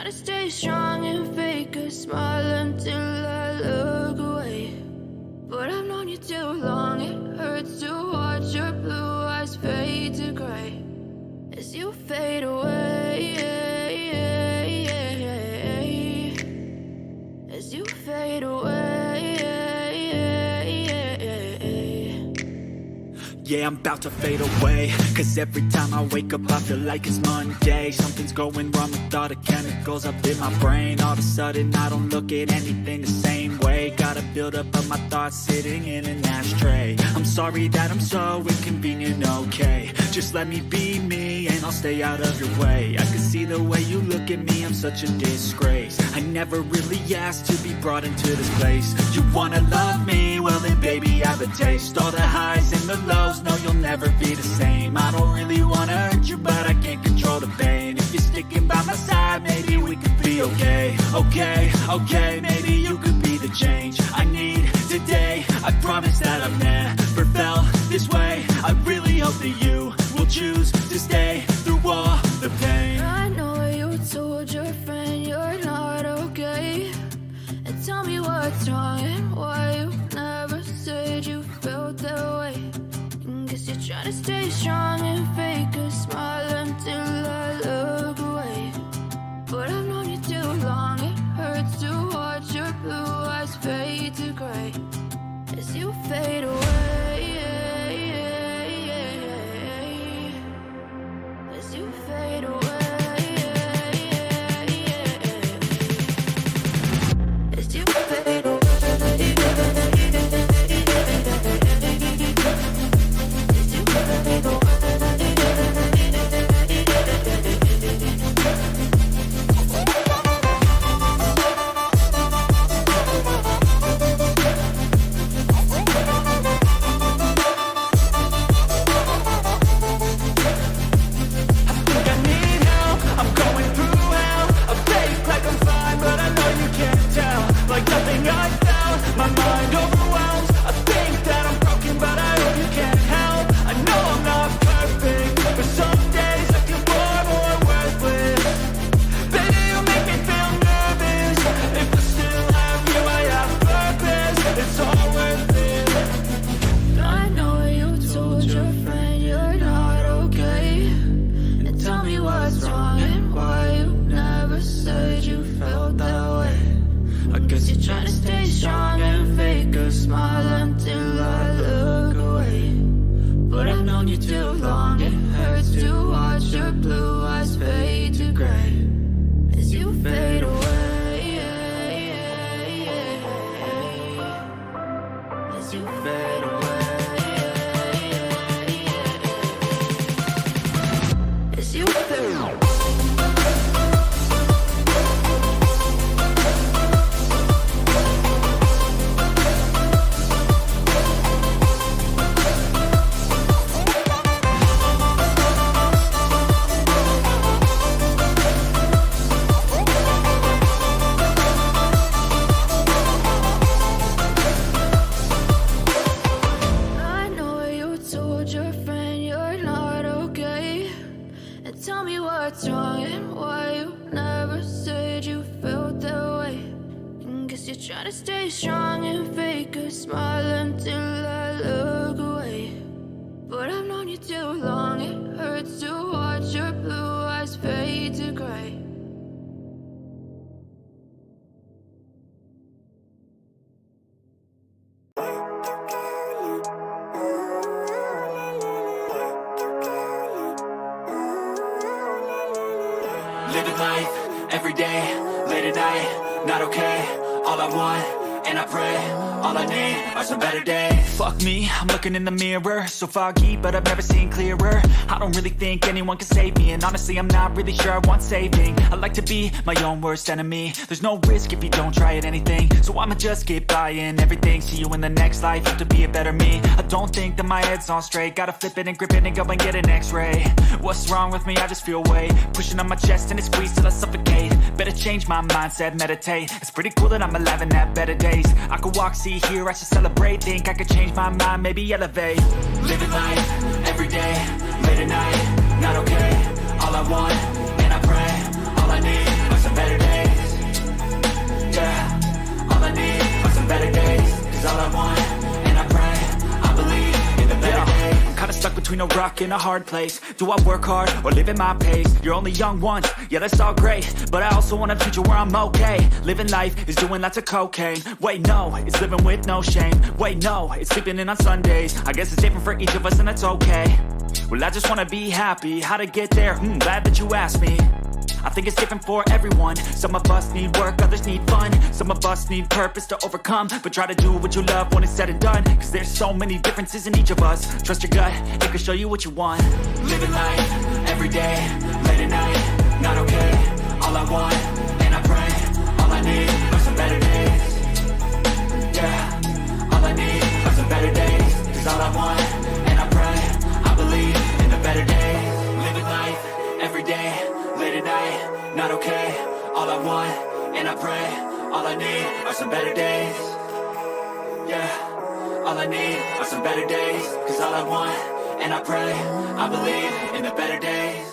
trying to stay strong and fake a smile until I look away. But I've known you too long, it hurts to watch your blue eyes fade to gray as you fade away, as you fade away. Yeah, I'm about to fade away, cause every time I wake up I feel like it's Monday. Something's going wrong with all the chemicals up in my brain. All of a sudden I don't look at anything the same way. Got a build up of my thoughts sitting in an ashtray. I'm sorry that I'm so inconvenient, okay. Just let me be me and I'll stay out of your way. I can see the way you look at me, I'm such a disgrace. I never really asked to be brought into this place. You wanna love me? Well then baby, have a taste. All the highs and the lows, no, you'll never be the same. I don't really wanna hurt you, but I can't control the pain. If you're sticking by my side, maybe we could be okay. Okay, maybe you could be the change I need today. I promise that I've never felt this way. I really hope that you will choose to stay through all the pain. I know you told your friend you're not okay, and tell me what's wrong and why you never said you felt that way. Guess you're trying to stay strong and fake a smile until I look away. But I've known you too long, it hurts to watch your blue eyes fade to gray as you fade away, as you fade away, as you fade away. Living life, every day, late at night, not okay. All I want, and I pray, all I need are some better days. Fuck me, I'm looking in the mirror, so foggy, but I've never seen clearer. I don't really think anyone can save me, and honestly I'm not really sure I want saving. I like to be my own worst enemy. There's no risk if you don't try at anything, so I'ma just keep buying everything. See you in the next life, have to be a better me. I don't think that my head's on straight, gotta flip it and grip it and go and get an x-ray. What's wrong with me? I just feel weight pushing on my chest and it squeezes till I suffocate. Better change my mindset, meditate. It's pretty cool that I'm alive and have better days. I could walk, see, hear, I should celebrate. Think I could change my mind, maybe elevate. Living life, every day, late at night, not okay. All I want, and I pray, all I need are some better between a rock and a hard place. Do I work hard or live at my pace? You're only young once, yeah that's all great, but I also want a future where I'm okay. Living life is doing lots of cocaine. Wait no, it's living with no shame. Wait no, it's sleeping in on Sundays. I guess it's different for each of us and that's okay. Well I just wanna be happy, how to get there? Glad that you asked me. I think it's different for everyone. Some of us need work, others need fun. Some of us need purpose to overcome. But try to do what you love when it's said and done, cause there's so many differences in each of us. Trust your gut, it can show you what you want. Living life, everyday, late at night, not okay. All I want, and I pray, all I need are some better days. Yeah, all I need are some better days. Cause all I want, and I pray, I believe in the better days. Living life, everyday, late at night, not okay. All I want, and I pray, all I need are some better days. Yeah, all I need are some better days. Cause all I want, and I pray, I believe in the better days.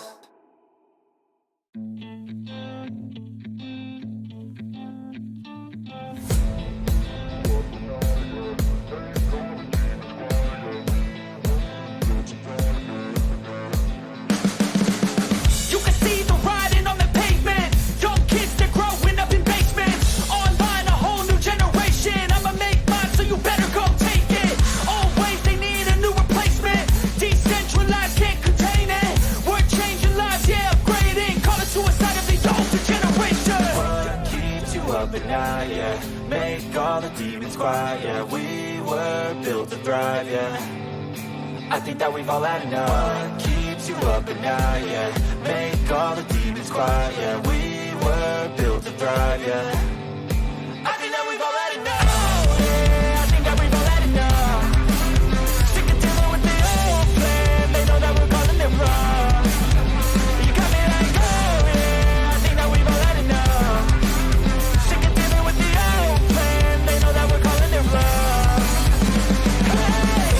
Yeah, make all the demons quiet. Yeah, we were built to thrive. Yeah, I think that we've all had enough. What keeps you up at night? Yeah, make all the demons quiet. Yeah, we were built to thrive. Yeah, I think that we've all had enough. Oh, yeah, I think that we've all had enough. Sick of dealing with the old plan. They know that we're calling it wrong. You got me like, oh yeah, I think that we've all had enough.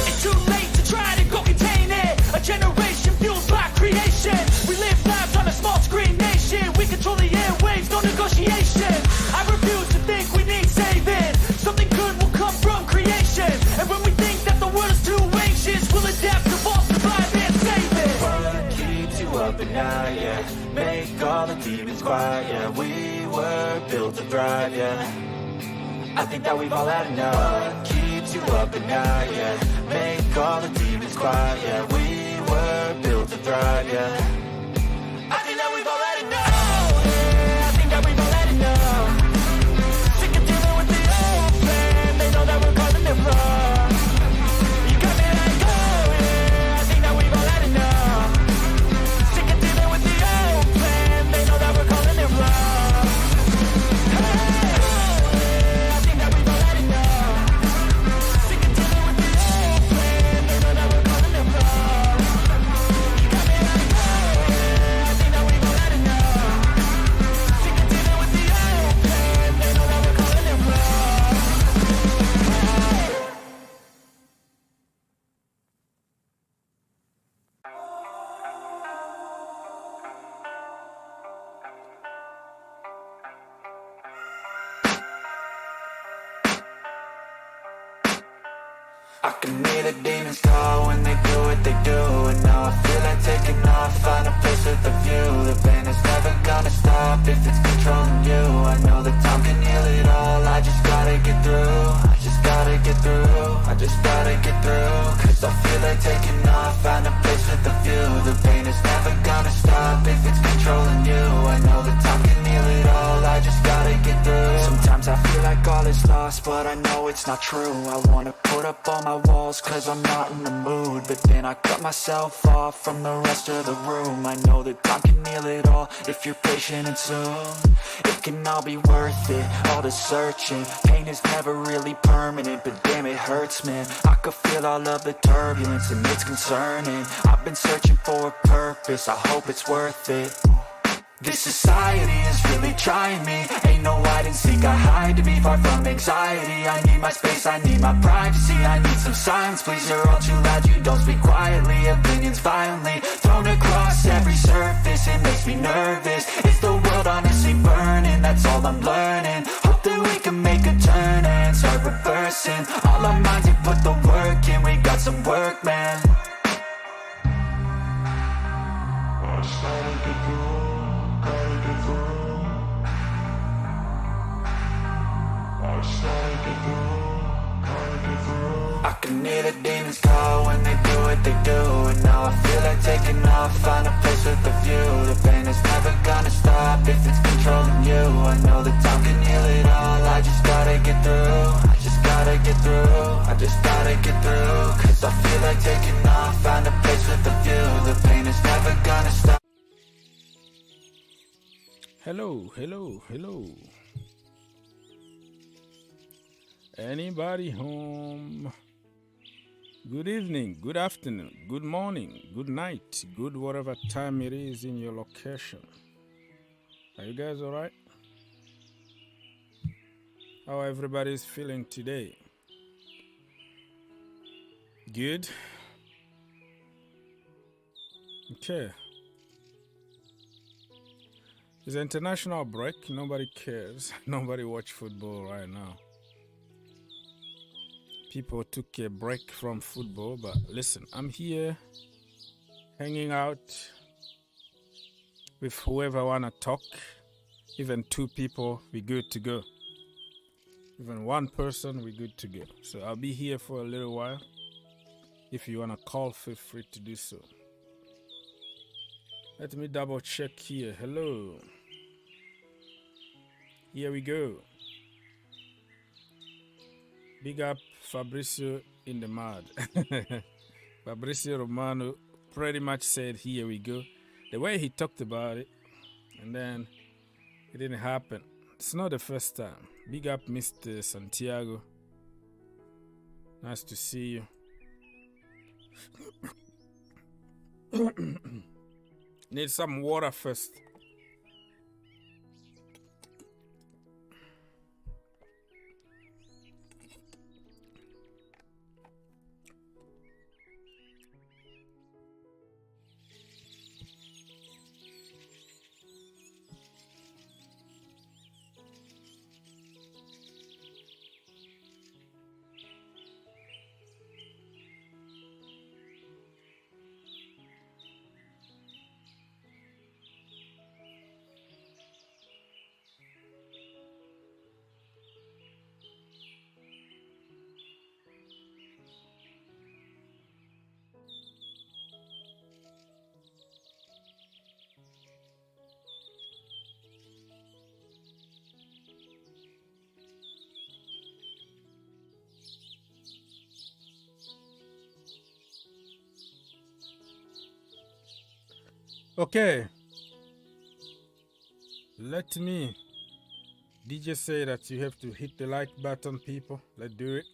It's too late to try to go contain it. A generation fueled by creation. We live lives on a small screen nation. We control the airwaves, no negotiation. I refuse to think we need saving. Something good will come from creation. And when we think that the world is too anxious, we'll adapt, evolve, survive and save it. What keeps you up at night? Yeah, make all the demons quiet. Yeah, we were built to thrive. Yeah, I think that we've all had enough. What keeps you up at night? Yeah, make all the demons quiet. Yeah, we were built to thrive. Yeah, I think that we've all had enough. Oh, yeah, I think that we've all had enough. Sick of dealing with the old plan. They know that we're calling it wrong. You got me like, oh yeah, I think that we've all had enough. Sick of dealing with the old plan. They know that we're calling it wrong. I can hear the demons call when they do what they do. And now I feel like taking off, find a place with a view. The pain is never gonna stop if it's controlling you. I know that time can heal it all, I just gotta get through. I just gotta get through, I just gotta get through. Cause I feel like taking off, find a place with a view. The pain is never gonna stop if it's controlling you. I know that time can heal it all, I just gotta get through. Sometimes I feel like all is lost, but I know it's not true. I wanna put up all my walls cause I'm not in the mood, but then I cut myself off from the rest of the room. I know that time can heal it all if you're patient and soon. It can all be worth it, all the searching. Pain is never really permanent, but damn it hurts man. I could feel all of the turbulence and it's concerning. I've been searching for a purpose, I hope it's worth it. This society is really trying me. Ain't no hide and seek, I hide to be far from anxiety. I need my space, I need my privacy. I need some silence, please, you're all too loud. You don't speak quietly, opinions violently thrown across every surface. It makes me nervous, is the world honestly burning? That's all I'm learning. Hope that we can make a turn and start reversing all our minds and put the work in. We got some work, man. I can hear the demons call when they do what they do. And now I feel like taking off, find a place with a view. The pain is never gonna stop if it's controlling you. I know that time can heal it all, I just gotta get through. I just gotta get through, I just gotta get through. Cause I feel like taking off, find a place with a view. The pain is never gonna stop. Hello, hello, hello. Anybody home? Good evening, good afternoon, good morning, good night, good whatever time it is in your location. Are you guys all right? How everybody's feeling today? Good? Okay. It's an international break. Nobody cares. Nobody watch football right now. People took a break from football, but listen, I'm here hanging out with whoever wanna talk. Even two people, we good to go. Even one person, we good to go. So I'll be here for a little while. If you wanna call, feel free to do so. Let me double check here. Hello. Here we go. Big up Fabrizio in the mud. Fabrizio Romano pretty much said, here we go. The way he talked about it, and then it didn't happen. It's not the first time. Big up Mr. Santiago. Nice to see you. Need some water first. Okay. Let me. DJ say that you have to hit the like button, people. Let's do it.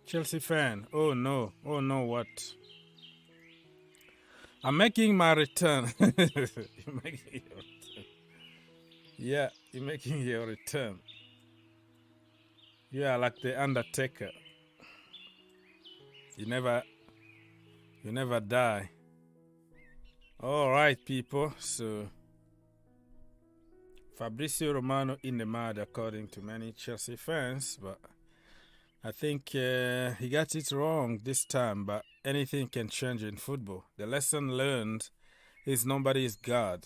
Chelsea fan. Oh no. Oh no, what? I'm making my return. You're making your return. Yeah, you're making your return. You are like the Undertaker. You never die. All right, people. So Fabrizio Romano in the mud, according to many Chelsea fans, but I think he got it wrong this time. But anything can change in football. The lesson learned is nobody is God.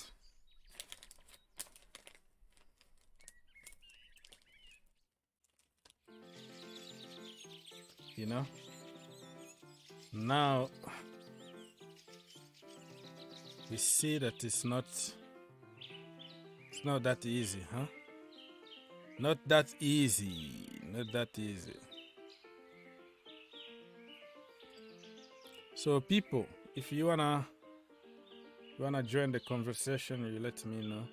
You know. Now we see that it's not that easy, huh? Not that easy. Not that easy. So people, if you wanna join the conversation, you let me know.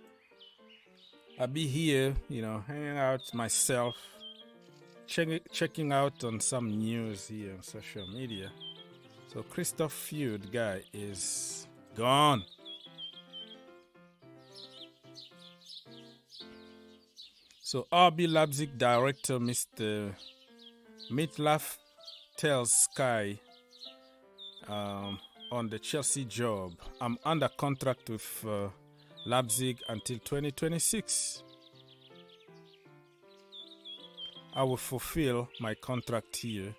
I'll be here, hanging out myself, checking out on some news here on social media. So Christophe feud guy is gone. So RB Leipzig director Mr. Mitlaf tells Sky on the Chelsea job, I'm under contract with Leipzig until 2026. I will fulfill my contract here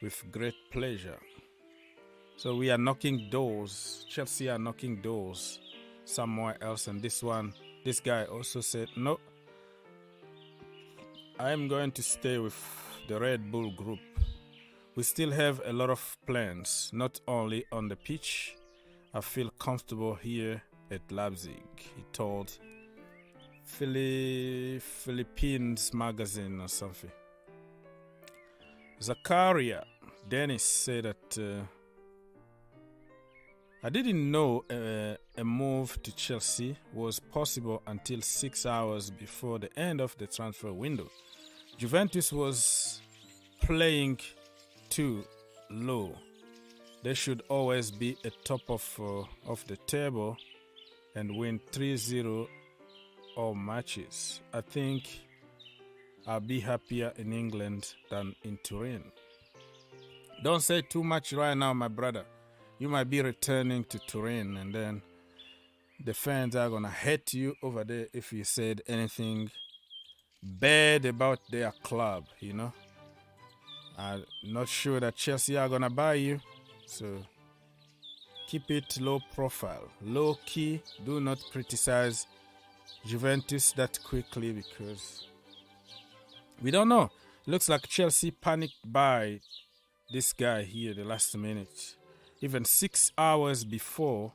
with great pleasure. So we are knocking doors. Chelsea are knocking doors somewhere else. And this guy also said, no, I am going to stay with the Red Bull group. We still have a lot of plans, not only on the pitch. I feel comfortable here at Leipzig, he told Philippines magazine or something. Zakaria Dennis said that I didn't know a move to Chelsea was possible until 6 hours before the end of the transfer window. Juventus was playing too low. They should always be at top of the table and win 3-0 all matches. I think I'll be happier in England than in Turin. Don't say too much right now, my brother. You might be returning to Turin, and then the fans are gonna hate you over there if you said anything bad about their club, you know. I'm not sure that Chelsea are gonna buy you, so keep it low profile, low key. Do not criticize Juventus that quickly, because we don't know. Looks like Chelsea panicked by this guy here the last minute. Even 6 hours before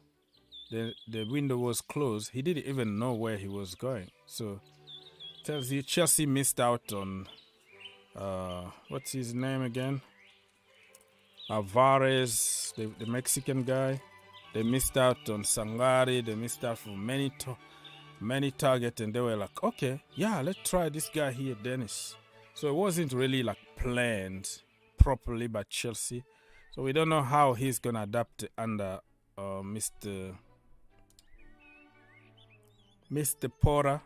the window was closed, he didn't even know where he was going. So tells you Chelsea missed out on what's his name again? Alvarez, the Mexican guy. They missed out on Sangari. They missed out for many targets, and they were like, okay, yeah, let's try this guy here, Dennis. So it wasn't really like planned properly by Chelsea. So we don't know how he's gonna adapt under Mr. Porter.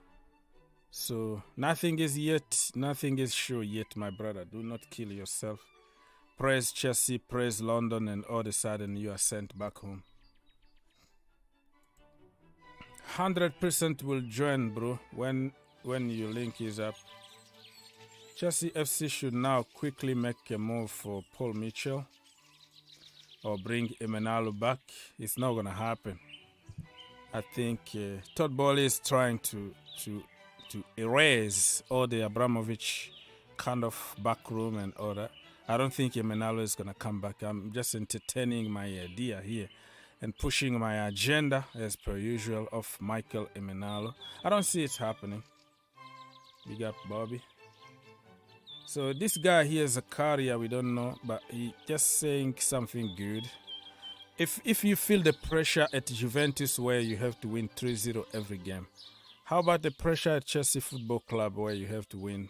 So nothing is sure yet, my brother. Do not kill yourself. Praise Chelsea, praise London, and all of a sudden you are sent back home. 100% will join, bro, when your link is up. Chelsea FC should now quickly make a move for Paul Mitchell or bring Emenalo back. It's not gonna happen. I think Todd Boehly is trying to erase all the Abramovic kind of backroom and all that. I don't think Emenalo is gonna come back. I'm just entertaining my idea here and pushing my agenda as per usual of Michael Emenalo. I don't see it happening. Big up, Bobby. So this guy here, Zakaria, we don't know, but he just saying something good. If you feel the pressure at Juventus where you have to win 3-0 every game, how about the pressure at Chelsea Football Club where you have to win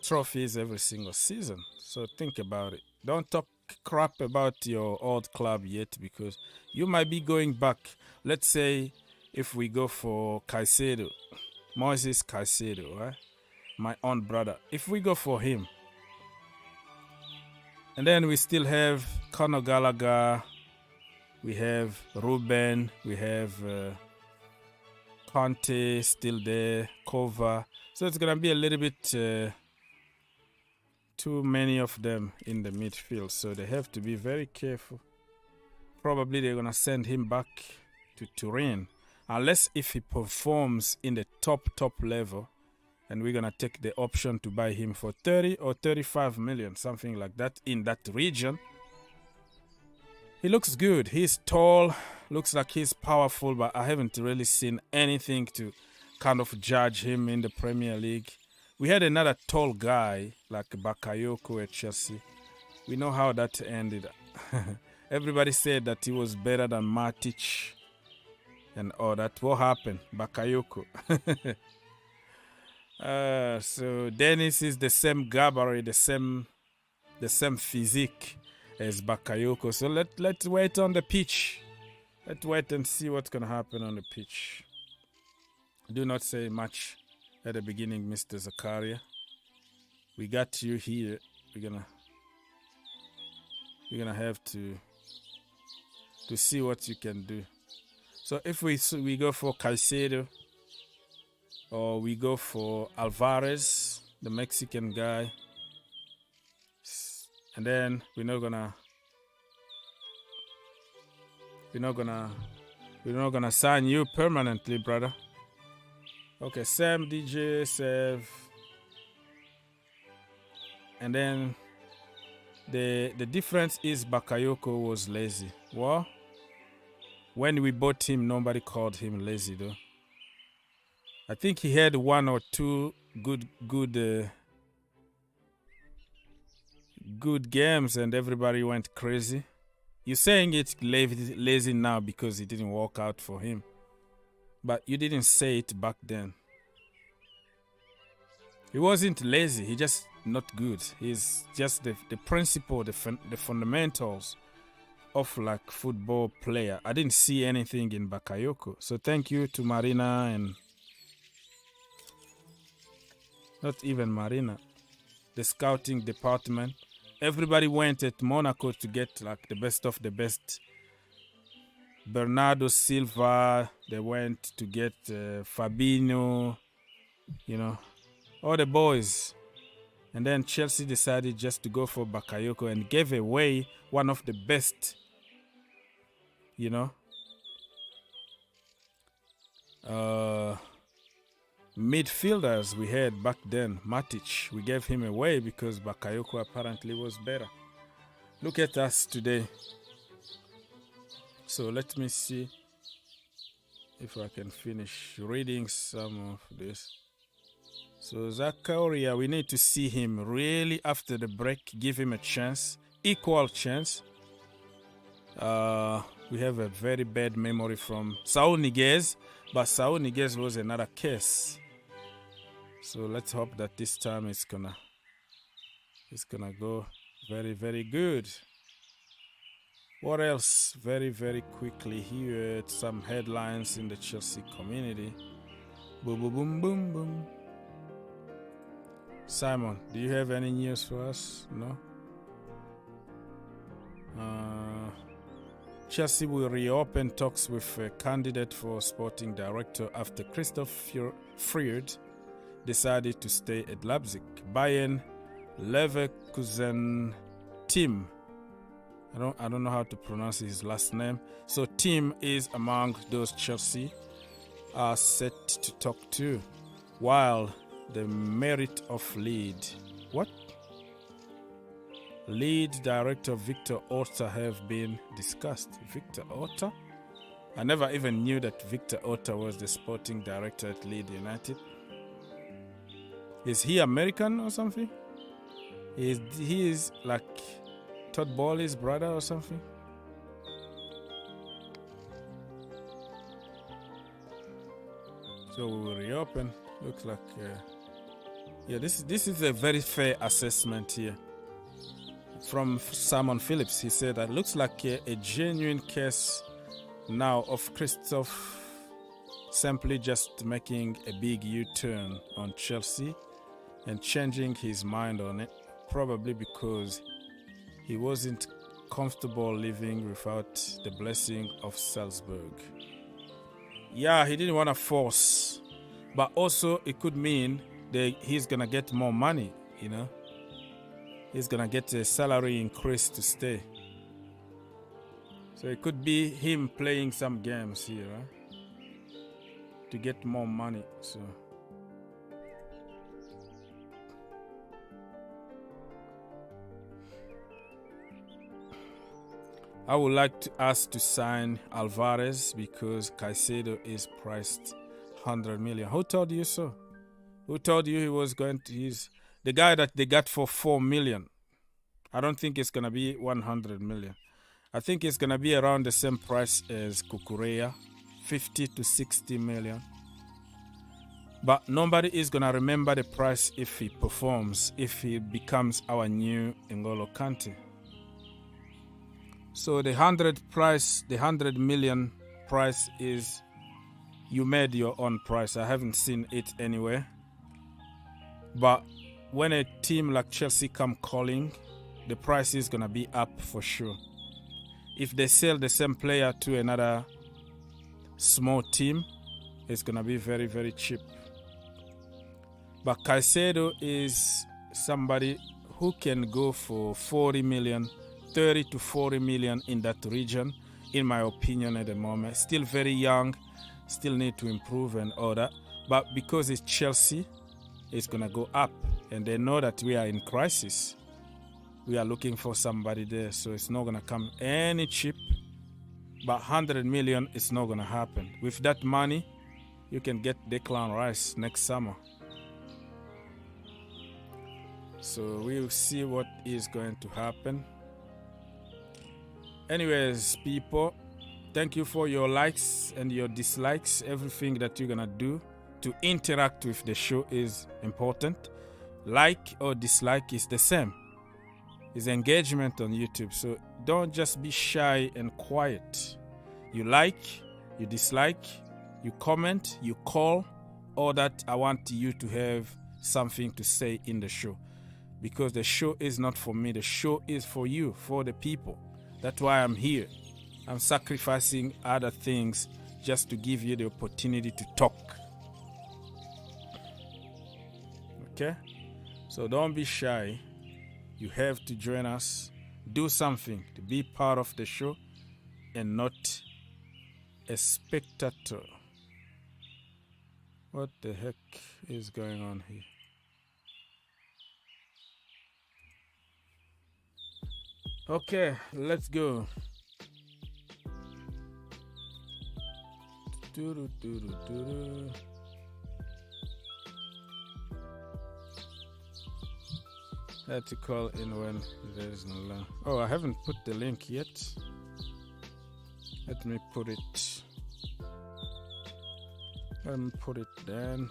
trophies every single season? So think about it. Don't talk crap about your old club yet, because you might be going back. Let's say if we go for Caicedo, Moses Caicedo, right? My own brother. If we go for him, and then we still have Conor Gallagher, we have Ruben, we have Conte still there, Kova. So it's gonna be a little bit too many of them in the midfield. So they have to be very careful. Probably they're gonna send him back to Turin, unless if he performs in the top level. And we're going to take the option to buy him for 30 or 35 million, something like that, in that region. He looks good. He's tall, looks like he's powerful, but I haven't really seen anything to kind of judge him in the Premier League. We had another tall guy like Bakayoko at Chelsea. We know how that ended. Everybody said that he was better than Matic and all that. What happened? Bakayoko. So Dennis is the same gabarit, the same physique as Bakayoko. So let's wait on the pitch. Let's wait and see what's gonna happen on the pitch. Do not say much at the beginning, Mr. Zakaria. We got you here. We're gonna have to see what you can do. So if we go for Caicedo, or we go for Alvarez, the Mexican guy, and then we're not gonna we're not gonna sign you permanently, brother. Okay, Sam, DJ, Sev. And then the difference is Bakayoko was lazy. Well, when we bought him, nobody called him lazy though. I think he had one or two good games and everybody went crazy. You're saying it's lazy now because it didn't work out for him. But you didn't say it back then. He wasn't lazy, he just not good. He's just the principle, the fundamentals of like football player. I didn't see anything in Bakayoko. So thank you to Marina and not even Marina, the scouting department. Everybody went at Monaco to get like the best of the best. Bernardo Silva, they went to get Fabinho, you know, all the boys. And then Chelsea decided just to go for Bakayoko and gave away one of the best, you know, midfielders we had back then. Matic, we gave him away because Bakayoko apparently was better. Look at us today. So let me see if I can finish reading some of this. So Zakaria, we need to see him really after the break, give him a chance, equal chance. We have a very bad memory from Saul Niguez, but Saul Niguez was another case. So let's hope that this time it's gonna go very, very good. What else? Very, very quickly here, some headlines in the Chelsea community. Boom, boom, boom, boom, boom. Simon, do you have any news for us? No? Chelsea will reopen talks with a candidate for sporting director after Christophe Freund decided to stay at Leipzig. Bayern Leverkusen team. I don't know how to pronounce his last name. So team is among those Chelsea are set to talk to, while the merit of lead director Victor Orta have been discussed. Victor Orta? I never even knew that Victor Orta was the sporting director at Leeds United. Is he American or something? He is like Todd Boehly's brother or something? So we will reopen. Looks like yeah, this is a very fair assessment here from Simon Phillips. He said that looks like a genuine case now of Christophe simply just making a big U-turn on Chelsea and changing his mind on it, probably because he wasn't comfortable living without the blessing of Salzburg. Yeah, he didn't want to force, but also it could mean that he's going to get more money, you know. He's going to get a salary increase to stay. So it could be him playing some games here, right? To get more money, so. I would like us to sign Alvarez because Caicedo is priced 100 million. Who told you so? Who told you he was going to use the guy that they got for 4 million? I don't think it's going to be 100 million. I think it's going to be around the same price as Cucurella, 50 to 60 million. But nobody is going to remember the price if he performs, if he becomes our new N'Golo Kante. So the 100 million price is you made your own price. I haven't seen it anywhere. But when a team like Chelsea come calling, the price is going to be up for sure. If they sell the same player to another small team, it's going to be very, very cheap. But Caicedo is somebody who can go for 40 million, 30 to 40 million in that region. in my opinion, at the moment. Still very young, still need to improve and all that. But because it's Chelsea, it's going to go up. And they know that we are in crisis. We are looking for somebody there, so it's not going to come any cheap. But 100 million is not going to happen. With that money, you can get Declan Rice next summer. So we'll see what is going to happen. Anyways, people, thank you for your likes and your dislikes. Everything that you're going to do to interact with the show is important. Like or dislike is the same. It's engagement on YouTube. So don't just be shy and quiet. You like, you dislike, you comment, you call. All that, I want you to have something to say in the show. Because the show is not for me. The show is for you, for the people. That's why I'm here. I'm sacrificing other things just to give you the opportunity to talk. Okay? So don't be shy. You have to join us. Do something to be part of the show and not a spectator. What the heck is going on here? Okay, let's go. I had to call in when there is no line. Oh, I haven't put the link yet. Let me put it. Let me put it down.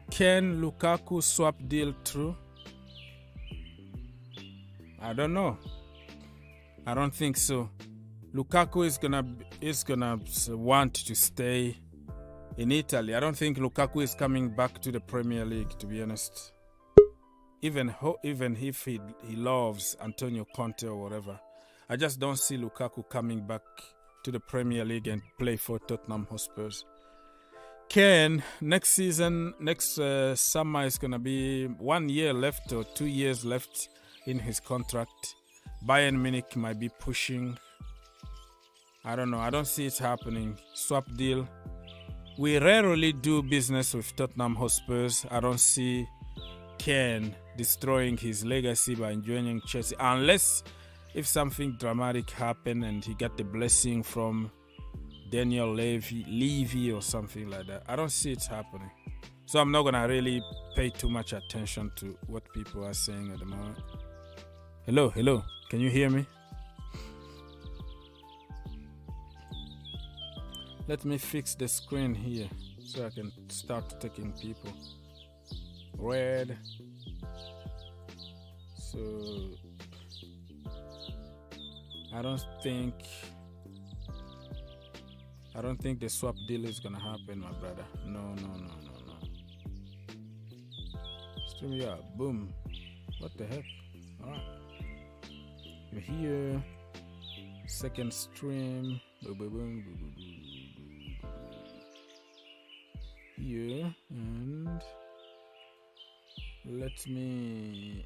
Can Lukaku swap deal true? I don't know. I don't think so. Lukaku is gonna want to stay in Italy. I don't think Lukaku is coming back to the Premier League, to be honest. Even if he loves Antonio Conte or whatever, I just don't see Lukaku coming back to the Premier League and play for Tottenham Hotspurs. Ken, next season, next summer is going to be 1 year left or 2 years left in his contract. Bayern Munich might be pushing. I don't know. I don't see it happening. Swap deal. We rarely do business with Tottenham Hotspurs. I don't see Ken destroying his legacy by joining Chelsea. Unless if something dramatic happened and he got the blessing from Daniel Levy or something like that. I don't see it happening. So I'm not going to really pay too much attention to what people are saying at the moment. Hello. Can you hear me? Let me fix the screen here so I can start taking people. Red. So I don't think the swap deal is gonna happen, my brother. No. Stream, yeah, boom. What the heck? Alright. You're here. Second stream. Boom. Here. And let me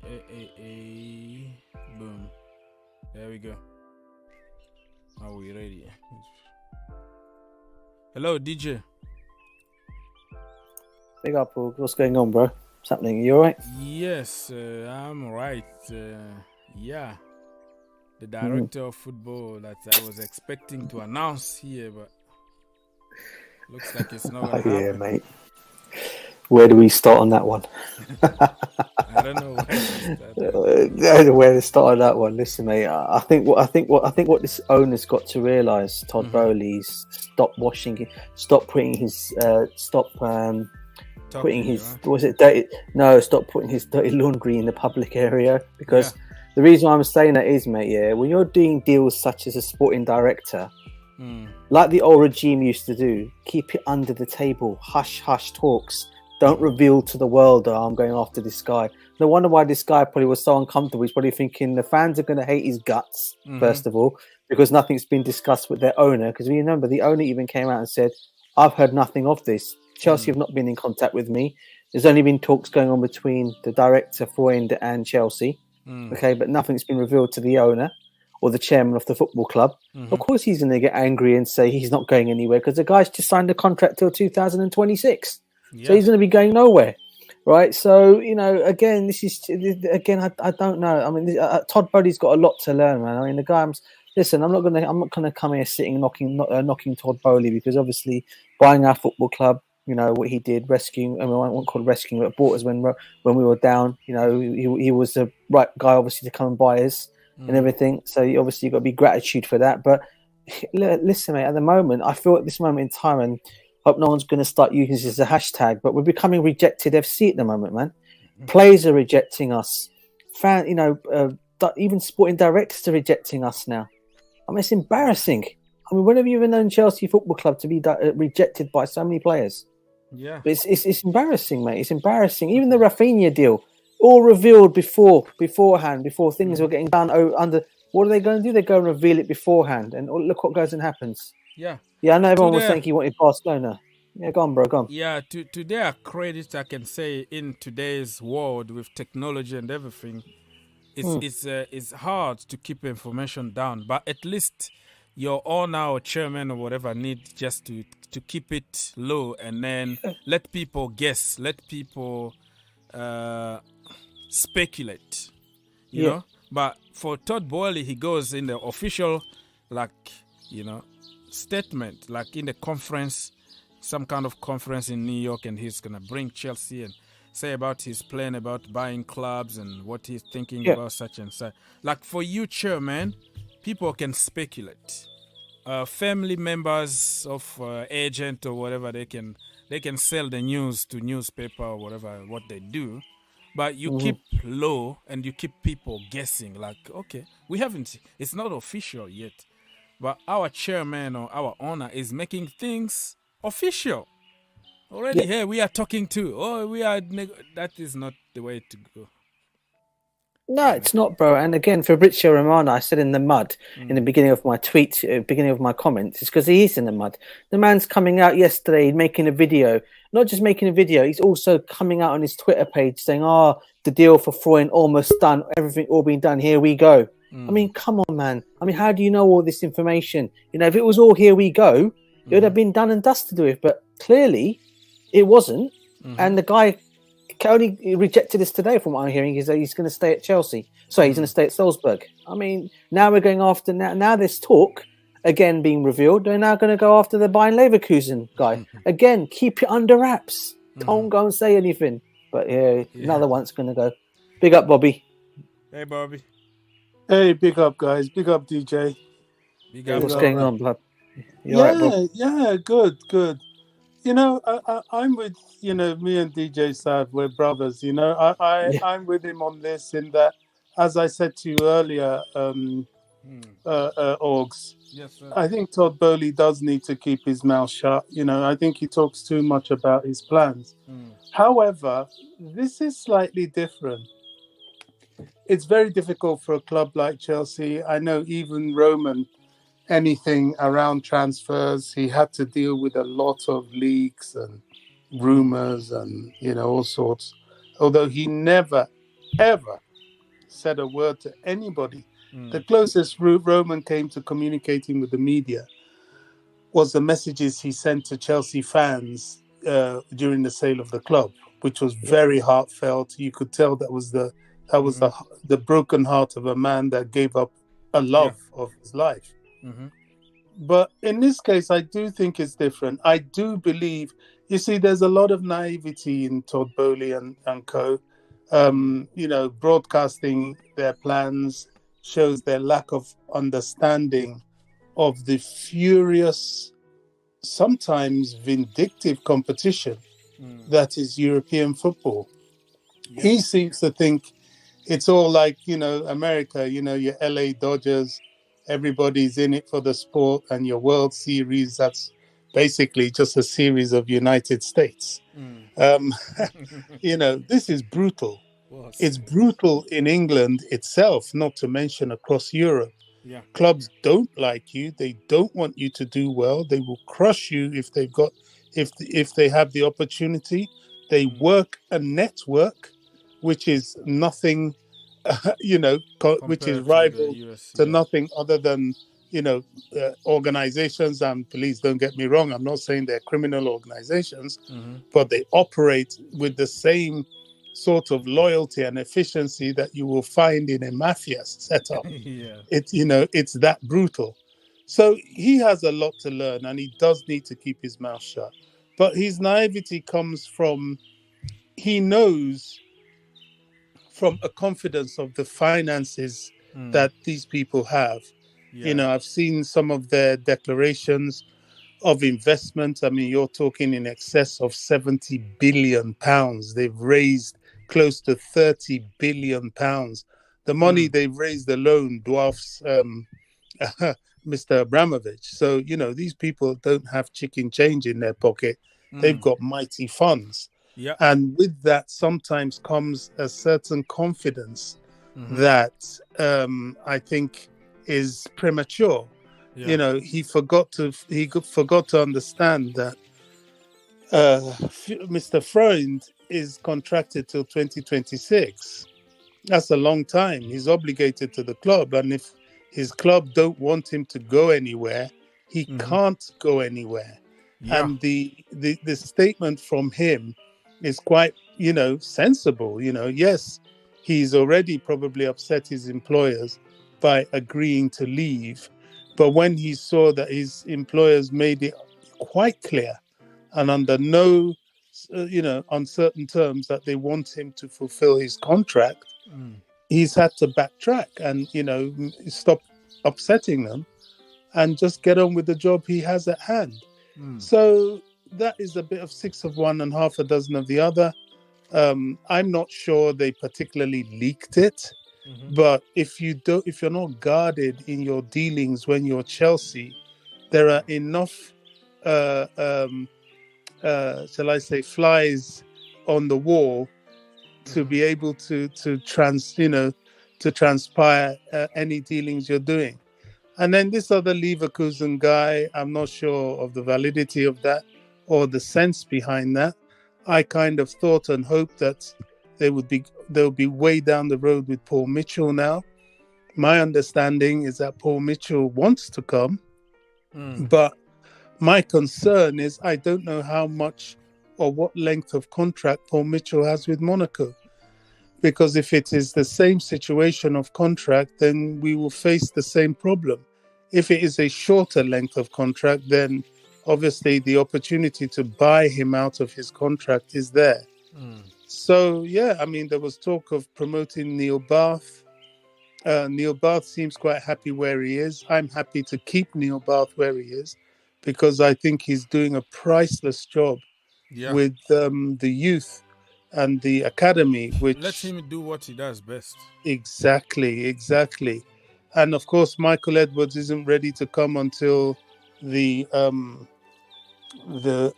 boom. There we go. Are we ready? Hello, DJ. Big up, Paul. What's going on, bro? What's happening? You alright? Yes, I'm right. Yeah. The director of football that I was expecting to announce here, but looks like it's not going to happen. Yeah, mate. Where do we start on that one? I don't know where to start on that one. Listen, mate. I think what this owner's got to realise, Todd Boehly, stop putting his dirty laundry in the public area. Because the reason why I'm saying that is, mate, when you're doing deals such as a sporting director, like the old regime used to do, keep it under the table, hush talks. Don't reveal to the world, I'm going after this guy. No wonder why this guy probably was so uncomfortable. He's probably thinking the fans are going to hate his guts, first of all, because nothing's been discussed with their owner. Because we remember the owner even came out and said, I've heard nothing of this. Chelsea have not been in contact with me. There's only been talks going on between the director, Freund, and Chelsea. Okay, but nothing's been revealed to the owner or the chairman of the football club. Of course he's going to get angry and say he's not going anywhere because the guy's just signed a contract till 2026. So he's going to be going nowhere, right? So, again, I don't know. I mean, Todd Boehly's got a lot to learn, man. I mean, the guy, listen, I'm not going to come here sitting knocking Todd Boehly because obviously buying our football club, what he did, rescuing, I won't call it rescuing, but bought us when we were down. He was the right guy, obviously, to come and buy us and everything. So obviously you've got to be gratitude for that. But listen, mate, at the moment, I feel at this moment in time, and hope no one's going to start using this as a hashtag, but we're becoming rejected FC at the moment, man. Players are rejecting us. Even sporting directors are rejecting us now. I mean, it's embarrassing. I mean, when have you ever known Chelsea Football Club to be rejected by so many players? Yeah. But it's embarrassing, mate. It's embarrassing. Even the Rafinha deal, all revealed beforehand, before things were getting done under. What are they going to do? They go and reveal it beforehand, and look what goes and happens. Yeah. Yeah, I know everyone was saying he wanted Barcelona. Yeah, go on, bro, go on. Yeah, to their credit, I can say in today's world with technology and everything, it's hard to keep information down. But at least your owner or chairman or whatever need just to keep it low and then let people guess, let people speculate, you know. But for Todd Boehly, he goes in the official, statement, like in the conference, some kind of conference in New York, and he's gonna bring Chelsea and say about his plan about buying clubs and what he's thinking about such and such. Like for you, chairman, people can speculate. Family members of agent or whatever, they can sell the news to newspaper or whatever what they do. But you keep low and you keep people guessing. Like, okay, it's not official yet. But our chairman or our owner is making things official. Already here we are talking to. That is not the way to go. No, it's not, bro. And again, Fabrizio Romano, I said in the mud in the beginning of my tweet, beginning of my comments, it's because he is in the mud. The man's coming out yesterday making a video. Not just making a video, he's also coming out on his Twitter page saying, the deal for Freund almost done, everything all been done, here we go. I mean, come on, man. I mean, how do you know all this information? If it was all here we go, it would have been done and dusted with. But clearly, it wasn't. And the guy only rejected this today, from what I'm hearing, is that he's going to stay at Chelsea. Sorry, he's going to stay at Salzburg. I mean, now we're going after... Now there's talk, again, being revealed. They're now going to go after the Bayern Leverkusen guy. Again, keep it under wraps. Don't go and say anything. But another one's going to go. Big up, Bobby. Hey, Bobby. Hey, big up, guys. Big up, DJ. Big up. What's going on, blood? Good. I'm with, me and DJ Sad, we're brothers, I'm with him on this in that, as I said to you earlier, Orgs, yes, sir. I think Todd Boehly does need to keep his mouth shut. I think he talks too much about his plans. However, this is slightly different. It's very difficult for a club like Chelsea. I know even Roman, anything around transfers, he had to deal with a lot of leaks and rumors and, all sorts. Although he never, ever said a word to anybody. The closest Roman came to communicating with the media was the messages he sent to Chelsea fans during the sale of the club, which was very heartfelt. You could tell that was the broken heart of a man that gave up a love of his life. But in this case, I do think it's different. I do believe, there's a lot of naivety in Todd Boehly and co. Broadcasting their plans shows their lack of understanding of the furious, sometimes vindictive competition that is European football. He seems to think it's all like, America, your LA Dodgers, everybody's in it for the sport, and your World Series, that's basically just a series of United States. This is brutal. It's brutal in England itself, not to mention across Europe. Yeah. Clubs don't like you. They don't want you to do well. They will crush you if they have the opportunity. They work a network, which is nothing, which is rival to nothing other than, organizations. And please don't get me wrong, I'm not saying they're criminal organizations, but they operate with the same sort of loyalty and efficiency that you will find in a mafia setup. It's that brutal. So he has a lot to learn, and he does need to keep his mouth shut. But his naivety comes from, he knows from a confidence of the finances that these people have. I've seen some of their declarations of investment. I mean, you're talking in excess of £70 billion. They've raised close to £30 billion. The money they've raised alone dwarfs Mr. Abramovic. So, these people don't have chicken change in their pocket. They've got mighty funds. Yeah. And with that sometimes comes a certain confidence that I think is premature. He forgot to understand that Mr. Freund is contracted till 2026. That's a long time. He's obligated to the club, and if his club don't want him to go anywhere, he can't go anywhere. And the statement from him is quite, sensible. Yes, he's already probably upset his employers by agreeing to leave, but when he saw that his employers made it quite clear and under no uncertain terms that they want him to fulfill his contract, he's had to backtrack and stop upsetting them and just get on with the job he has at hand. So that is a bit of 6 of one and half a dozen of the other. I'm not sure they particularly leaked it, but if you're not guarded in your dealings when you're Chelsea, there are enough shall I say, flies on the wall to be able to transpire any dealings you're doing. And then this other Leverkusen guy, I'm not sure of the validity of that or the sense behind that. I kind of thought and hoped that they'll be way down the road with Paul Mitchell now. My understanding is that Paul Mitchell wants to come, but my concern is I don't know how much or what length of contract Paul Mitchell has with Monaco. Because if it is the same situation of contract, then we will face the same problem. If it is a shorter length of contract, then obviously the opportunity to buy him out of his contract is there. So, there was talk of promoting Neil Bath. Neil Bath seems quite happy where he is. I'm happy to keep Neil Bath where he is because I think he's doing a priceless job with the youth and the academy, which let him do what he does best. Exactly. And of course, Michael Edwards isn't ready to come until he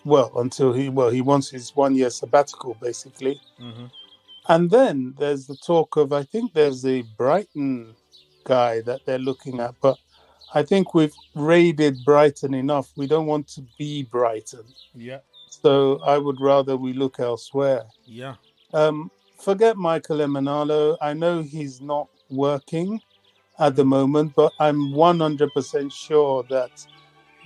wants his 1 year sabbatical, basically. And then there's the talk of, I think there's a Brighton guy that they're looking at, but I think we've raided Brighton enough. We don't want to be Brighton. So I would rather we look elsewhere. Forget Michael Emenalo. I know he's not working at the moment, but I'm 100% sure that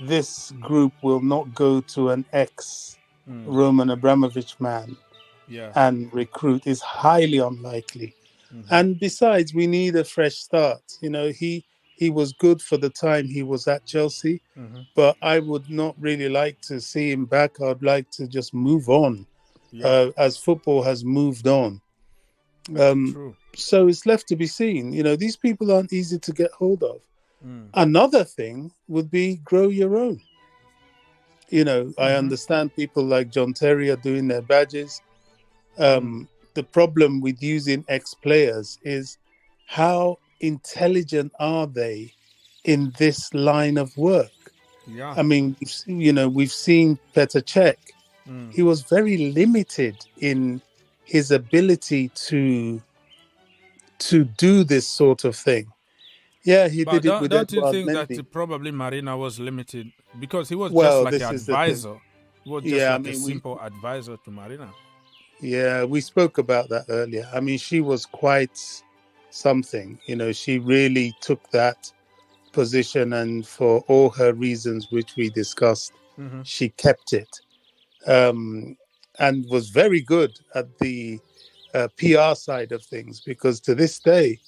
this group will not go to an ex-Roman Abramovich man and recruit. Is highly unlikely. And besides, we need a fresh start. He was good for the time he was at Chelsea, but I would not really like to see him back. I'd like to just move on as football has moved on. So it's left to be seen. These people aren't easy to get hold of. Another thing would be grow your own. I understand people like John Terry are doing their badges. The problem with using ex-players is how intelligent are they in this line of work? Yeah. I mean, we've seen Petr Cech. He was very limited in his ability to do this sort of thing. Yeah, he But did it with don't you Edouard think Mendy. that probably Marina was limited because he was just Well, like this an is the thing. advisor. He was just like a simple advisor to Marina. Yeah, we spoke about that earlier. I mean, she was quite something. She really took that position, and for all her reasons, which we discussed, she kept it, and was very good at the PR side of things, because to this day,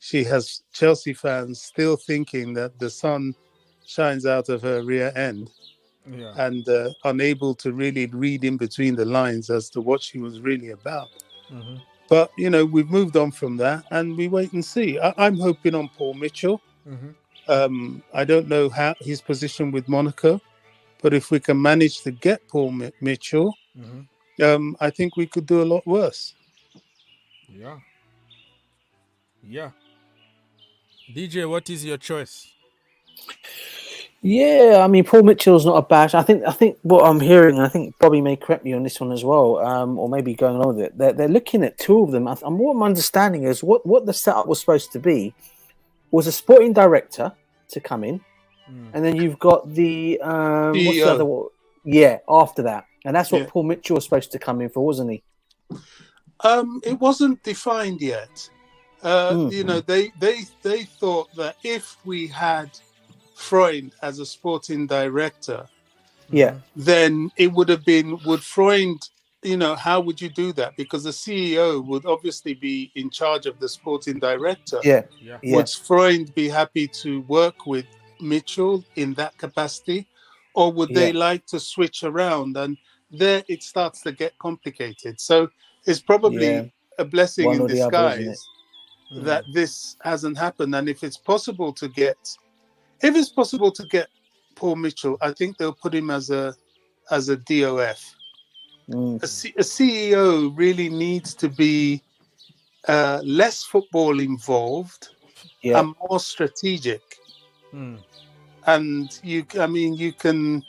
she has Chelsea fans still thinking that the sun shines out of her rear end. Yeah. And unable to really read in between the lines as to what she was really about. But, we've moved on from that, and we wait and see. I'm hoping on Paul Mitchell. I don't know how his position with Monaco, but if we can manage to get Paul Mitchell, I think we could do a lot worse. Yeah. Yeah. DJ, what is your choice? Yeah, I mean, Paul Mitchell's not a bad. I think what I'm hearing, and I think Bobby may correct me on this one as well, or maybe going along with it. They're looking at two of them. What I'm understanding is what the setup was supposed to be was a sporting director to come in, and then you've got the what's the other one? Yeah, after that, and that's what Paul Mitchell was supposed to come in for, wasn't he? It wasn't defined yet. They thought that if we had Freund as a sporting director, then it would have been, would Freund, how would you do that? Because the CEO would obviously be in charge of the sporting director. Would Freund be happy to work with Mitchell in that capacity, or would they like to switch around? And there it starts to get complicated. So it's probably a blessing in disguise that this hasn't happened. And if it's possible to get Paul Mitchell, I think they'll put him as a DOF. A CEO really needs to be less football involved and more strategic. And you can.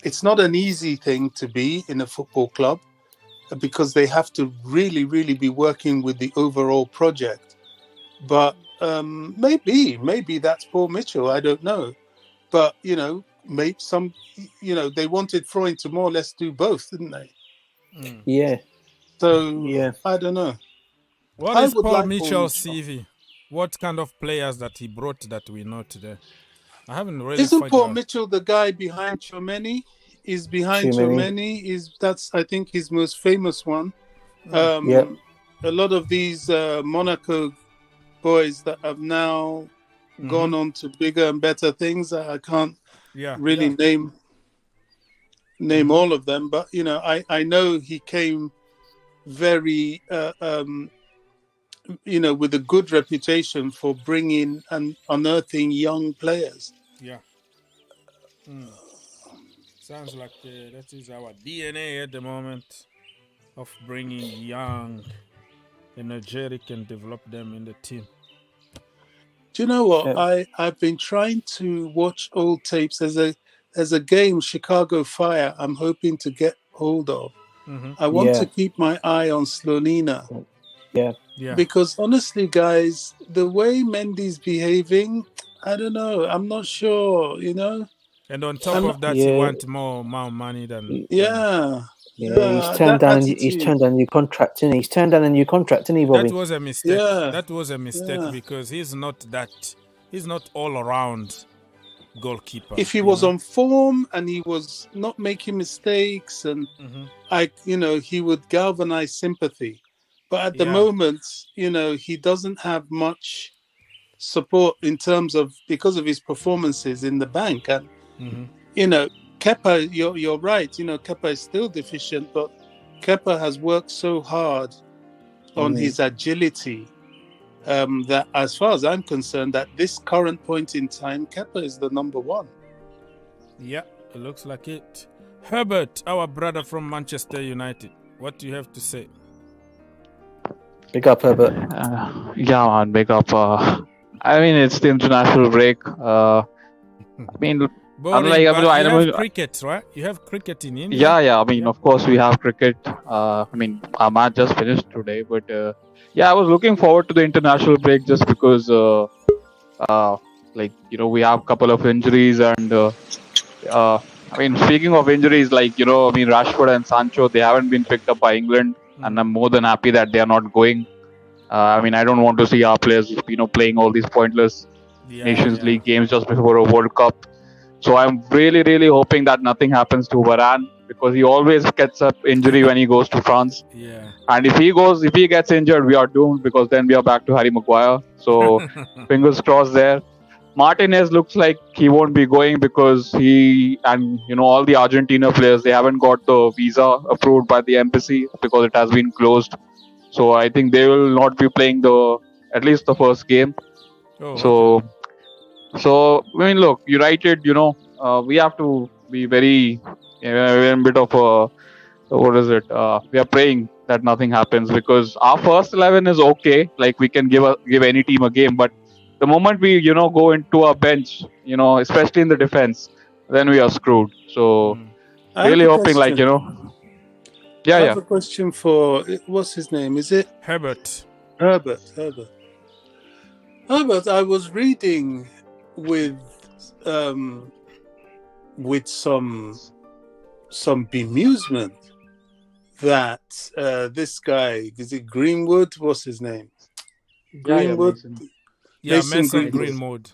It's not an easy thing to be in a football club, because they have to really, really be working with the overall project. But maybe that's Paul Mitchell. I don't know, but maybe they wanted Freund to more or less do both, didn't they? Yeah. So I don't know. What is Paul Mitchell's CV? What kind of players that he brought that we know today? I haven't really. Isn't Paul Mitchell the guy behind Chomeni? Is behind Chomeni? That's I think his most famous one. A lot of these Monaco boys that have now gone on to bigger and better things. I can't really name all of them, but I know he came very with a good reputation for bringing and unearthing young players. Sounds like that is our DNA at the moment, of bringing young, energetic, and develop them in the team. Do you know what? I've been trying to watch old tapes. There's a game, Chicago Fire, I'm hoping to get hold of. I want to keep my eye on Slonina. Because honestly, guys, the way Mendy's behaving, I don't know. I'm not sure, And on top of that, he wants more money than... He's turned down a new contract, isn't he? He's turned down a new contract, isn't he, Bobby? That was a mistake. That was a mistake because he's not all around goalkeeper. If he was on form and he was not making mistakes, and he would galvanize sympathy. But at the moment, he doesn't have much support in terms of, because of his performances in the bank. And Kepa, you're right. Kepa is still deficient, but Kepa has worked so hard on his agility that, as far as I'm concerned, at this current point in time, Kepa is the number one. Yeah, it looks like it. Herbert, our brother from Manchester United, what do you have to say? Big up, Herbert. Big up. I mean, it's the international break. Boring, like, but I you know, have cricket, right? You have cricket in India. yeah. I mean, of course, we have cricket. I mean, our match just finished today, but yeah, I was looking forward to the international break just because, like, you know, we have a couple of injuries, and I mean, speaking of injuries, like, you know, I mean, Rashford and Sancho, they haven't been picked up by England, and I'm more than happy that they are not going. I mean, I don't want to see our players, you know, playing all these pointless Nations League games just before a World Cup. So I'm really, really hoping that nothing happens to Varane, because he always gets up injury when he goes to France. Yeah. And if he gets injured, we are doomed, because then we are back to Harry Maguire. So fingers crossed there. Martinez looks like he won't be going because he and, you know, all the Argentina players, they haven't got the visa approved by the embassy because it has been closed. So I think they will not be playing at least the first game. So I mean, look, United, you know, we have to be very a bit of a, what is it? We are praying that nothing happens, because our first 11 is okay. Like, we can give any team a game, but the moment we, you know, go into our bench, you know, especially in the defense, then we are screwed. So really hoping, like, you know. I have a question for, what's his name? Is it Herbert? Herbert, I was reading with some bemusement that this guy, is it Greenwood? What's his name? Greenwood. Mason Greenwood.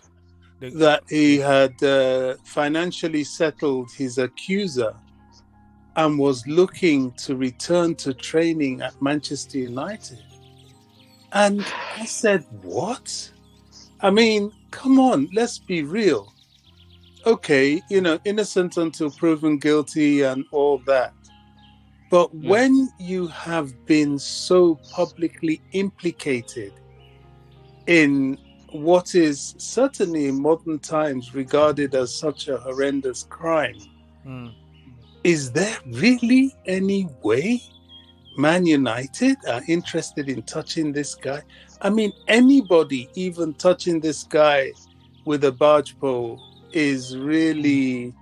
That he had financially settled his accuser and was looking to return to training at Manchester United. And I said, what? I mean, come on, let's be real. Okay, you know, innocent until proven guilty and all that. But when you have been so publicly implicated in what is certainly in modern times regarded as such a horrendous crime, is there really any way Man United are interested in touching this guy? I mean, anybody even touching this guy with a barge pole is really,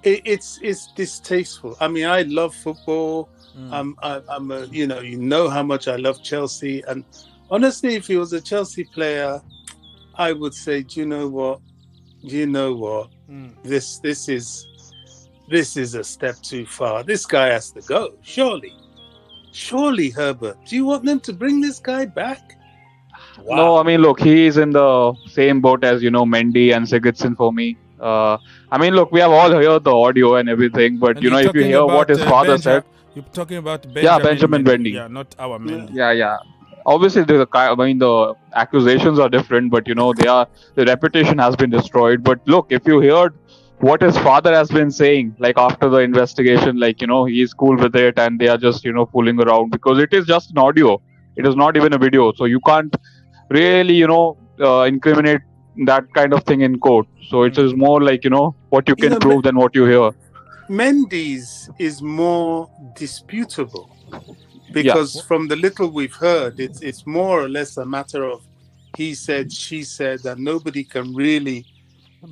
it's distasteful. I mean, I love football. I'm a, you know how much I love Chelsea. And honestly, if he was a Chelsea player, I would say, do you know what? This is a step too far. This guy has to go. Surely, Herbert. Do you want them to bring this guy back? Wow. No, I mean, look, he is in the same boat as, you know, Mendy and Sigurdsson for me. I mean, look, we have all heard the audio and everything, but, you know, if you hear what his father said. You're talking about Benjamin Mendy. Yeah, not our Mendy. Yeah. Obviously, the accusations are different, but, you know, the reputation has been destroyed. But look, if you heard what his father has been saying, like, after the investigation, like, you know, he's cool with it and they are just, you know, fooling around, because it is just an audio. It is not even a video. So you can't really, you know, incriminate that kind of thing in court. So it is more like, you know, what you can prove than what you hear. Mendy's is more disputable because from the little we've heard, it's more or less a matter of he said, she said, and nobody can really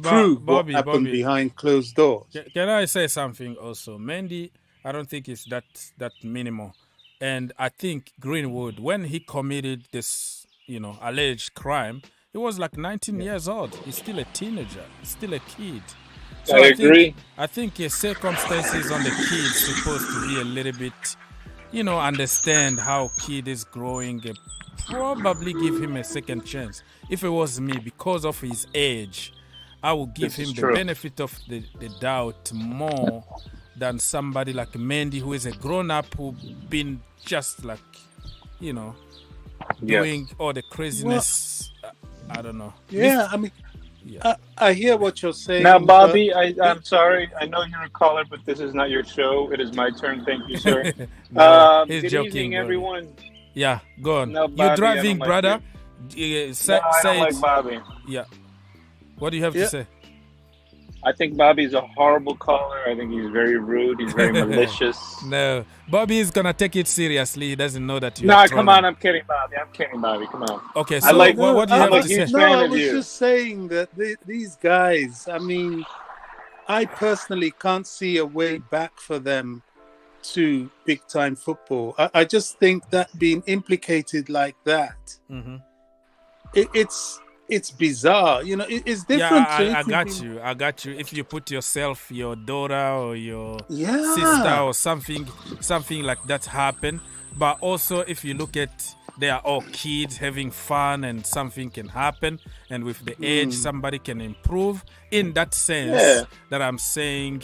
prove what happened behind closed doors. Can I say something also? Mendy, I don't think it's that minimal. And I think Greenwood, when he committed this, you know, alleged crime, he was like 19 years old. He's still a teenager. He's still a kid. So I agree. I think his circumstances on the kid supposed to be a little bit, you know, understand how kid is growing. Probably give him a second chance. If it was me, because of his age, I would give him the benefit of the doubt more than somebody like Mendy, who is a grown-up, who been just like, you know, doing all the craziness. I don't know. Yeah, I mean, I hear what you're saying. Now, Bobby, I'm sorry. I know you're a caller, but this is not your show. It is my turn. Thank you, sir. He's good joking, evening, everyone. Yeah, go on. No, Bobby, you're driving, brother. I don't like Bobby. Yeah. What do you have to say? I think Bobby's a horrible caller. I think he's very rude. He's very malicious. No, Bobby is gonna take it seriously. He doesn't know that you. No, come on. I'm kidding, Bobby. Come on. Okay, so what do you have to say? No, I was just saying that these guys. I mean, I personally can't see a way back for them to big time football. I just think that being implicated like that, it's bizarre. You know, it's different. Yeah, I got you. If you put yourself, your daughter or your sister or something like that happen. But also, if you look at, they are all kids having fun and something can happen. And with the age, somebody can improve. In that sense, that I'm saying,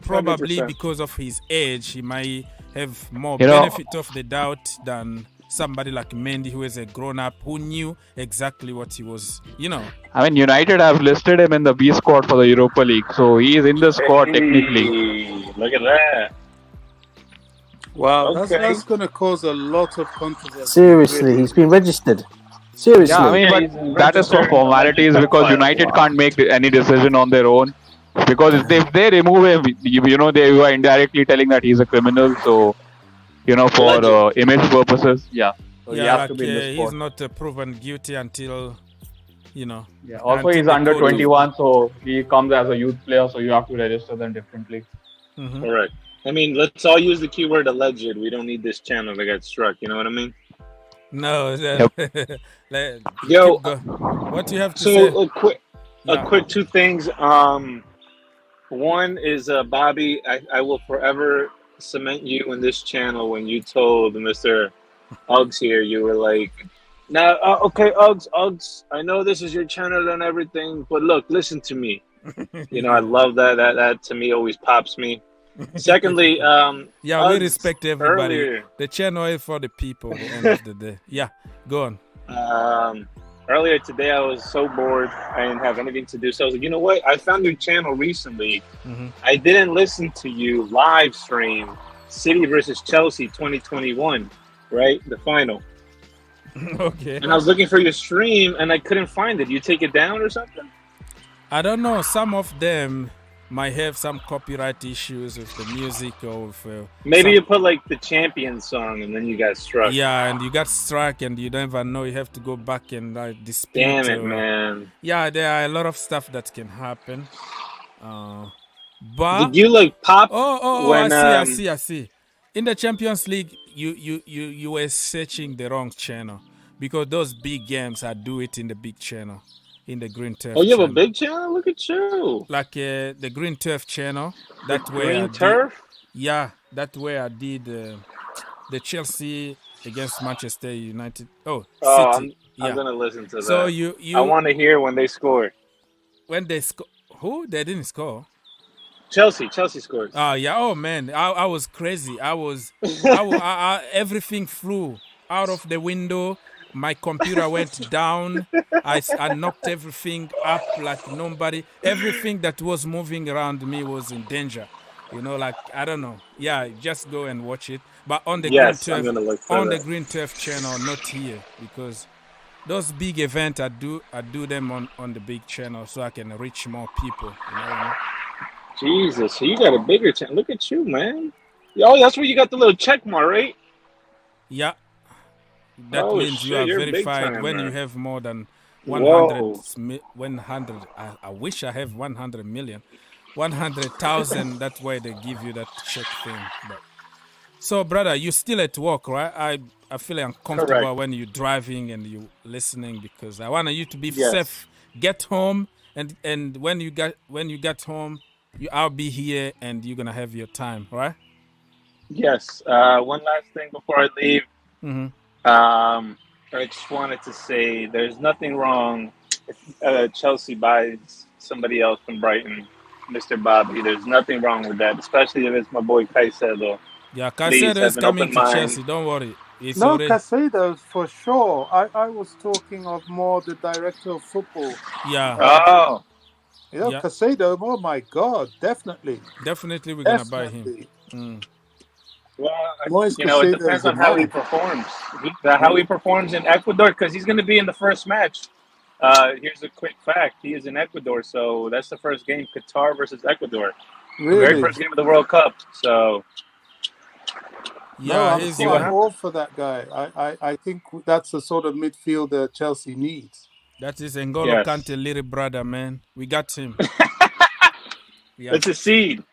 probably 100%. because of his age, he might have more benefit of the doubt than somebody like Mendy, who is a grown-up, who knew exactly what he was, you know. I mean, United have listed him in the B squad for the Europa League, so he is in the squad technically. Look at that. Wow, Okay. that's going to cause a lot of controversy. Seriously, he's been registered. Seriously. Yeah, I mean, but that is for formalities because United can't make any decision on their own. Because if they remove him, you know, they are indirectly telling that he's a criminal. So, you know, for image purposes, So he has to be in the squad. He's not proven guilty until, you know. Yeah. Also, he's under 21, so he comes as a youth player, so you have to register them differently. Correct. I mean, let's all use the keyword alleged. We don't need this channel to get struck. You know what I mean? No. Yo, what do you have to so say? a quick two things. One is Bobby. I will forever cement you in this channel when you told Mr. Uggs here, you were like, now, okay, Uggs, I know this is your channel and everything, but look, listen to me. You know, I love that. That to me always pops me. Secondly, we respect everybody. Earlier, the channel is for the people at the end of the day. Yeah, go on. Earlier today, I was so bored. I didn't have anything to do. So I was like, you know what? I found your channel recently. I didn't listen to you live stream City versus Chelsea 2021, right? The final. Okay. And I was looking for your stream, and I couldn't find it. You take it down or something? I don't know. Some of them might have some copyright issues with the music or with, maybe you put like the champion song and then you got struck. Yeah, and you got struck and you don't even know. You have to go back and dispute. Damn it, man. Yeah, there are a lot of stuff that can happen. But did you like pop? When, I see. In the Champions League, you were searching the wrong channel because those big games, I do it in the big channel. In the Green Turf. Oh, you have a big channel? Look at you. Like the Green Turf channel. That way. Green Turf? Yeah, that way I did the Chelsea against Manchester United. City. I'm gonna listen to that. So you I want to hear when they score. When they score? Who? They didn't score. Chelsea scores. Oh man, I was crazy. Everything flew out of the window. My computer went down. I knocked everything up like nobody. Everything that was moving around me was in danger. You know, like, I don't know. Yeah, just go and watch it. But on the Green Turf channel, not here, because those big events I do them on the big channel so I can reach more people. You know what I mean? Jesus, so you got a bigger channel. Look at you, man. Oh, that's where you got the little check mark, right? Yeah. That means you are verified when you have more than 100. I wish I have 100 million. 100,000, that way they give you that check thing. But, so, brother, you're still at work, right? I feel uncomfortable when you're driving and you're listening because I want you to be safe. Get home, and when you get home, I'll be here and you're going to have your time, right? Yes. One last thing before I leave. I just wanted to say there's nothing wrong if Chelsea buys somebody else from Brighton, Mr. Bobby. There's nothing wrong with that, especially if it's my boy Caicedo. Yeah, Caicedo is coming to Chelsea. Don't worry. Caicedo for sure. I was talking of more the director of football. Yeah. Oh. Caicedo. Oh my God, definitely. Definitely, we're gonna buy him. Well, it depends on how he performs. How he performs in Ecuador, because he's going to be in the first match. Here's a quick fact: he is in Ecuador, so that's the first game, Qatar versus Ecuador, really? The very first game of the World Cup. So, I'm all for that guy. I think that's the sort of midfielder Chelsea needs. That is N'Golo Kante, little brother, man. We got him. Yeah. It's a seed.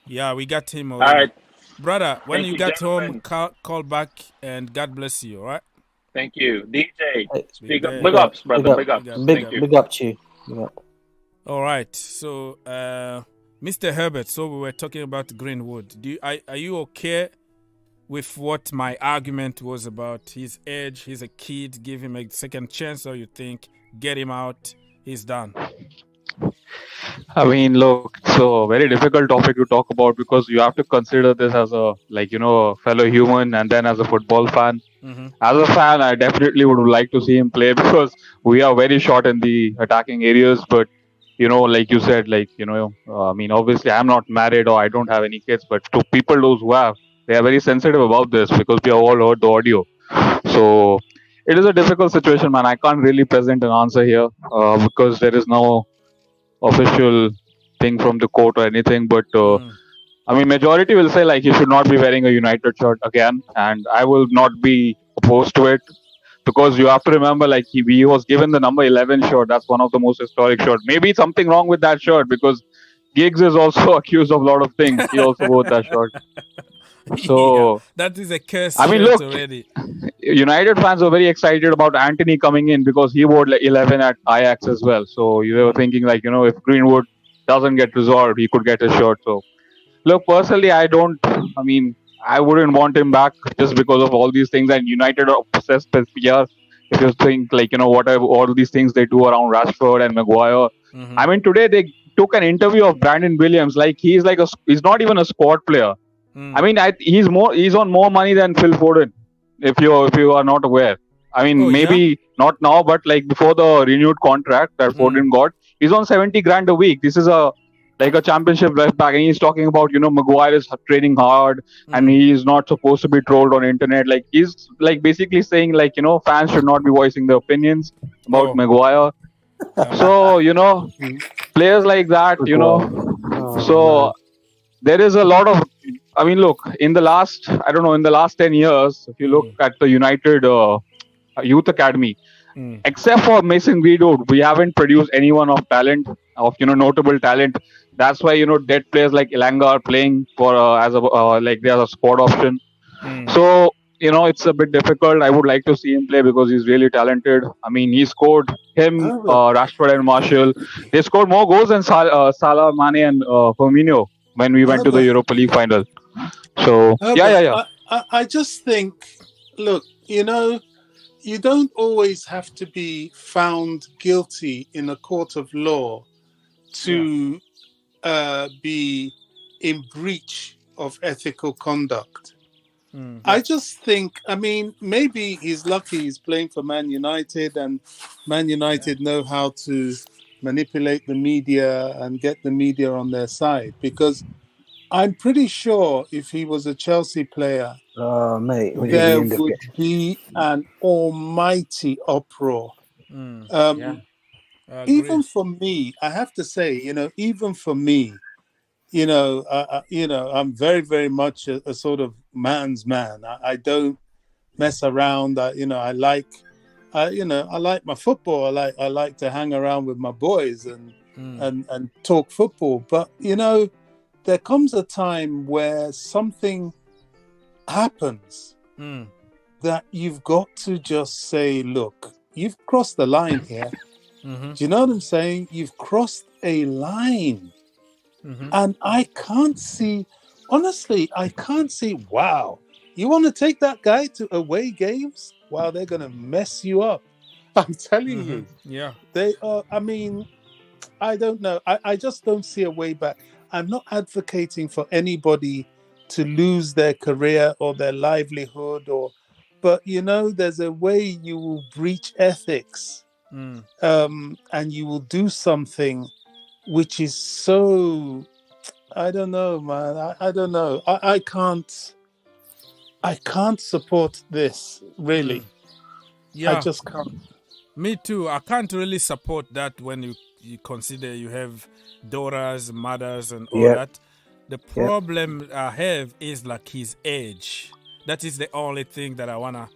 Yeah, we got him All already. right. Brother, when Thank you you, got gentlemen. home, call back and God bless you, all right? Thank you. DJ, speak up. day. Big ups, brother. Big ups. Big Thank you. Big up to you. Big up. All right. So, Mr. Herbert, so we were talking about Greenwood. Are you okay with what my argument was about his age? He's a kid, give him a second chance, or you think get him out, he's done? I mean, look, it's a very difficult topic to talk about because you have to consider this as a, like, a fellow human and then as a football fan. As a fan, I definitely would like to see him play because we are very short in the attacking areas. But, like you said, I mean, obviously I'm not married or I don't have any kids, but to people those who have, they are very sensitive about this because we have all heard the audio. So it is a difficult situation, man. I can't really present an answer here because there is no official thing from the court or anything, but I mean, majority will say like he should not be wearing a United shirt again, and I will not be opposed to it because you have to remember, like he was given the number 11 shirt. That's one of the most historic shirts. Maybe something wrong with that shirt because Giggs is also accused of a lot of things. He also wore that shirt. So yeah, that is a curse. I mean, look, already. United fans were very excited about Anthony coming in because he wore 11 at Ajax as well. So you were thinking like, if Greenwood doesn't get resolved, he could get a shirt. So look, personally, I wouldn't want him back just because of all these things. And United are obsessed with PR. If you think like, whatever all these things they do around Rashford and Maguire. I mean, today they took an interview of Brandon Williams. Like he's not even a squad player. I mean, he's on more money than Phil Foden, if you are not aware. I mean, maybe not now, but like before the renewed contract that Foden got, he's on 70 grand a week. This is a championship left back, and he's talking about Maguire is training hard and he is not supposed to be trolled on internet. Like he's like basically saying like fans should not be voicing their opinions about Maguire. So players like that, so there is a lot of. I mean, look, in the last 10 years, if you look at the United Youth Academy, except for Mason Greenwood, we haven't produced anyone of talent, of notable talent. That's why dead players like Elanga are playing for they are a squad option. So it's a bit difficult. I would like to see him play because he's really talented. I mean, he scored Rashford and Martial. They scored more goals than Salah, Mane, and Firmino when we went to the Europa League final. So I just think, look, you don't always have to be found guilty in a court of law to be in breach of ethical conduct. I just think, I mean, maybe he's lucky he's playing for Man United and Man United know how to manipulate the media and get the media on their side, because I'm pretty sure if he was a Chelsea player, mate, there would be an almighty uproar. Even for me, I have to say, even for me, I'm very, very much a sort of man's man. I don't mess around. I like my football. I like to hang around with my boys and talk football. But there comes a time where something happens that you've got to just say, look, you've crossed the line here. Do you know what I'm saying? You've crossed a line. And I can't see, honestly, wow, you want to take that guy to away games? Wow, they're going to mess you up. I'm telling you. Yeah. They are, I mean, I don't know. I just don't see a way back. I'm not advocating for anybody to lose their career or their livelihood, but there's a way you will breach ethics, and you will do something which is so, I don't know, man. I don't know. I can't support this, really. Yeah. I just can't. Me too. I can't really support that when you consider you have daughters, mothers, and all that. The problem I have is like his age. That is the only thing that I wanna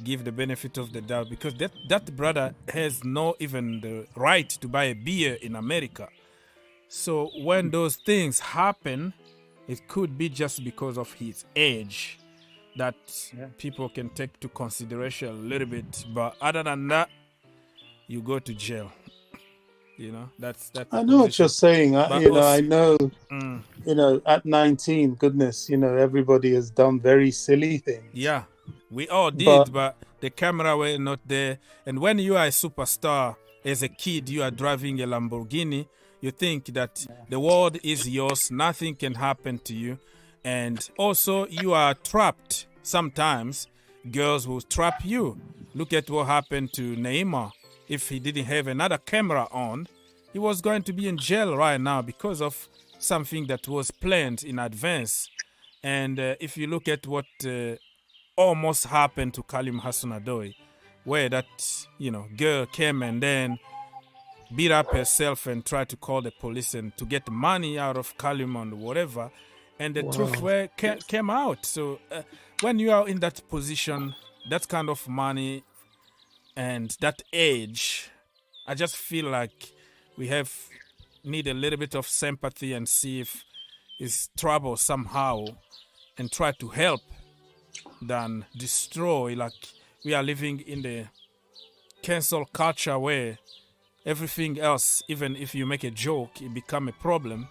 give the benefit of the doubt, because that brother has no even the right to buy a beer in America. So when those things happen, it could be just because of his age that people can take to consideration a little bit. But other than that, you go to jail. You know, that's I know what you're saying. I know, Mm. at 19, goodness, everybody has done very silly things. Yeah, we all did, but the camera were not there. And when you are a superstar, as a kid, you are driving a Lamborghini, you think that the world is yours, nothing can happen to you. And also, you are trapped. Sometimes, girls will trap you. Look at what happened to Neymar. If he didn't have another camera on, he was going to be in jail right now because of something that was planned in advance. And if you look at what almost happened to Kalim Hassan-Odoi, where that girl came and then beat up herself and tried to call the police and to get money out of Kalim and whatever, and the truth came out. So when you are in that position, that kind of money and that age, I just feel like we need a little bit of sympathy and see if it's trouble somehow and try to help than destroy. Like we are living in the cancel culture where everything else, even if you make a joke, it become a problem.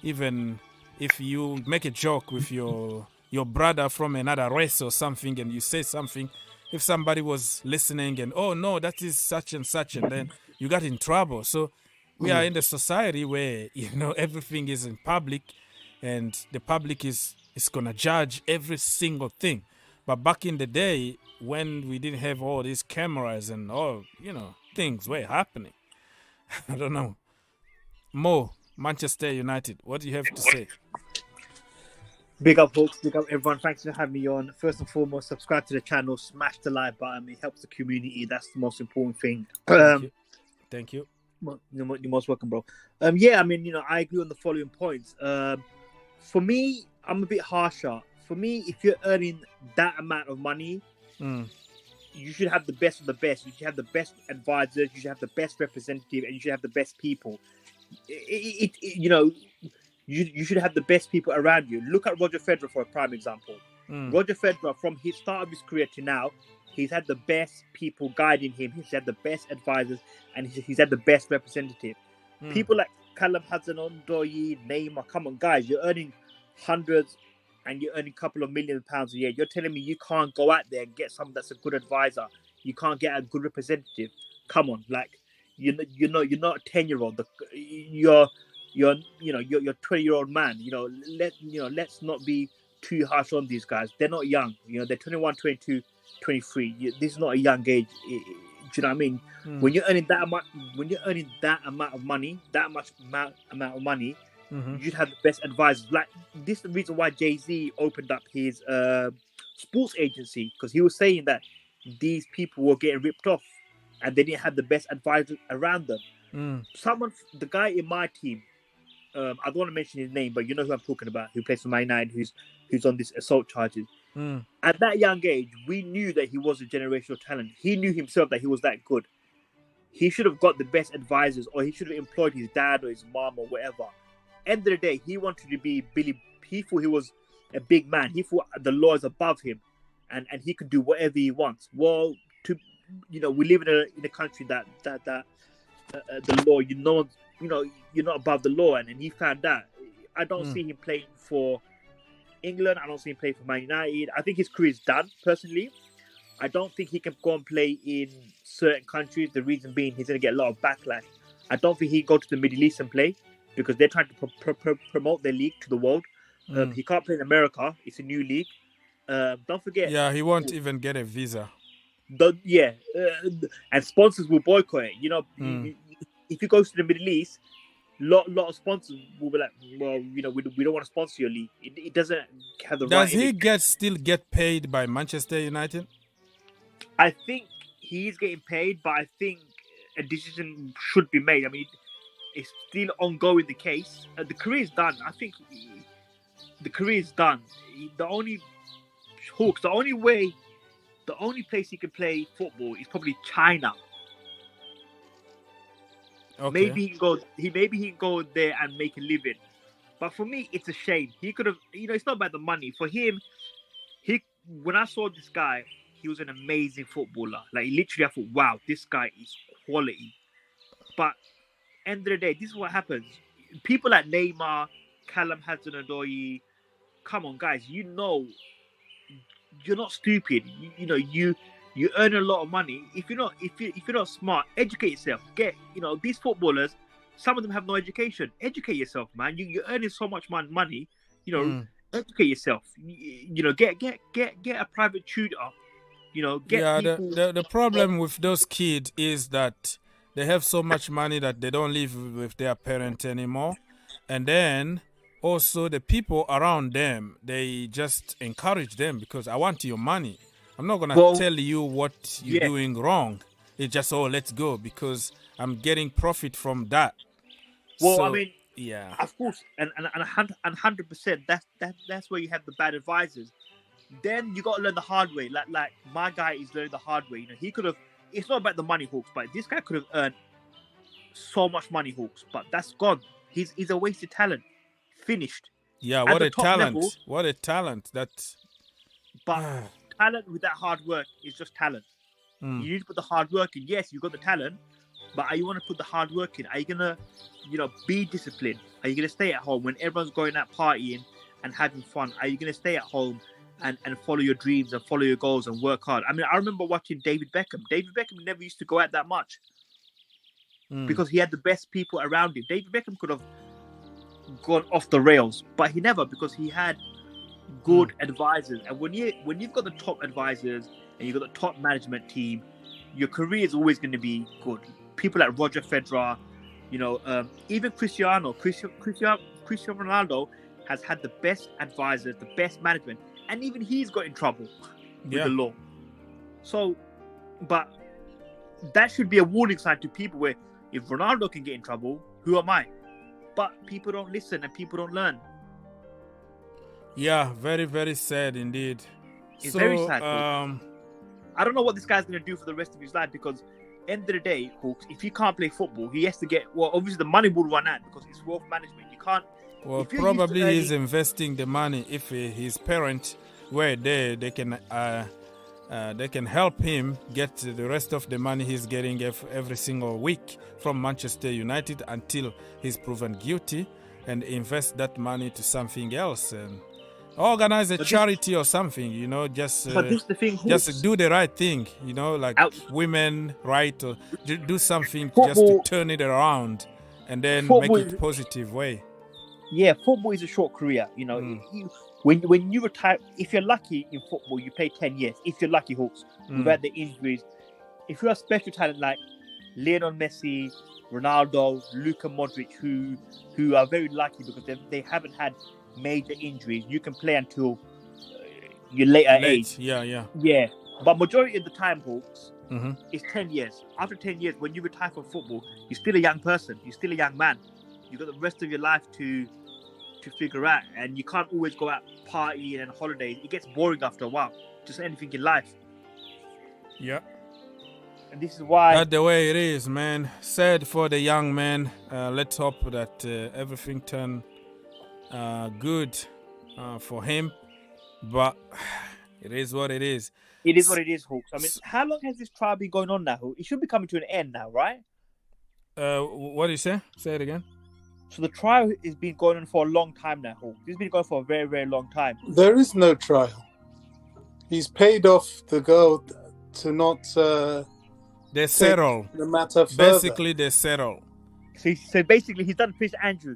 Even if you make a joke with your brother from another race or something and you say something, if somebody was listening and, oh no, that is such and such, and then you got in trouble. So we are in the society where, everything is in public and the public is going to judge every single thing. But back in the day when we didn't have all these cameras and all, things were happening. I don't know. Mo, Manchester United, what do you have to say? Big up, folks. Big up, everyone. Thanks for having me on. First and foremost, subscribe to the channel, smash the like button. It helps the community. That's the most important thing. Thank you. You're most welcome, bro. I agree on the following points. For me, I'm a bit harsher. For me, if you're earning that amount of money, you should have the best of the best. You should have the best advisors. You should have the best representative, and you should have the best people. You should have the best people around you. Look at Roger Federer for a prime example. Roger Federer, from his start of his career to now, he's had the best people guiding him. He's had the best advisors, and he's had the best representative. People like Kalim Hassan-Odoi, Neymar, come on, guys, you're earning hundreds and you're earning a couple of £1 million a year. You're telling me you can't go out there and get someone that's a good advisor. You can't get a good representative. Come on, like you're not a 10-year-old. You're 20-year-old man. Let's not be too harsh on these guys. They're not young. They're 21, 22, 23. This is not a young age. Do you know what I mean? When you're earning that amount, of money, you should have the best advisors. Like this is the reason why Jay-Z opened up his sports agency, because he was saying that these people were getting ripped off and they didn't have the best advisors around them. The guy in my team, I don't want to mention his name, but you know who I'm talking about, who plays for Man United, who's on this assault charges. At that young age, we knew that he was a generational talent. He knew himself that he was that good. He should have got the best advisors, or he should have employed his dad or his mom or whatever. End of the day, he wanted to be Billy. He thought he was a big man. He thought the law is above him, and he could do whatever he wants. Well, we live in a country that the law, you're not above the law, and he found that. I don't see him playing for England. I don't see him playing for Man United. I think his career is done, personally. I don't think he can go and play in certain countries. The reason being, he's going to get a lot of backlash. I don't think he can go to the Middle East and play because they're trying to promote their league to the world. He can't play in America. It's a new league. Don't forget. Yeah, he won't even get a visa. And sponsors will boycott it. If he goes to the Middle East, lot of sponsors will be like, well, we don't want to sponsor your league. It doesn't have the right. Does he still get paid by Manchester United? I think he's getting paid, but I think a decision should be made. I mean, it's still ongoing, the case. The career is done. I think the career is done. The only place he can play football is probably China. Okay. Maybe he can go there and make a living. But for me, it's a shame. He could have, it's not about the money. For him, when I saw this guy, he was an amazing footballer. Like literally, I thought, wow, this guy is quality. But end of the day, this is what happens. People like Neymar, Callum Hudson-Odoi, come on, guys, you're not stupid. You earn a lot of money. If you're not smart, educate yourself. These footballers, some of them have no education. Educate yourself, man. You're earning so much money. Educate yourself. Get a private tutor. People. The problem with those kids is that they have so much money that they don't live with their parents anymore, and then also the people around them, they just encourage them because I want your money. I'm not gonna tell you what you're doing wrong. It's just let's go because I'm getting profit from that. Well, so, I mean, yeah, of course, and 100%. That's where you have the bad advisors. Then you got to learn the hard way. Like my guy is learning the hard way. He could have. It's not about the money, Hawks, but this guy could have earned so much money, Hawks. But that's gone. He's a wasted talent. Finished. Yeah, At what the a top talent! level, What a talent! That's. But talent with that hard work is just talent. You need to put the hard work in. Yes, you got the talent, but are you want to put the hard work in? Are you gonna, be disciplined? Are you gonna stay at home when everyone's going out partying and having fun? Are you gonna stay at home and follow your dreams and follow your goals and work hard? I mean, I remember watching David Beckham. David Beckham never used to go out that much because he had the best people around him. David Beckham could have gone off the rails, but he never, because he had good advisors. And when you've got the top advisors and you've got the top management team, your career is always going to be good. People like Roger Federer, even Cristiano Ronaldo has had the best advisors, the best management, and even he's got in trouble with the law. So, but that should be a warning sign to people where if Ronaldo can get in trouble, who am I? But people don't listen and people don't learn. Yeah, very, very sad indeed. It's very sad. I don't know what this guy's going to do for the rest of his life because end of the day, Hawks, if he can't play football, he has to obviously the money will run out because it's wealth management. You can't. Well, probably he's investing the money. If his parents were there, they can help him get the rest of the money he's getting every single week from Manchester United until he's proven guilty, and invest that money to something else and organize a charity or something. Just do the right thing. Like women right, or do something football, just to turn it around and then make it positive way. Yeah, football is a short career. When you retire, if you're lucky in football, you play 10 years. If you're lucky, Hawks, without the injuries. If you're a special talent like Lionel Messi, Ronaldo, Luka Modric, who are very lucky because they haven't had major injuries, you can play until your later age. Yeah. But majority of the time, Hawks, is 10 years. After 10 years, when you retire from football, you're still a young person. You're still a young man. You've got the rest of your life to figure out, and you can't always go out partying and holidays. It gets boring after a while. Just anything in life. Yeah. And this is why. That's the way it is, man. Sad for the young man. Let's hope that everything turn good for him. But it is what it is. It is what it is, Hawks. I mean, how long has this trial been going on now? It should be coming to an end now, right? What do you say? Say it again. So the trial has been going on for a long time now, Hawks. This has been going for a very, very long time. There is no trial. He's paid off the girl to not... they settle. The matter further. Basically, they settle. So basically, he's done Prince Andrew.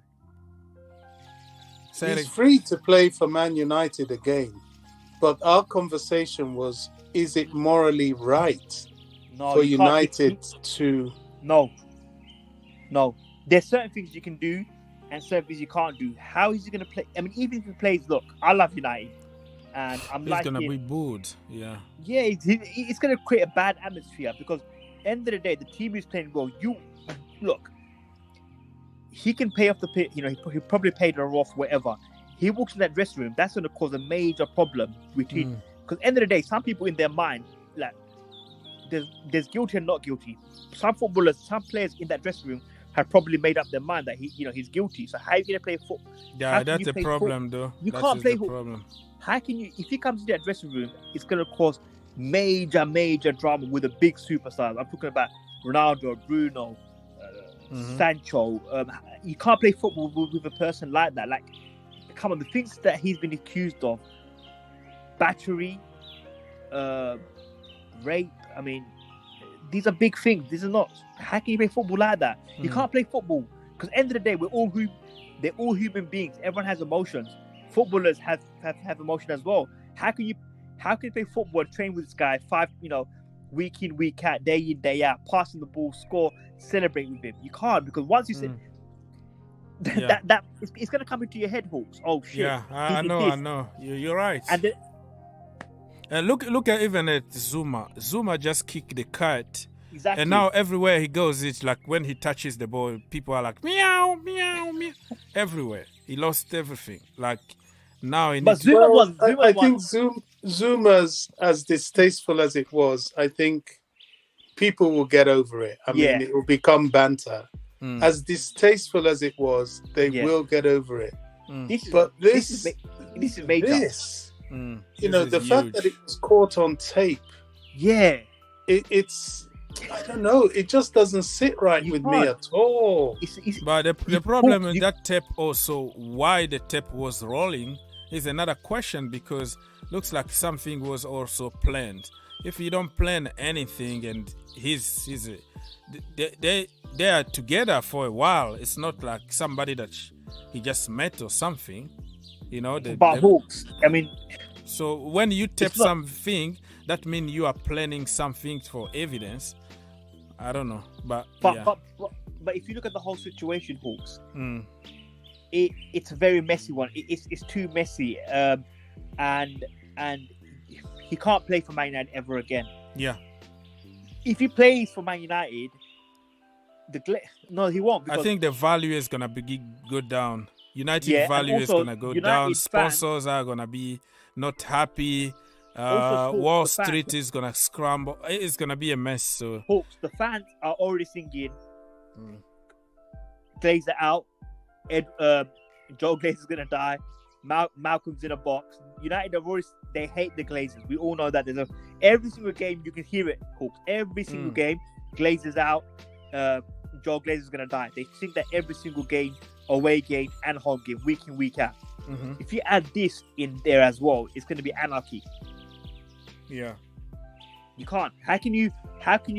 He's free to play for Man United again. But our conversation was, is it morally right for United to... No. There's certain things you can do and certain things you can't do. How is he going to play? I mean, even if he plays, look, I love United. And I'm He's going to be booed. Yeah. Yeah, it's going to create a bad atmosphere because end of the day, the team is playing well. Look, he can pay off the pit. He probably paid her off, whatever. He walks in that dressing room, that's going to cause a major problem between. Because end of the day, some people in their mind, like, there's guilty and not guilty. Some footballers, some players in that dressing room had probably made up their mind that he's guilty. So how are you going to play football? Yeah, that's the problem, though. You that can't play the problem. How can you? If he comes into that dressing room, it's going to cause major drama with the big superstars. I'm talking about Ronaldo, Bruno, Sancho. You can't play football with a person like that. Like, come on, the things that he's been accused of, battery, rape. I mean, these are big things. This is not. How can you play football like that? You can't play football because end of the day, they're all human beings. Everyone has emotions. Footballers have emotion as well. How can you play football and train with this guy week in, week out, day in, day out, passing the ball, score, celebrate with him? You can't, because once you say that it's gonna come into your head, Hawks. Oh shit! Yeah, I know. You're right. And look at even at Zuma. Zuma just kicked the cat. Exactly. And now everywhere he goes, it's like when he touches the ball, people are like meow, meow, meow. Everywhere. He lost everything. Like now he needs I think Zuma's, as distasteful as it was, I think people will get over it. I mean, it will become banter. As distasteful as it was, they will get over it. This is major. The fact that it was caught on tape. Yeah. It's I don't know. It just doesn't sit right with me at all. But the problem with that tape also, why the tape was rolling, is another question, because looks like something was also planned. If you don't plan anything and they are together for a while, it's not like somebody that he just met or something, Hawks, I mean, so when you tape something, that means you are planning something for evidence. I don't know, but if you look at the whole situation, Hawks, it's a very messy one. It's too messy, and he can't play for Man United ever again. Yeah. If he plays for Man United, no, he won't. I think the value is gonna go down. United value is gonna go down. Sponsors are gonna be not happy. Wall Street is gonna scramble. It's gonna be a mess. So Hawks, the fans are already singing Glazer out. Joe Glazer's gonna die. Malcolm's in a box. United have already, they hate the Glazers. We all know that. Every single game you can hear it, Hawks. Every single game, Glazer's out. Joe Glazer's gonna die. They think that every single game, away game and home game, week in, week out. If you add this in there as well, it's gonna be anarchy. Yeah. You can't. How can you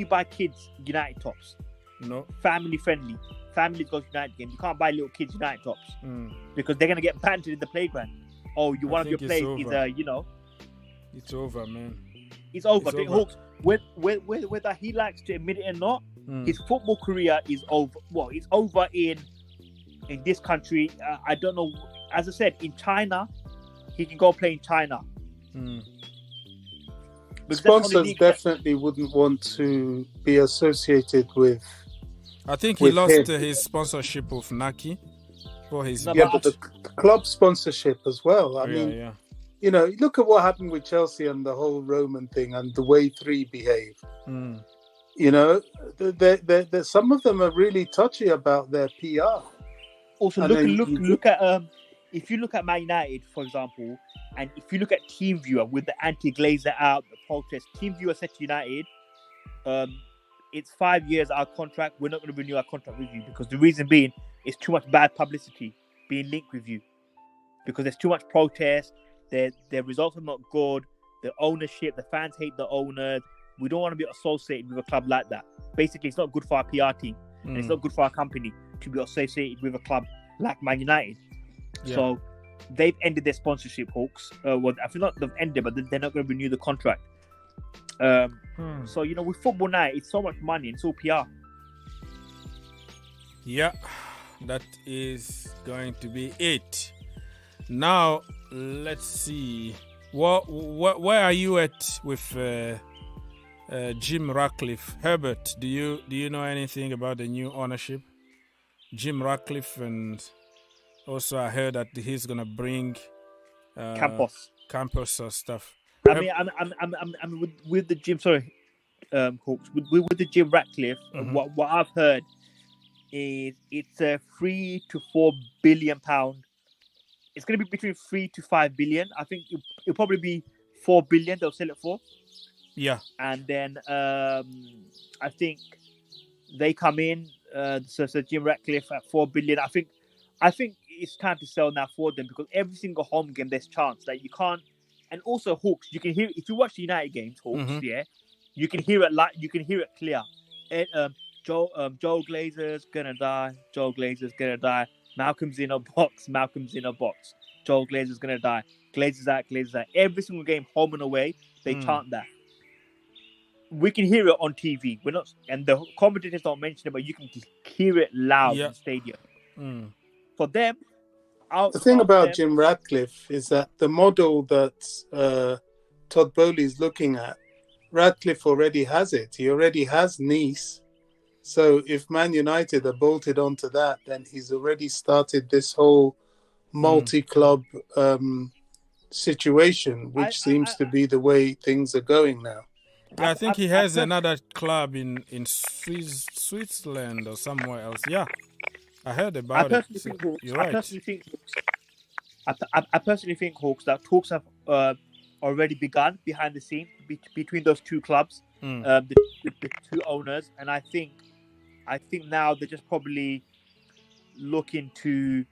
buy kids United tops? No. Family friendly. Families go to United games. You can't buy little kids United tops because they're gonna get bantered in the playground. Oh, one of your players is It's over, man. It's over. Hawks, whether he likes to admit it or not, his football career is over. Well, it's over in this country. I don't know. As I said, in China, he can go play in China. Sponsors definitely wouldn't want to be associated with. I think he lost his sponsorship of Nike for his. But the club sponsorship as well. I mean, look at what happened with Chelsea and the whole Roman thing and the way 3 behaved. Some of them are really touchy about their PR. Also, look at if you look at Man United, for example, and if you look at TeamViewer with the anti-Glazer out, the protest, TeamViewer said to United, it's 5 years our contract. We're not going to renew our contract with you because the reason being it's too much bad publicity being linked with you because there's too much protest. Their results are not good. The ownership, the fans hate the owners. We don't want to be associated with a club like that. Basically, it's not good for our PR team and it's not good for our company to be associated with a club like Man United. Yeah. So they've ended their sponsorship, Hawks. I feel not they've ended, but they're not going to renew the contract. So with football now, it's so much money and it's all PR. Yeah, that is going to be it. Now let's see. Where are you at with Jim Ratcliffe? Herbert, do you know anything about the new ownership? Jim Ratcliffe, and also I heard that he's gonna bring Campos or stuff. I mean, I'm with the Jim. Sorry, Hawks. With the Jim Ratcliffe. What I've heard is it's a 3 to 4 billion pound. It's going to be between 3 to 5 billion. I think it'll probably be 4 billion they'll sell it for. Yeah. And then I think they come in. So Jim Ratcliffe at 4 billion. I think it's time to sell now for them because every single home game there's chance that you can't. And also Hawks, you can hear if you watch the United games, Hawks, you can hear it you can hear it clear. Joe Glazer's gonna die. Joe Glazer's gonna die. Malcolm's in a box. Joe Glazer's gonna die. Glazer's out. Every single game, home and away, they chant that. We can hear it on TV. We're not, and the commentators don't mention it, but you can hear it loud in the stadium. For them, the thing about Jim Ratcliffe is that the model that Todd Boehly is looking at, Ratcliffe already has it. He already has Nice. So if Man United are bolted onto that, then he's already started this whole multi-club situation, which seems to be the way things are going now. Yeah, I think he has another club in Switzerland or somewhere else. Yeah, I heard about it. You're right. I personally think, Hawks, that talks have already begun behind the scenes between those two clubs, the two owners, and I think now they're just probably looking to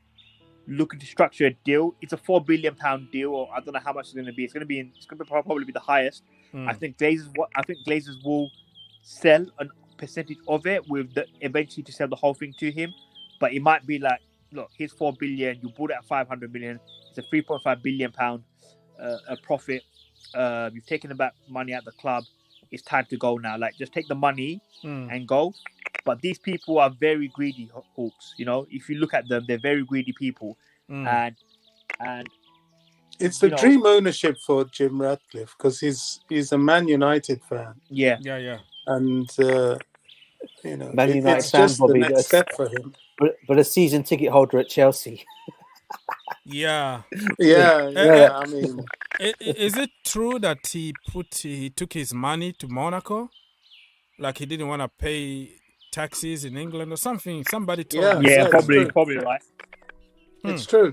structure a deal. It's a £4 billion deal, or I don't know how much it's going to be. It's going to probably be the highest. I think Glazers will sell a percentage of it with eventually to sell the whole thing to him. But it might be like, look, here's 4 billion. You bought it at 500 million. It's a 3.5 billion pound a profit. You've taken about money out of the club. It's time to go now. Like, just take the money and go. But these people are very greedy, Hawks. You know, if you look at them, they're very greedy people. And it's the dream ownership for Jim Ratcliffe because he's a Man United fan. Yeah. And Man United it's fan, just Bobby, the next step for him. But a season ticket holder at Chelsea. Yeah. I mean, is it true that he took his money to Monaco? Like he didn't want to pay taxes in England or something? Somebody told me. Yeah, probably right. It's true.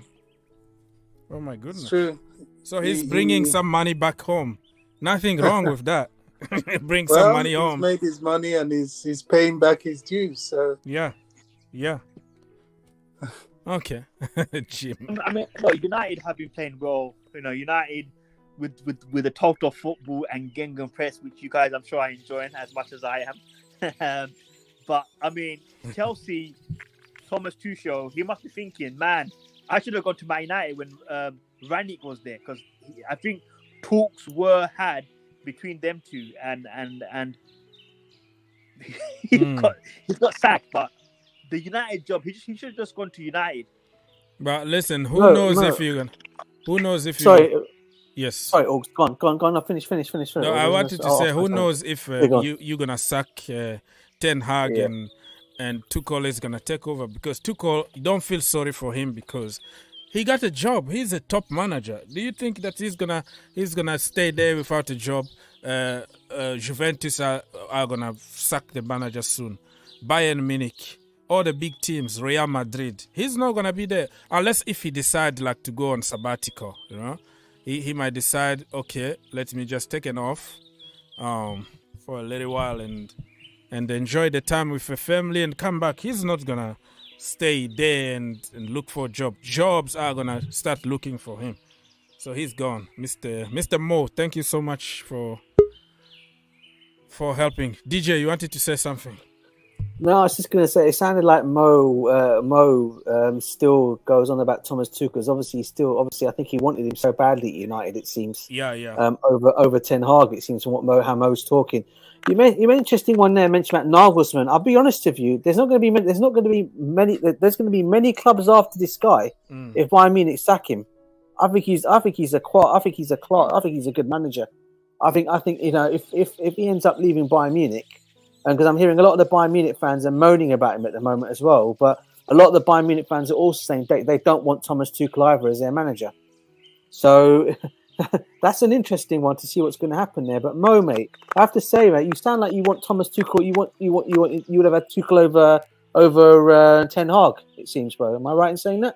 Oh my goodness. It's true. So he's bringing some money back home. Nothing wrong with that. Bring some money home. He's made his money and he's paying back his dues. So yeah. Okay, Jim. I mean, look, United have been playing well. You know, United with the total football and Gengen press, which you guys, I'm sure, are enjoying as much as I am. But I mean, Chelsea, Thomas Tuchel, he must be thinking, man, I should have gone to Man United when Rangnick was there, because I think talks were had between them two, and he got sacked. But the United job, he should have just gone to United. But listen, who knows if you're gonna? Who knows if you? Sorry. Yes. Sorry, go on. No, finish. No, I wanted to say, who knows if you're gonna sack Ten Hag and Tuchel is gonna take over, because Tuchel, you don't feel sorry for him because he got a job. He's a top manager. Do you think that he's gonna stay there without a job? Juventus are gonna sack the manager soon. Bayern Munich, all the big teams, Real Madrid. He's not gonna be there unless if he decide like to go on sabbatical. You know, he might decide, okay, let me just take it off for a little while and enjoy the time with the family and come back. He's not gonna stay there and look for a job. Jobs are gonna start looking for him. So he's gone. Mr. Mo, thank you so much for helping. DJ, you wanted to say something? No, I was just going to say, it sounded like Mo still goes on about Thomas Tuchel, because obviously I think he wanted him so badly at United, it seems. Yeah. Over Ten Hag, it seems, from how Mo's talking. You made an interesting one there, mentioned about Nagelsmann. I'll be honest with you, there's going to be many clubs after this guy if Bayern Munich sack him. I think he's a good manager. I think if he ends up leaving Bayern Munich, and because I'm hearing a lot of the Bayern Munich fans are moaning about him at the moment as well, but a lot of the Bayern Munich fans are also saying they don't want Thomas Tuchel either as their manager. So that's an interesting one to see what's going to happen there. But Mo, mate, I have to say, mate, you sound like you want Thomas Tuchel. You would have had Tuchel over Ten Hag, it seems, bro. Am I right in saying that?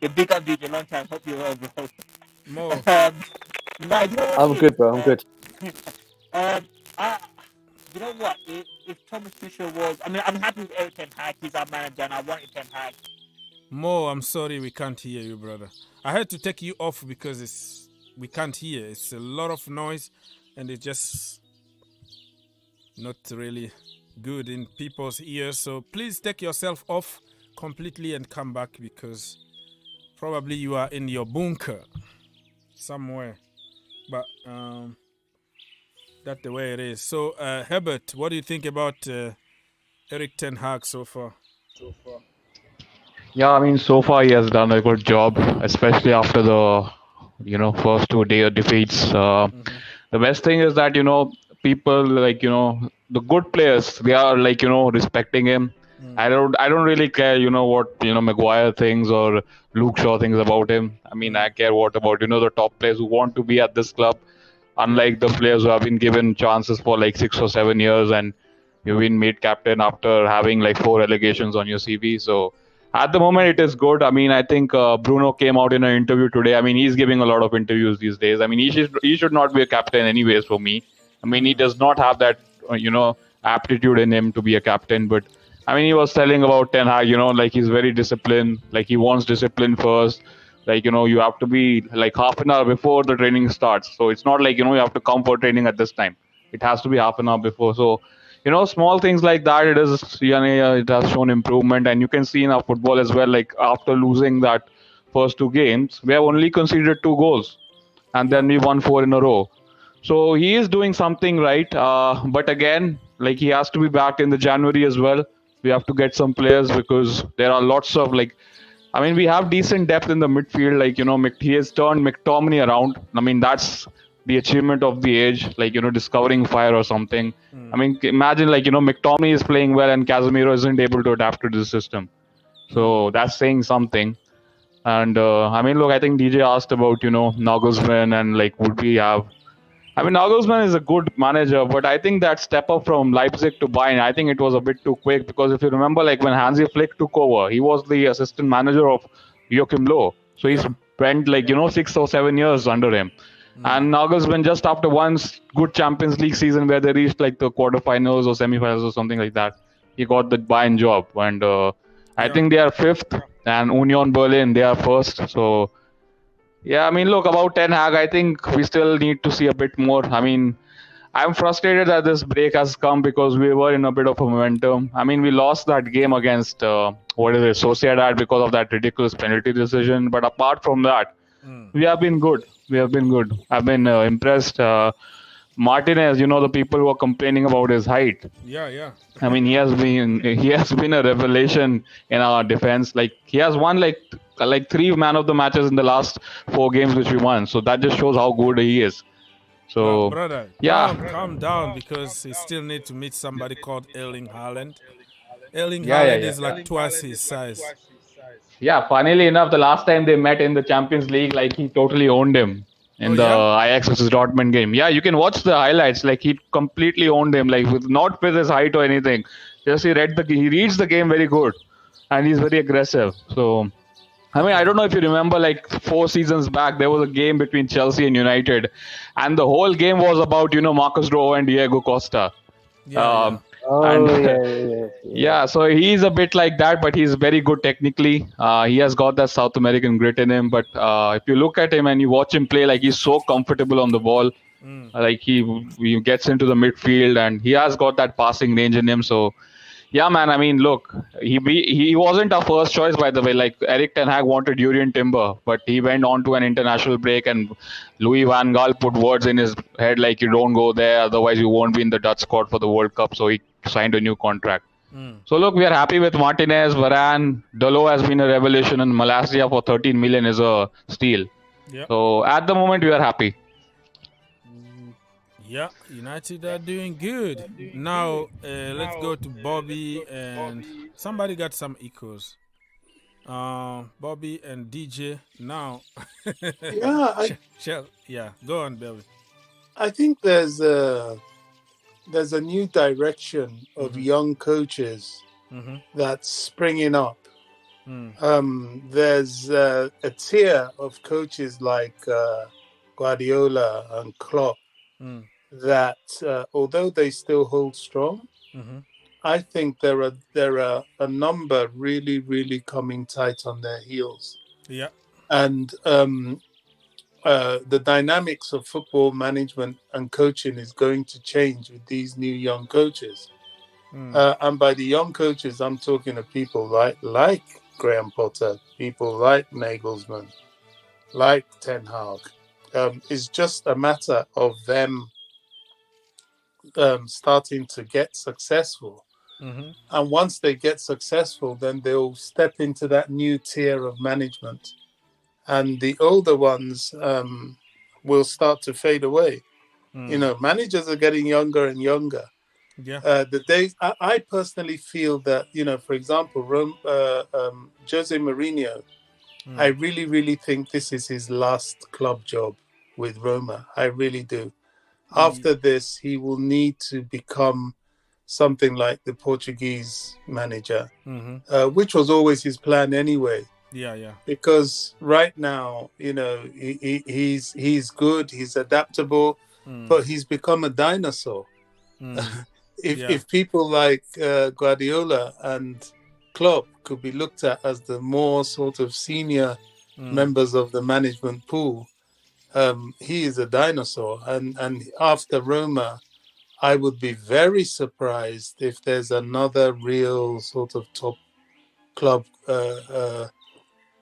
The big up DJ, long time. Hope you're well, bro. Mo. Nah, you know what I'm it good, is? bro. I'm good. You know what? If Thomas Tuchel was, I mean, I'm happy with Eric Ten Hag. He's our manager, and I wanted Ten Hag. Mo, I'm sorry we can't hear you, brother. I had to take you off because we can't hear. It's a lot of noise, and it's just not really good in people's ears. So please take yourself off completely and come back, because probably you are in your bunker somewhere. But that's the way it is. So Herbert, what do you think about Eric Ten Hag so far? Yeah, I mean, so far he has done a good job, especially after the, first 2 day defeats. The best thing is that, people the good players, they are respecting him. I don't really care, what, Maguire thinks or Luke Shaw thinks about him. I mean, I care what about, the top players who want to be at this club, unlike the players who have been given chances for 6 or 7 years and you've been made captain after having 4 relegations on your CV. So at the moment, it is good. I mean, I think Bruno came out in an interview today. I mean, he's giving a lot of interviews these days. I mean, he should not be a captain anyways for me. I mean, he does not have that, aptitude in him to be a captain. But, I mean, he was telling about Ten Hag, he's very disciplined. He wants discipline first. You have to be half an hour before the training starts. So it's not you have to come for training at this time. It has to be half an hour before. So, small things like that, it has shown improvement. And you can see in our football as well, after losing that first 2 games, we have only conceded 2 goals. And then we won 4 in a row. So he is doing something right. But again, he has to be back in the January as well. We have to get some players because there are lots of we have decent depth in the midfield. He has turned McTominay around. I mean, that's the achievement of the age, discovering fire or something. I mean, imagine, McTominay is playing well and Casemiro isn't able to adapt to the system. So that's saying something. And, I think DJ asked about, Nagelsmann and, would we have... I mean, Nagelsmann is a good manager, but I think that step up from Leipzig to Bayern, I think it was a bit too quick because if you remember, when Hansi Flick took over, he was the assistant manager of Joachim Löw. So he spent, 6 or 7 years under him. And Nagelsmann, just after one good Champions League season where they reached the quarterfinals or semifinals or something like that, he got the Bayern job. And I think they are 5th, and Union Berlin, they are 1st. So, yeah, I mean, look, about Ten Hag, I think we still need to see a bit more. I mean, I'm frustrated that this break has come because we were in a bit of a momentum. I mean, we lost that game against, Sociedad because of that ridiculous penalty decision. But apart from that, we have been good. I've been impressed. Martinez, the people who are complaining about his height. Yeah. I mean, he has been a revelation in our defense. He has won 3 man of the matches in the last 4 games which we won. So that just shows how good he is. So, brother, yeah. Calm down because he still need to meet somebody called Erling Haaland. Erling Haaland is twice his size. Yeah, funnily enough, the last time they met in the Champions League, he totally owned him in the Ajax versus Dortmund game. Yeah, you can watch the highlights. He completely owned him, not with his height or anything. Just he reads the game very good, and he's very aggressive. So, I mean, I don't know if you remember, 4 seasons back, there was a game between Chelsea and United, and the whole game was about, Marcus Rojo and Diego Costa. Yeah, so he's a bit like that, but he's very good technically. He has got that South American grit in him. But if you look at him and you watch him play, he's so comfortable on the ball. He gets into the midfield and he has got that passing range in him. So, yeah, man, I mean, look, he wasn't our first choice, by the way. Eric Ten Hag wanted Jurrien Timber, but he went on to an international break and Louis van Gaal put words in his head you don't go there, otherwise you won't be in the Dutch squad for the World Cup. So he signed a new contract. So, look, we are happy with Martinez, Varane. Dalot has been a revelation, and Malacia for 13 million is a steal. Yep. So, at the moment, we are happy. Yeah, United are doing good. Now, let's go to Bobby and somebody got some echoes. Bobby and DJ. Now, go on, Bobby. I think there's a new direction of young coaches that's springing up. There's a tier of coaches like Guardiola and Klopp that, although they still hold strong, I think there are a number really coming tight on their heels. Yeah. And the dynamics of football management and coaching is going to change with these new young coaches. And by the young coaches, I'm talking of people like Graham Potter, people like Nagelsmann, like Ten Hag. It's just a matter of them starting to get successful. And once they get successful, then they'll step into that new tier of management. And the older ones will start to fade away. Managers are getting younger and younger. Yeah. The days I personally feel that, for example, Jose Mourinho, I really think this is his last club job with Roma. I really do. After this, he will need to become something like the Portuguese manager, which was always his plan anyway. Yeah. Because right now, he's good, he's adaptable, but he's become a dinosaur. If people like Guardiola and Klopp could be looked at as the more sort of senior members of the management pool, he is a dinosaur. And after Roma, I would be very surprised if there's another real sort of top club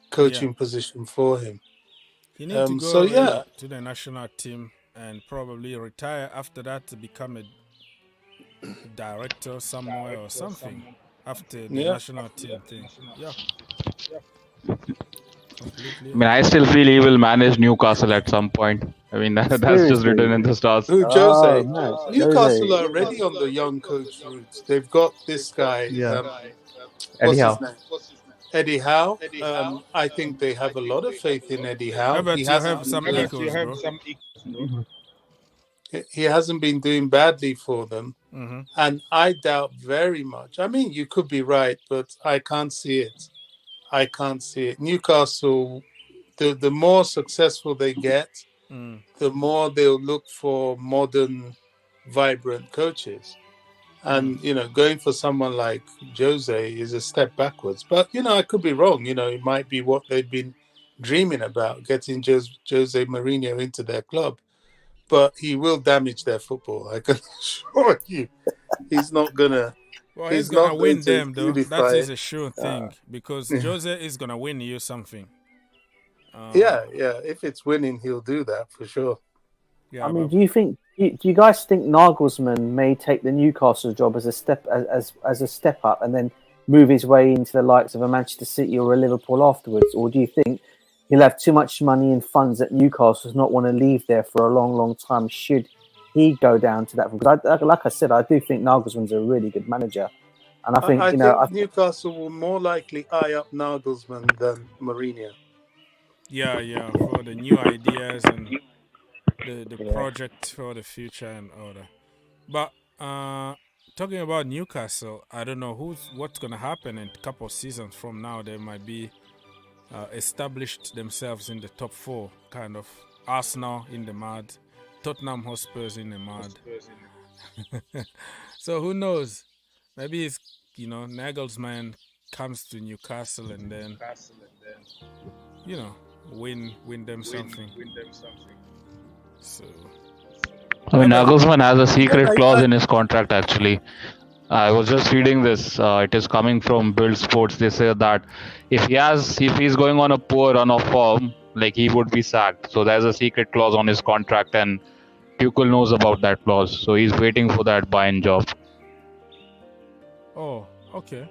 coaching position for him. He needs to go to the national team and probably retire after that to become a director somewhere or something after the national team thing. Yeah. Completely. I mean, I still feel he will manage Newcastle at some point. I mean, that's just written in the stars. Who, Jose? Newcastle are already on the young coach route. They've got this guy. Eddie Howe. Eddie Howe. I think they have a lot of faith in Eddie Howe. He hasn't been doing badly for them. And I doubt very much. I mean, you could be right, but I can't see it. Newcastle, the more successful they get, the more they'll look for modern, vibrant coaches. And, going for someone like Jose is a step backwards. But, I could be wrong. It might be what they've been dreaming about, getting Jose Mourinho into their club. But he will damage their football, I can assure you. He's not going to... Well, he's going to win them, though. That is a sure thing. Because Jose is going to win you something. Yeah. If it's winning, he'll do that for sure. Yeah, I mean, do you guys think Nagelsmann may take the Newcastle job as a step up and then move his way into the likes of a Manchester City or a Liverpool afterwards? Or do you think he'll have too much money and funds at Newcastle, not want to leave there for a long time should he go down to that? Because like I said, I do think Nagelsmann's a really good manager. And I think, I think Newcastle will more likely eye up Nagelsmann than Mourinho. Yeah, for the new ideas and the project for the future and all that. But talking about Newcastle, I don't know what's going to happen in a couple of seasons from now. They might be established themselves in the top four, kind of. Arsenal in the mud, Tottenham Hotspurs in the mud. So who knows? Maybe it's, Nagelsmann comes to Newcastle and then, win them something. So, I mean, Nagelsmann has a secret clause in his contract, actually. I was just reading this. It is coming from Build Sports. They say that if he's going on a poor run of form, like, he would be sacked. So there's a secret clause on his contract, and Tuchel knows about that clause. So he's waiting for that Bayern job. Oh, okay.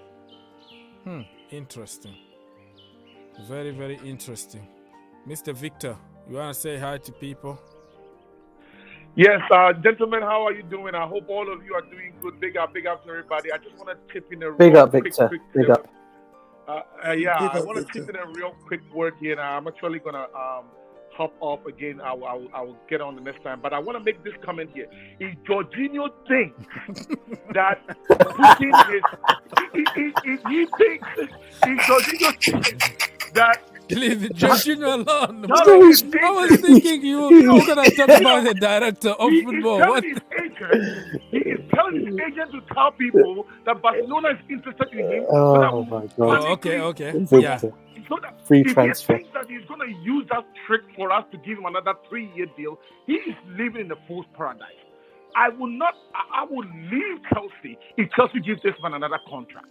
Interesting. Very, very interesting. Mr. Victor, you want to say hi to people? Yes, gentlemen, how are you doing? I hope all of you are doing good. Big up to everybody. I just want to chip in a big up, Victor. Big up. I want to chip in a real quick word here. I'm actually going to hop off again. I will get on the next time. But I want to make this comment here. If Jorginho thinks that Putin if Jorginho thinks that leave Jorginho alone. No, I was thinking you were going to talk about the director of football. What? He is telling his agent to tell people that Barcelona is interested in him. Oh my God! Oh, okay. Yeah. So that Free if transfer. he thinks that he's going to use that trick for us to give him another 3-year deal, he is living in a fool's paradise. I will leave Chelsea if Chelsea gives this man another contract.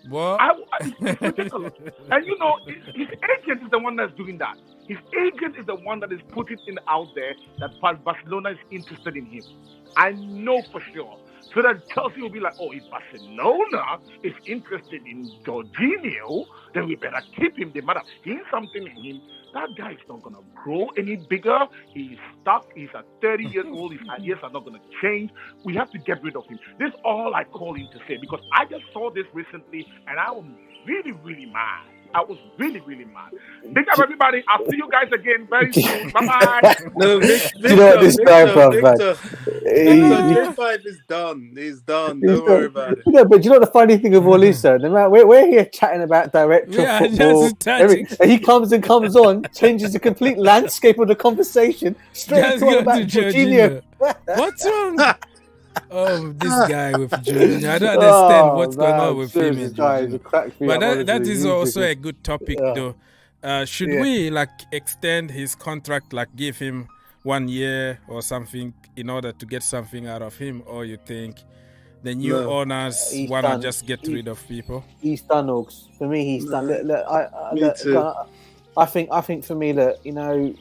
What? It's ridiculous. And you know, his agent is the one that's doing that. His agent is the one that is putting it out there that Barcelona is interested in him. I know for sure. So that Chelsea will be like, oh, if Barcelona is interested in Jorginho, then we better keep him. They might have seen something in him. That guy is not going to grow any bigger. He's stuck. He's at 30 years old. His ideas are not going to change. We have to get rid of him. This is all I call him to say, because I just saw this recently and I was really, really mad. I was really, really mad. Big up, everybody. I'll see you guys again very soon. Bye-bye. No, You know what this guy, bro, man? J5 is done. He's done. Don't worry about it. You know, but you know the funny thing of all is, though, no matter we're here chatting about director of football, and he comes on, changes the complete landscape of the conversation, straight talking about Jorginho. What's wrong? Oh, this guy with Jorginho. I don't understand what's going on with him. But that is also a good topic, though. Should we extend his contract, give him 1 year or something in order to get something out of him, or you think the new owners want to just get rid of people? He's done, Augs. For me, he's done. I think for me, look, you know,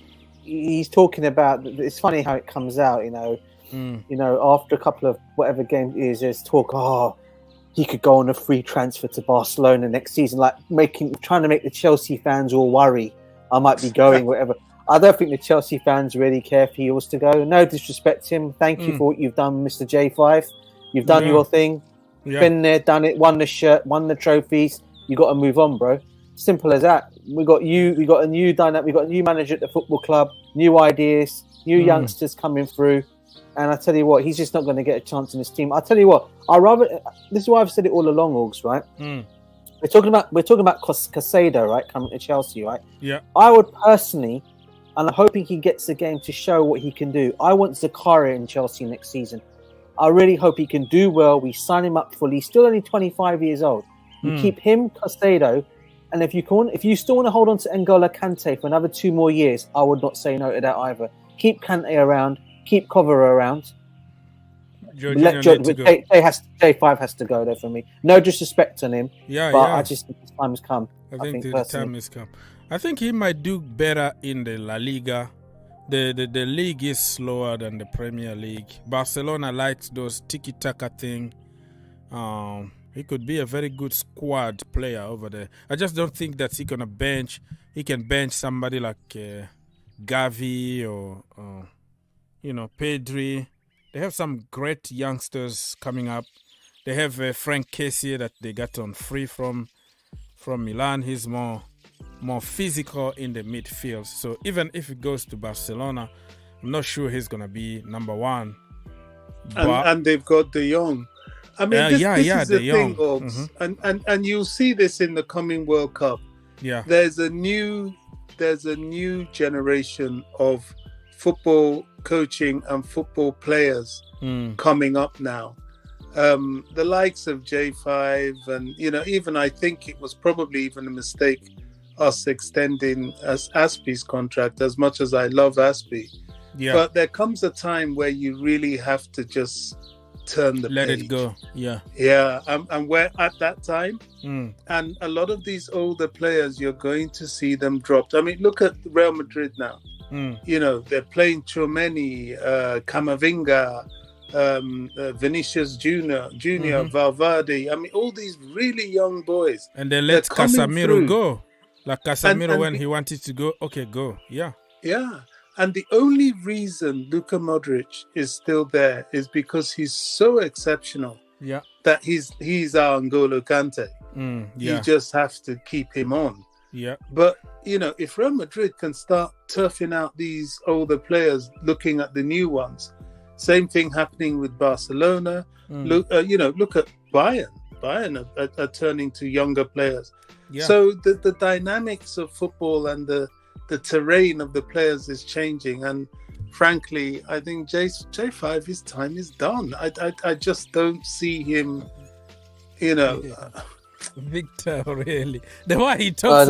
he's talking about. It's funny how it comes out, you know. You know, after a couple of whatever games it is, there's talk. Oh, he could go on a free transfer to Barcelona next season, trying to make the Chelsea fans all worry. I might be going, whatever. I don't think the Chelsea fans really care if he was to go. No disrespect to him. Thank you for what you've done, Mr. J5. You've done your thing. Been there, done it, won the shirt, won the trophies. You got to move on, bro. Simple as that. We got you. We got a new dynamic. We got a new manager at the football club. New ideas. New youngsters coming through. And I tell you what, he's just not going to get a chance in this team. I tell you what, this is why I've said it all along, Augs, right? We're talking about Caicedo, right, coming to Chelsea, right? Yeah. I would personally, and I'm hoping he gets the game to show what he can do. I want Zakaria in Chelsea next season. I really hope he can do well. We sign him up fully. He's still only 25 years old. You keep him, Caicedo, and if you still want to hold on to N'Golo Kante for another 2 more years, I would not say no to that either. Keep Kante around. Keep Cover around. J5 has to go there for me. No disrespect on him. I just think his time has come. I think the time has come. I think he might do better in the La Liga. The league is slower than the Premier League. Barcelona likes those tiki-taka thing. He could be a very good squad player over there. I just don't think that he can bench somebody like Gavi or Pedri. They have some great youngsters coming up. They have Frank Kessie that they got on free from Milan. He's more physical in the midfield. So even if he goes to Barcelona, I'm not sure he's going to be number one. And they've got De Jong. I mean, this is the thing, Augs. And you'll see this in the coming World Cup. Yeah. There's a new generation of football coaching and football players coming up now. The likes of J5 and, even I think it was probably even a mistake us extending Aspie's contract, as much as I love Aspie. Yeah. But there comes a time where you really have to just turn the let page. it go. Yeah. Yeah. And we're at that time. And a lot of these older players, you're going to see them dropped. I mean, look at Real Madrid now. They're playing Tchouameni, Camavinga, Vinicius Junior, Valverde. I mean, all these really young boys. And they let Casemiro go. Like Casemiro, when he wanted to go, okay, go. Yeah. Yeah. And the only reason Luka Modric is still there is because he's so exceptional. Yeah. That he's our N'Golo Kante. Yeah. You just have to keep him on. Yeah. But, if Real Madrid can start turfing out these older players, looking at the new ones. Same thing happening with Barcelona. Look at Bayern. Bayern are turning to younger players. Yeah. So the dynamics of football and the terrain of the players is changing. And frankly, I think J5, his time is done. I just don't see him, Victor, really. The way he talks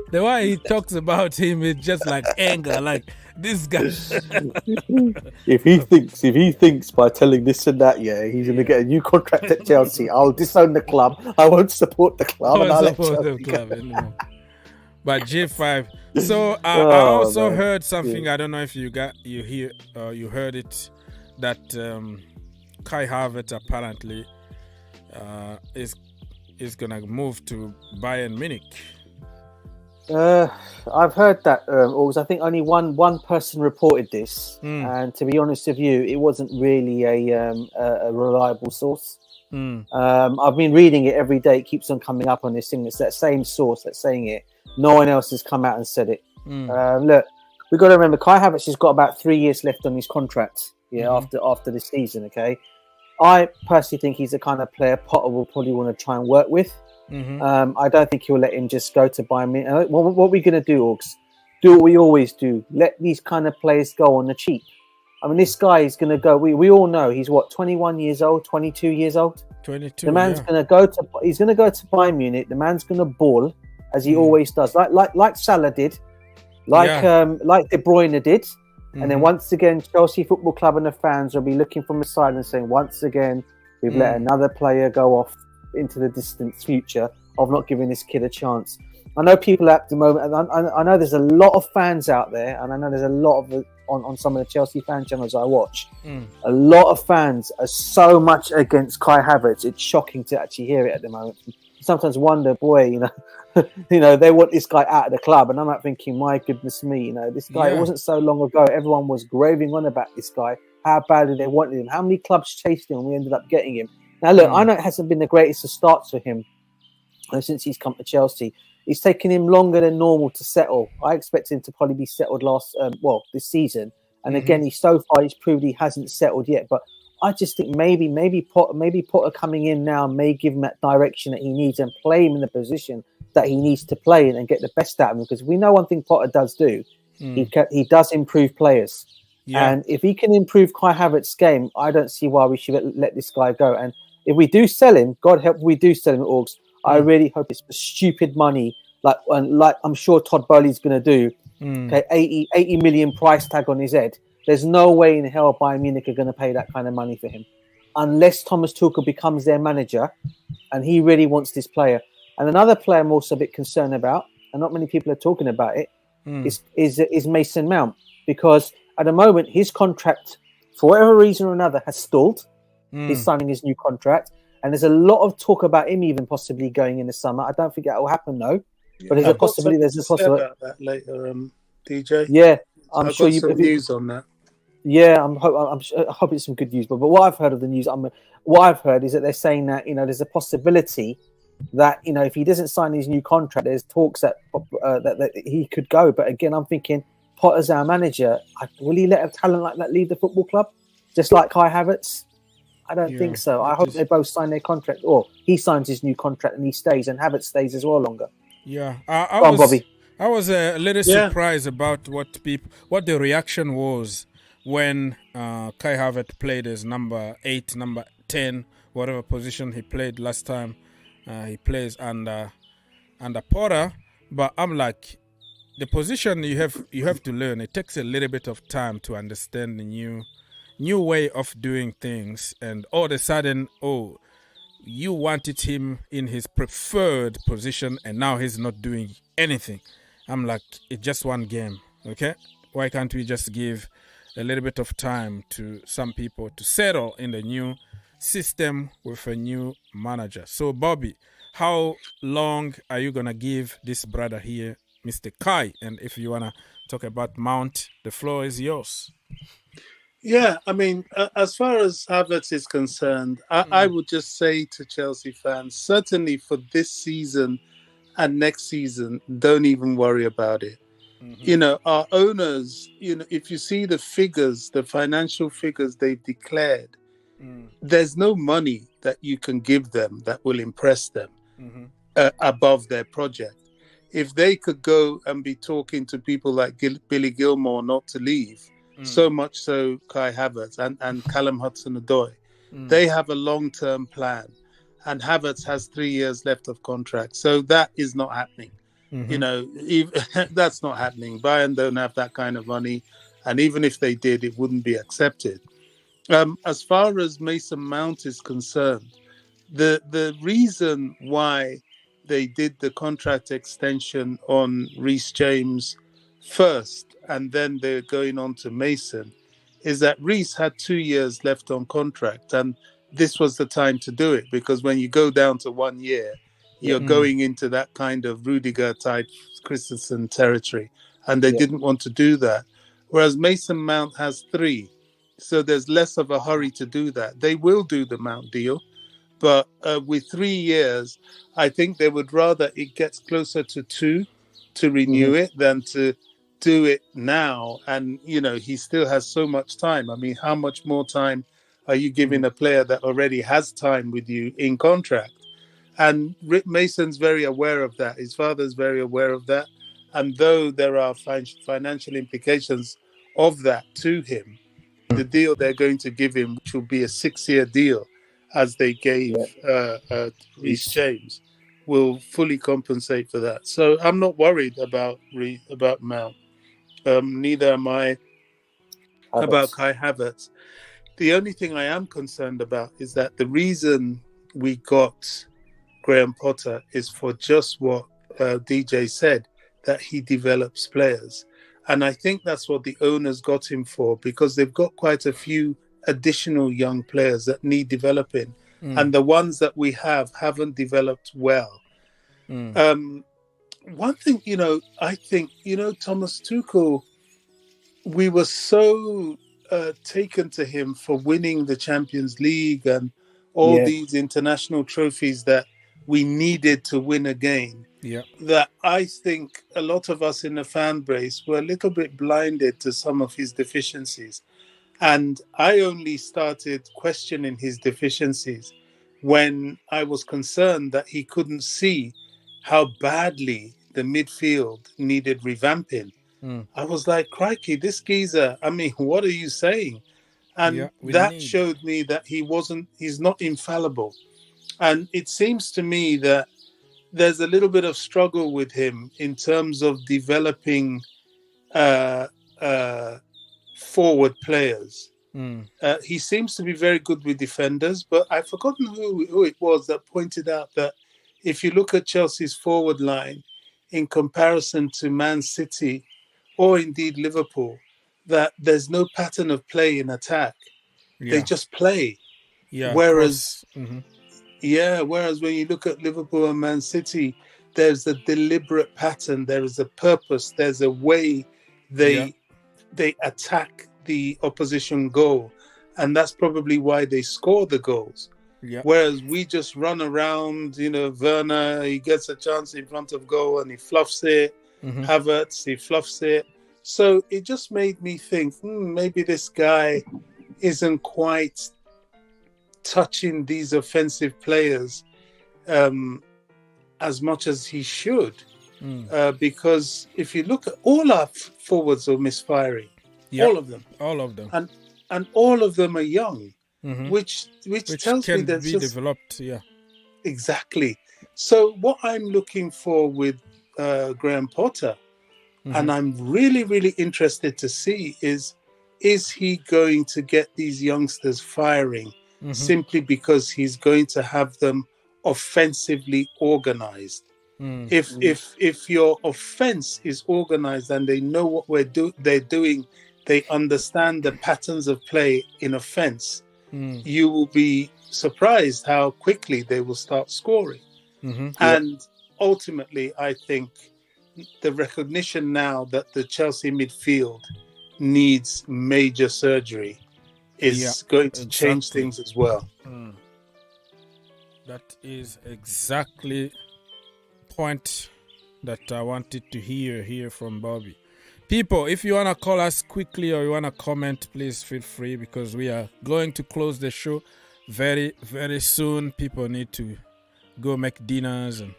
the way he talks about him is just like anger, like this guy. if he thinks by telling this and that, he's going to get a new contract at Chelsea, I'll disown the club. I won't support the club, and I'll let Chelsea go. Anymore. But J5. So I also heard something. I don't know if you heard it, that Kai Havertz apparently is gonna move to Bayern Munich. I've heard that, I think only one person reported this, and to be honest with you, it wasn't really a reliable source. I've been reading it every day. It keeps on coming up on this thing. It's that same source that's saying it. No one else has come out and said it. Look, we've got to remember, Kai Havertz has got about 3 years left on his contract. After this season. Okay, I personally think he's the kind of player Potter will probably want to try and work with. I don't think he'll let him just go to Bayern Munich. What are we going to do, Augs? Do what we always do. Let these kind of players go on the cheap. I mean, this guy is going to go. We all know he's 21 years old, 22 years old. 22. The man's going to go to. He's going to go to Bayern Munich. The man's going to ball as he always does, like Salah did, like De Bruyne did. And then once again, Chelsea Football Club and the fans will be looking from the side and saying, once again, we've let another player go off into the distant future of not giving this kid a chance. I know people at the moment, and I know there's a lot of fans out there, and I know there's a lot of on some of the Chelsea fan channels I watch. A lot of fans are so much against Kai Havertz. It's shocking to actually hear it at the moment. Sometimes wonder, boy, they want this guy out of the club, and I'm not thinking, my goodness me, this guy. It wasn't so long ago everyone was raving on about this guy, how badly they wanted him, how many clubs chased him, and we ended up getting him. Now look, I know it hasn't been the greatest of starts for him since he's come to Chelsea. It's taken him longer than normal to settle. I expect him to probably be settled this season, and again, he's proved he hasn't settled yet. But I just think maybe Potter coming in now may give him that direction that he needs and play him in the position that he needs to play in and get the best out of him. Because we know one thing Potter does do, he does improve players. And if he can improve Kai Havertz's game, I don't see why we should let this guy go. And if we do sell him, God help, we do sell him at Augs, I really hope it's for stupid money, like I'm sure Todd Boehly's going to do. Okay, 80 million price tag on his head. There's no way in hell Bayern Munich are going to pay that kind of money for him, unless Thomas Tuchel becomes their manager, and he really wants this player. And another player I'm also a bit concerned about, and not many people are talking about it, is Mason Mount, because at the moment his contract, for whatever reason or another, has stalled. He's signing his new contract, and there's a lot of talk about him even possibly going in the summer. I don't think that will happen though, but there's a possibility. There's a possibility about that later, DJ. Yeah, I'm sure you have news on that. Yeah, I hope it's some good news. But what I've heard of the news, what I've heard is that they're saying that there's a possibility that if he doesn't sign his new contract, there's talks that he could go. But again, I'm thinking Potter's our manager. Will he let a talent like that leave the football club, just like Kai Havertz? I don't think so. I hope they both sign their contract, or he signs his new contract and he stays, and Havertz stays as well longer. Yeah, Bobby. I was a little surprised about what the reaction was when Kai Havertz played as number 8, number 10, whatever position he played last time. He plays under Potter, but I'm like, the position you have to learn. It takes a little bit of time to understand the new way of doing things, and all of a sudden, you wanted him in his preferred position, and now he's not doing anything. I'm like, it's just one game, okay? Why can't we just give a little bit of time to some people to settle in the new system with a new manager? So, Bobby, how long are you gonna give this brother here, Mr. Kai? And if you wanna talk about Mount, the floor is yours. Yeah, I mean, as far as Havertz is concerned, I would just say to Chelsea fans, certainly for this season and next season, don't even worry about it. You know, our owners, you know, if you see the figures, the financial figures they've declared, there's no money that you can give them that will impress them above their project. If they could go and be talking to people like Billy Gilmore not to leave, so much so Kai Havertz and Callum Hudson-Odoi, they have a long-term plan. And Havertz has 3 years left of contract. So that is not happening. You know, that's not happening. Bayern don't have that kind of money. And even if they did, it wouldn't be accepted. As far as Mason Mount is concerned, the reason why they did the contract extension on Reece James first, and then they're going on to Mason, is that Reece had 2 years left on contract. And this was the time to do it, because when you go down to 1 year, you're going into that kind of Rudiger type Christensen territory, and they didn't want to do that. Whereas Mason Mount has 3, so there's less of a hurry to do that. They will do the Mount deal, but with 3 years, I think they would rather it gets closer to 2 to renew it than to do it now. And, you know, he still has so much time. I mean, how much more time are you giving a player that already has time with you in contract? And Mason's very aware of that. His father's very aware of that. And though there are financial implications of that to him, the deal they're going to give him, which will be a 6-year deal, as they gave Reece James, will fully compensate for that. So I'm not worried about Mount. Neither am I about Kai Havertz. The only thing I am concerned about is that the reason we got Graham Potter is for just what DJ said, that he develops players. And I think that's what the owners got him for, because they've got quite a few additional young players that need developing. And the ones that we haven't developed well. One thing, you know, I think, you know, Thomas Tuchel, we were so taken to him for winning the Champions League and all these international trophies that we needed to win again. That I think a lot of us in the fan base were a little bit blinded to some of his deficiencies. And I only started questioning his deficiencies when I was concerned that he couldn't see how badly the midfield needed revamping. I was like, crikey, this geezer, I mean, what are you saying? And that showed me that he's not infallible. And it seems to me that there's a little bit of struggle with him in terms of developing forward players. He seems to be very good with defenders, but I've forgotten who it was that pointed out that if you look at Chelsea's forward line in comparison to Man City or indeed Liverpool, that there's no pattern of play in attack. They just play. Whereas when you look at Liverpool and Man City, there's a deliberate pattern, there is a purpose, there's a way they attack the opposition goal, and that's probably why they score the goals. Whereas we just run around, you know, Werner, he gets a chance in front of goal and he fluffs it. Havertz, he fluffs it. So it just made me think, maybe this guy isn't quite touching these offensive players as much as he should. Because if you look at all our forwards are misfiring. All of them. And all of them are young. Which tells me that be developed. Exactly. So what I'm looking for with Graham Potter, and I'm really, really interested to see is he going to get these youngsters firing simply because he's going to have them offensively organized? If your offense is organized and they know what they're doing, they understand the patterns of play in offense, you will be surprised how quickly they will start scoring. And ultimately, I think the recognition now that the Chelsea midfield needs major surgery is going to change things as well. That is exactly the point that I wanted to hear from Bobby. People, if you want to call us quickly or you want to comment, please feel free, because we are going to close the show very, very soon. People need to go make dinners and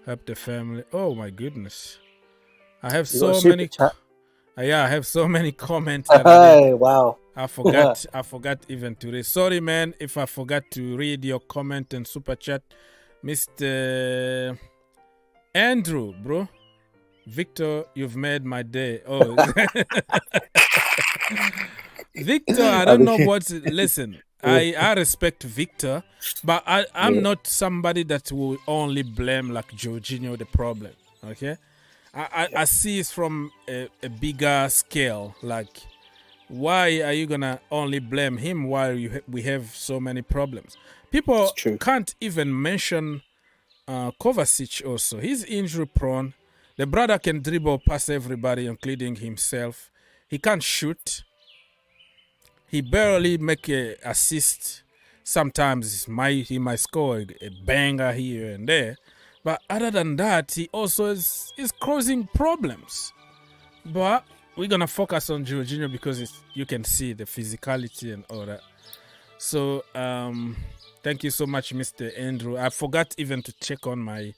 help the family. Oh my goodness. I have so many. I have so many comments. Wow. I forgot even to read. Sorry, man, if I forgot to read your comment and super chat. Mr. Andrew, bro. Victor, you've made my day. Oh, Victor, I don't know what. Listen, I respect Victor, but I'm not somebody that will only blame like Jorginho the problem. Okay, I see it from a bigger scale. Like, why are you gonna only blame him while we have so many problems? People can't even mention Kovacic. Also, he's injury prone. The brother can dribble past everybody, including himself. He can't shoot. He barely make an assist. Sometimes he might score a banger here and there. But other than that, he also is causing problems. But we're going to focus on Jorginho because you can see the physicality and all that. So, thank you so much, Mr. Andrew. I forgot even to check on my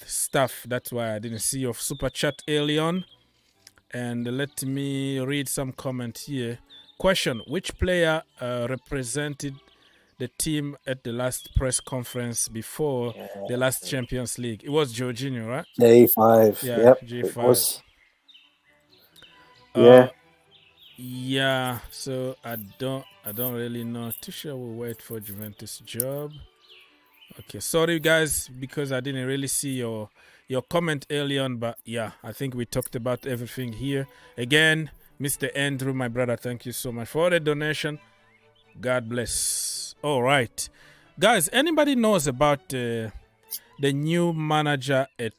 stuff. That's why I didn't see your super chat early on. And let me read some comment here. Question: which player represented the team at the last press conference before the last Champions League? It was Jorginho, right? G5. Yeah, yep, G5. Yeah. So I don't really know. Tuchel will wait for Juventus job. Okay, sorry guys, because I didn't really see your comment early on, but yeah, I think we talked about everything here. Again, Mr. Andrew, my brother, thank you so much for the donation. God bless. All right, guys, anybody knows about the new manager at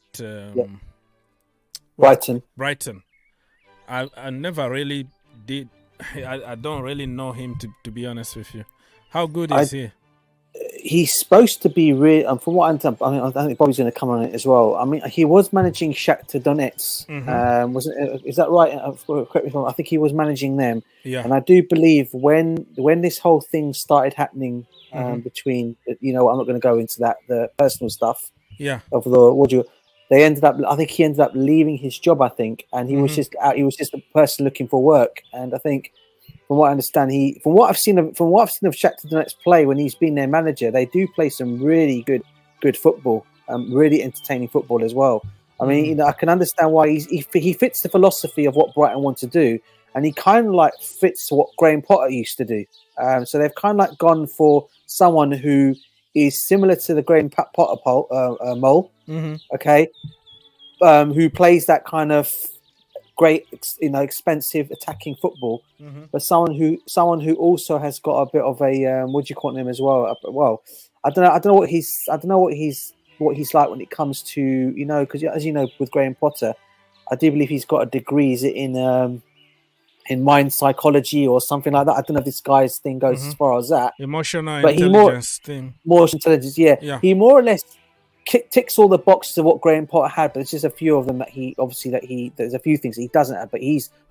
Brighton? I never really did. I don't really know him, to be honest with you. How good is he? He's supposed to be really, from what I understand, I think Bobby's going to come on it as well. I mean, he was managing Shakhtar Donetsk. Is that right? Correct me if I'm wrong. I think he was managing them. Yeah. And I do believe when this whole thing started happening between, I'm not going to go into that, the personal stuff. Yeah. Of the I think he ended up leaving his job. I think, and he was just out. He was just a person looking for work. And I think, from what I understand, from what I've seen of Shakhtar Donetsk play when he's been their manager, they do play some really good football, really entertaining football as well. I mean, I can understand why he fits the philosophy of what Brighton want to do, and he kind of like fits what Graham Potter used to do. So they've kind of like gone for someone who is similar to the Graham Potter mole, okay, who plays that kind of great, expensive attacking football, but someone who also has got a bit of a what do you call him as well? Well, I don't know what he's like when it comes to because as you know with Graham Potter, I do believe he's got a degree in mind psychology or something like that. I don't know if this guy's thing goes as far as that. Emotional intelligence thing. Emotional intelligence, yeah. He more or less ticks all the boxes of what Graham Potter had, but it's just a few of them that there's a few things he doesn't have. But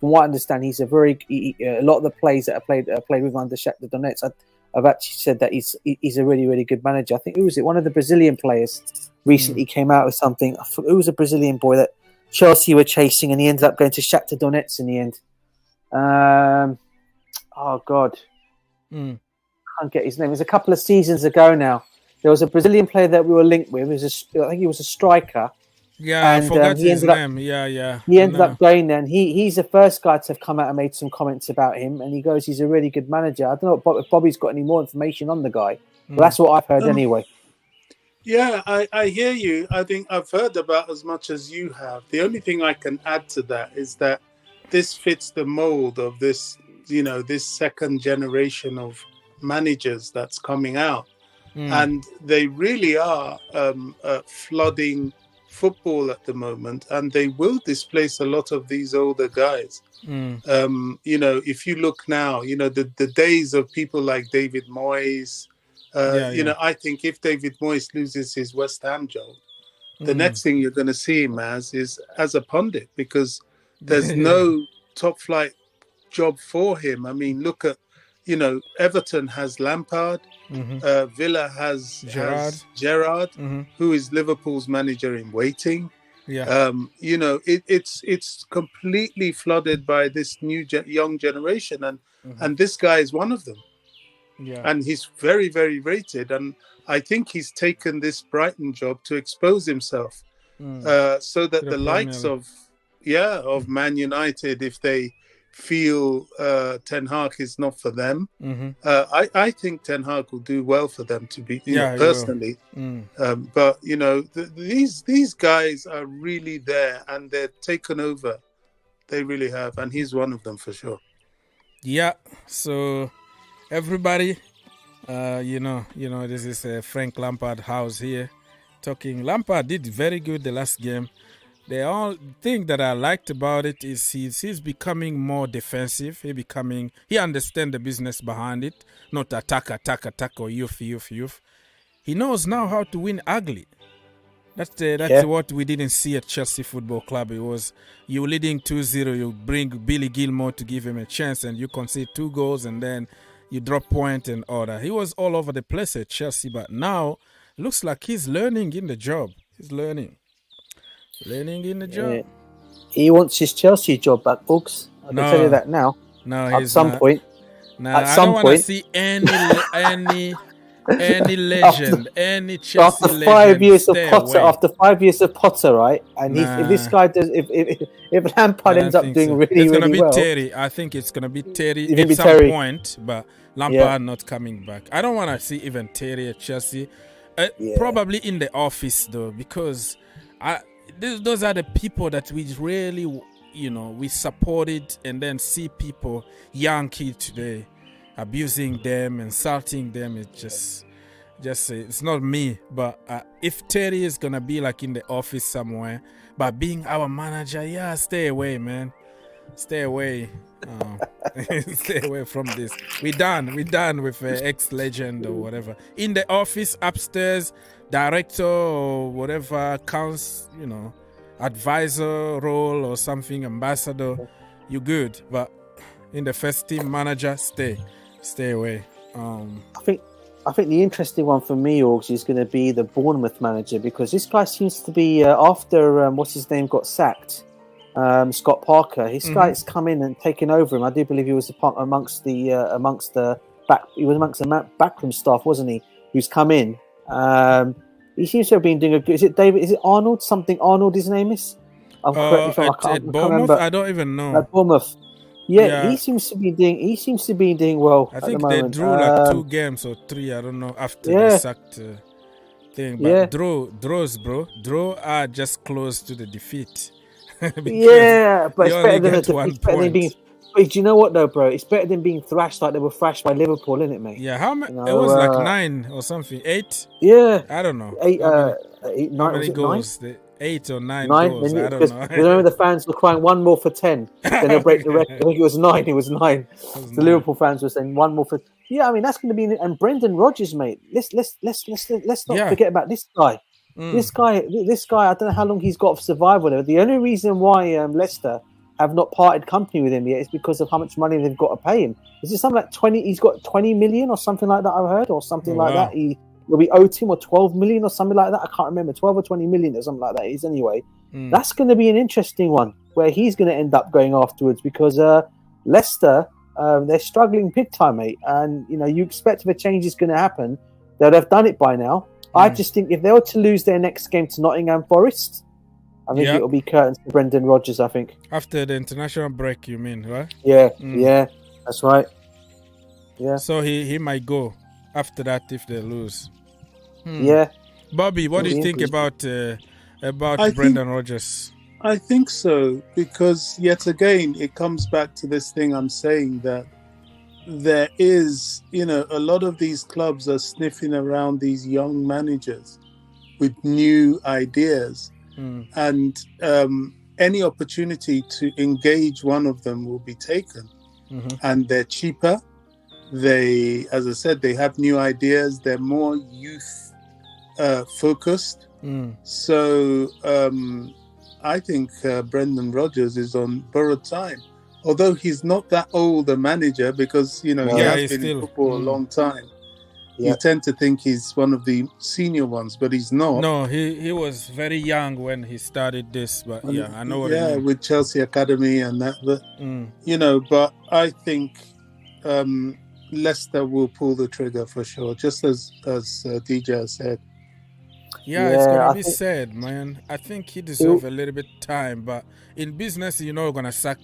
from what I understand, he's a lot of the plays that are played with under Shakhtar Donetsk. I've actually said that he's a really, really good manager. I think one of the Brazilian players recently came out with something. I forgot, it was a Brazilian boy that Chelsea were chasing, and he ended up going to Shakhtar Donetsk in the end. Oh God, I can't get his name. It was a couple of seasons ago now. There was a Brazilian player that we were linked with. I think he was a striker. Yeah, and, I forgot his name. He ended up going there, and he's the first guy to have come out and made some comments about him. And he goes, he's a really good manager. I don't know if Bobby's got any more information on the guy, but that's what I've heard anyway. Yeah, I hear you. I think I've heard about as much as you have. The only thing I can add to that is that this fits the mold of this, this second generation of managers that's coming out. And they really are flooding football at the moment, and they will displace a lot of these older guys. If you look now, the days of people like David Moyes, I think if David Moyes loses his West Ham job, the next thing you're going to see him as a pundit, because There's no top flight job for him. I mean, look at, Everton has Lampard, Villa has Gerrard, who is Liverpool's manager in waiting. Yeah. It's completely flooded by this new young generation, and this guy is one of them. Yeah. And he's very, very rated, and I think he's taken this Brighton job to expose himself, so that the likes of Man United, if they feel Ten Hag is not for them, I think Ten Hag will do well for them, to be personally. But these guys are really there, and they're taken over. They really have, and he's one of them for sure. Yeah. So everybody, this is Frank Lampard house here talking. Lampard did very good the last game. The all thing that I liked about it is he's becoming more defensive. He understands the business behind it, not attack or youth. He knows now how to win ugly. That's what we didn't see at Chelsea Football Club. It was you leading 2-0, you bring Billy Gilmore to give him a chance, and you concede 2 goals, and then you drop point and order. He was all over the place at Chelsea, but now it looks like he's learning in the job. He's learning in the job. Yeah. He wants his Chelsea job back, folks. I can tell you that now. No, at some point. No, I don't want to see any legend, any Chelsea legend. After 5 years of Potter, right? And if this guy does, if Lampard ends up doing really well, it's gonna be Terry. I think it's gonna be Terry at some point, but Lampard not coming back. I don't want to see even Terry at Chelsea. Probably in the office though, because those are the people that we really, we supported, and then see people, young kids today, abusing them, insulting them. It's just it's not me. But if Terry is gonna be like in the office somewhere, but being our manager, stay away, man. Stay away. Stay away from this. We're done with ex-legend or whatever. In the office, upstairs, director or whatever counts, advisor role or something, ambassador, you good. But in the first team, manager, stay away. I think the interesting one for me, Orgs, is going to be the Bournemouth manager, because this guy seems to be after what's his name got sacked. Scott Parker. His guy's come in and taken over him. I do believe he was amongst the backroom staff, wasn't he? Who's come in. He seems to have been doing a good. Is it David? Is it Arnold? Something Arnold? His name is. At Bournemouth, I don't even know. At Bournemouth. Yeah, he seems to be doing well. I think they drew like 2 games or 3. I don't know after the sacked thing. But draws are just close to the defeat. But it's better than being. Wait, do you know what though, bro? It's better than being thrashed like they were thrashed by Liverpool, isn't it, mate? Yeah, how many? It was like 9 or something. 8. Yeah, I don't know. 8. How 9. many goals? 8 or 9 9 goals. I don't know. Remember the fans were crying 1 more for 10. Then they'll break the record. I think it was 9. It was 9. The Liverpool fans were saying 1 more for. Yeah, I mean that's going to be. And Brendan Rodgers, mate. Let's not forget about this guy. This guy. I don't know how long he's got of survival. The only reason why Leicester have not parted company with him yet is because of how much money they've got to pay him. Is it something like 20? He's got 20 million or something like that. I've heard, or something like that. We owed him or 12 million or something like that. I can't remember, 12 or 20 million or something like that. Is anyway. That's going to be an interesting one where he's going to end up going afterwards, because Leicester they're struggling big time, mate. And you expect if a change is going to happen, they'd have done it by now. I just think if they were to lose their next game to Nottingham Forest, I think it'll be curtains for Brendan Rodgers, I think. After the international break, you mean, right? Yeah, that's right. Yeah. So he might go after that if they lose. Yeah. Bobby, what do you think about Brendan Rodgers? I think so, because yet again, it comes back to this thing I'm saying, that there is, a lot of these clubs are sniffing around these young managers with new ideas. And any opportunity to engage one of them will be taken. And they're cheaper. They, as I said, they have new ideas. They're more youth focused. So I think Brendan Rodgers is on borrowed time. Although he's not that old a manager, because he has been in football a long time. You tend to think he's one of the senior ones, but he's not. No, he was very young when he started this, but I know what you mean. With Chelsea Academy and that, but but I think Leicester will pull the trigger for sure, just as DJ said. It's gonna be sad, man. I think he deserves a little bit time, but in business, you're not gonna sack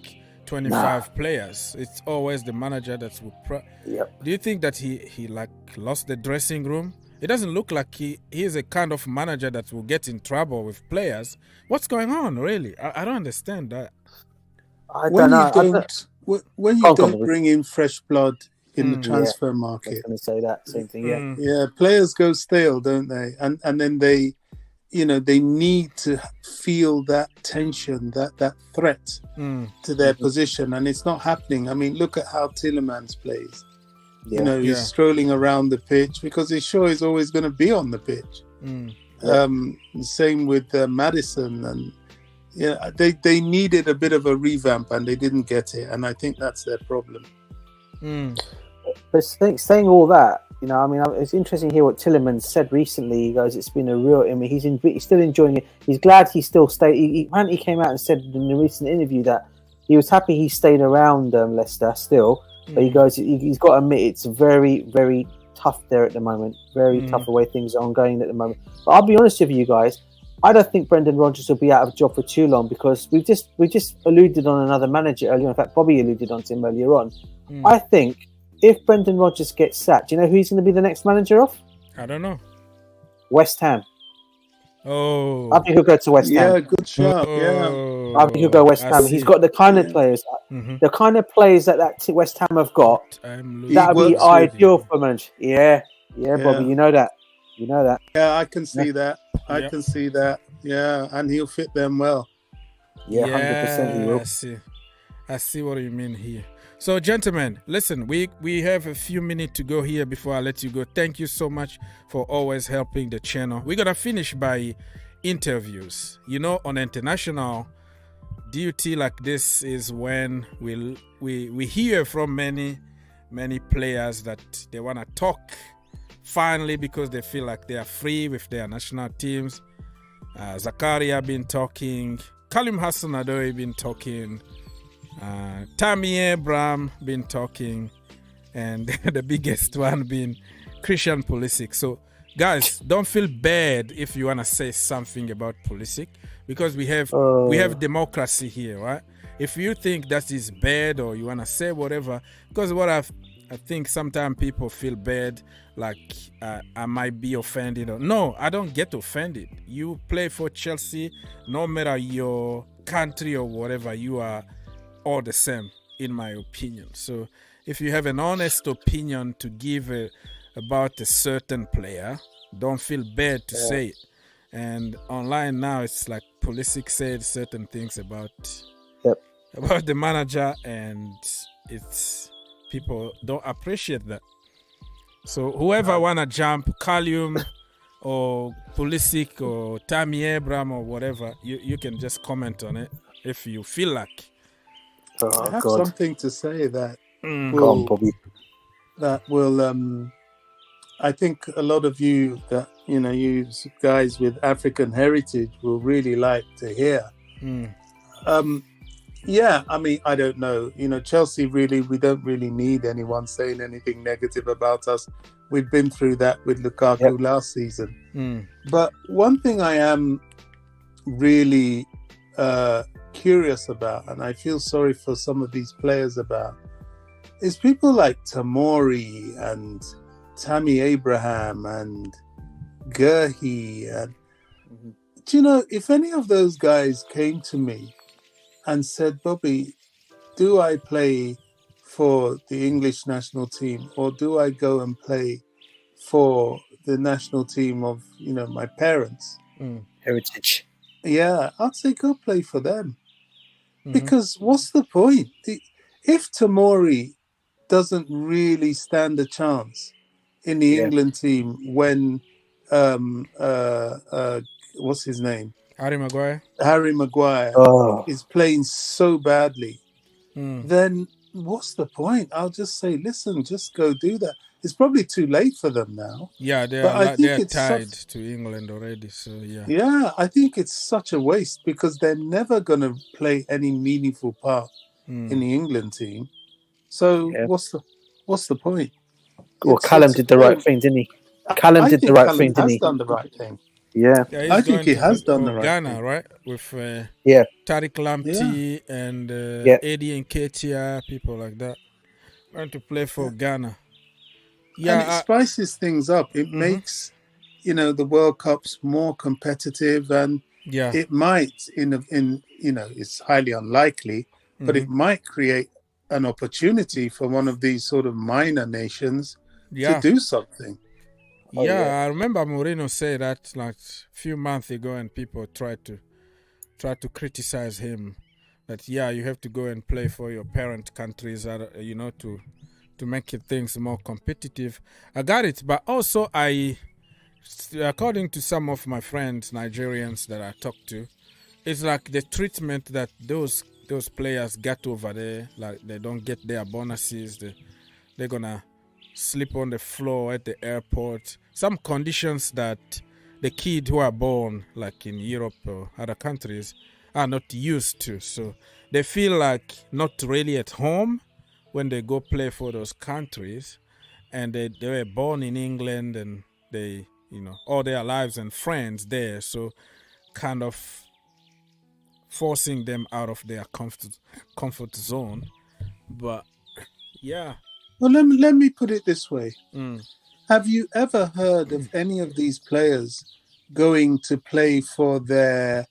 25 players. It's always the manager that's Do you think that he like lost the dressing room? It doesn't look like he is a kind of manager that will get in trouble with players. What's going on, really? I don't understand that. When you don't bring in fresh blood in the transfer market, I was going to say that same thing. Players go stale, don't they? And then they need to feel that tension, that threat to their position, and it's not happening. I mean, look at how Tielemans plays. He's strolling around the pitch because he's sure he's always going to be on the pitch. Same with Maddison, and they needed a bit of a revamp and they didn't get it, and I think that's their problem. But saying all that, it's interesting to hear what Tielemans said recently. He goes, "It's been a real. He's still enjoying it. He's glad he still stayed." He came out and said in a recent interview that he was happy he stayed around Leicester still. But he goes, he's got to admit it's very, very tough there at the moment. Very tough the way things are ongoing at the moment. But I'll be honest with you guys, I don't think Brendan Rodgers will be out of a job for too long, because we just alluded on another manager earlier. In fact, Bobby alluded on to him earlier on. I think if Brendan Rodgers gets sacked, do you know who he's going to be the next manager of? I don't know. West Ham. Oh, I think he'll go to West Ham. Yeah, good shout. I think he'll go West Ham. He's got the kind of players, the kind of players that West Ham have got. That would be ideal for manager. Yeah, Bobby, you know that. Yeah, I can see that. I can see that. Yeah, and he'll fit them well. Yeah, 100% he will. I see what you mean here. So, gentlemen, listen, we have a few minutes to go here before I let you go. Thank you so much for always helping the channel. We're going to finish by interviews. On international duty like this is when we hear from many players that they want to talk finally, because they feel like they are free with their national teams. Zakaria been talking. Kalim Hassan Adoy been talking. Tammy Abraham been talking, and the biggest one being Christian Pulisic. So guys, don't feel bad if you want to say something about Pulisic, because we have democracy here, right? If you think that is bad or you want to say whatever, because what I think sometimes people feel bad, like I might be offended. No, I don't get offended. You play for Chelsea, no matter your country or whatever, you are all the same, in my opinion. So if you have an honest opinion to give about a certain player, don't feel bad to say it. And online now, it's like Pulisic said certain things about the manager, and it's people don't appreciate that. So whoever wanna jump, Kalium or Pulisic or Tammy Abraham or whatever, you can just comment on it if you feel like. I have something to say that will I think a lot of you that you guys with African heritage will really like to hear. I mean, I don't know. Chelsea we don't really need anyone saying anything negative about us. We've been through that with Lukaku last season. But one thing I am really curious about, and I feel sorry for some of these players about, is people like Tamori and Tammy Abraham and Gerhi. And do you know, if any of those guys came to me and said, "Bobby, do I play for the English national team, or do I go and play for the national team of my parents' heritage?" Yeah, I'd say go play for them. Because what's the point? If Tamori doesn't really stand a chance in the England team when what's his name? Harry Maguire. Is playing so badly, then what's the point? I'll just say, listen, just go do that. It's probably too late for them now. Yeah, they're tied to England already. So yeah, I think it's such a waste because they're never going to play any meaningful part in the England team. So what's the point? Well, Callum did the right thing, didn't he? Callum did the right thing, didn't he? Done the right thing. Yeah, I think he has done the right Ghana, thing. right? With Tariq Lamptey and Eddie Nketiah, people like that. Going to play for Ghana. Yeah, and it spices things up. It makes, the World Cups more competitive, and it might, it's highly unlikely, but it might create an opportunity for one of these sort of minor nations to do something. I remember Mourinho said that like a few months ago, and people tried to criticize him that you have to go and play for your parent countries, to make things more competitive. I got it, but also according to some of my friends, Nigerians that I talk to, it's like the treatment that those players get over there, like they don't get their bonuses, they're gonna sleep on the floor at the airport. Some conditions that the kids who are born like in Europe or other countries are not used to. So they feel like not really at home when they go play for those countries, and they were born in England and they, all their lives and friends there. So kind of forcing them out of their comfort zone. But well, let me put it this way. Have you ever heard of any of these players going to play for their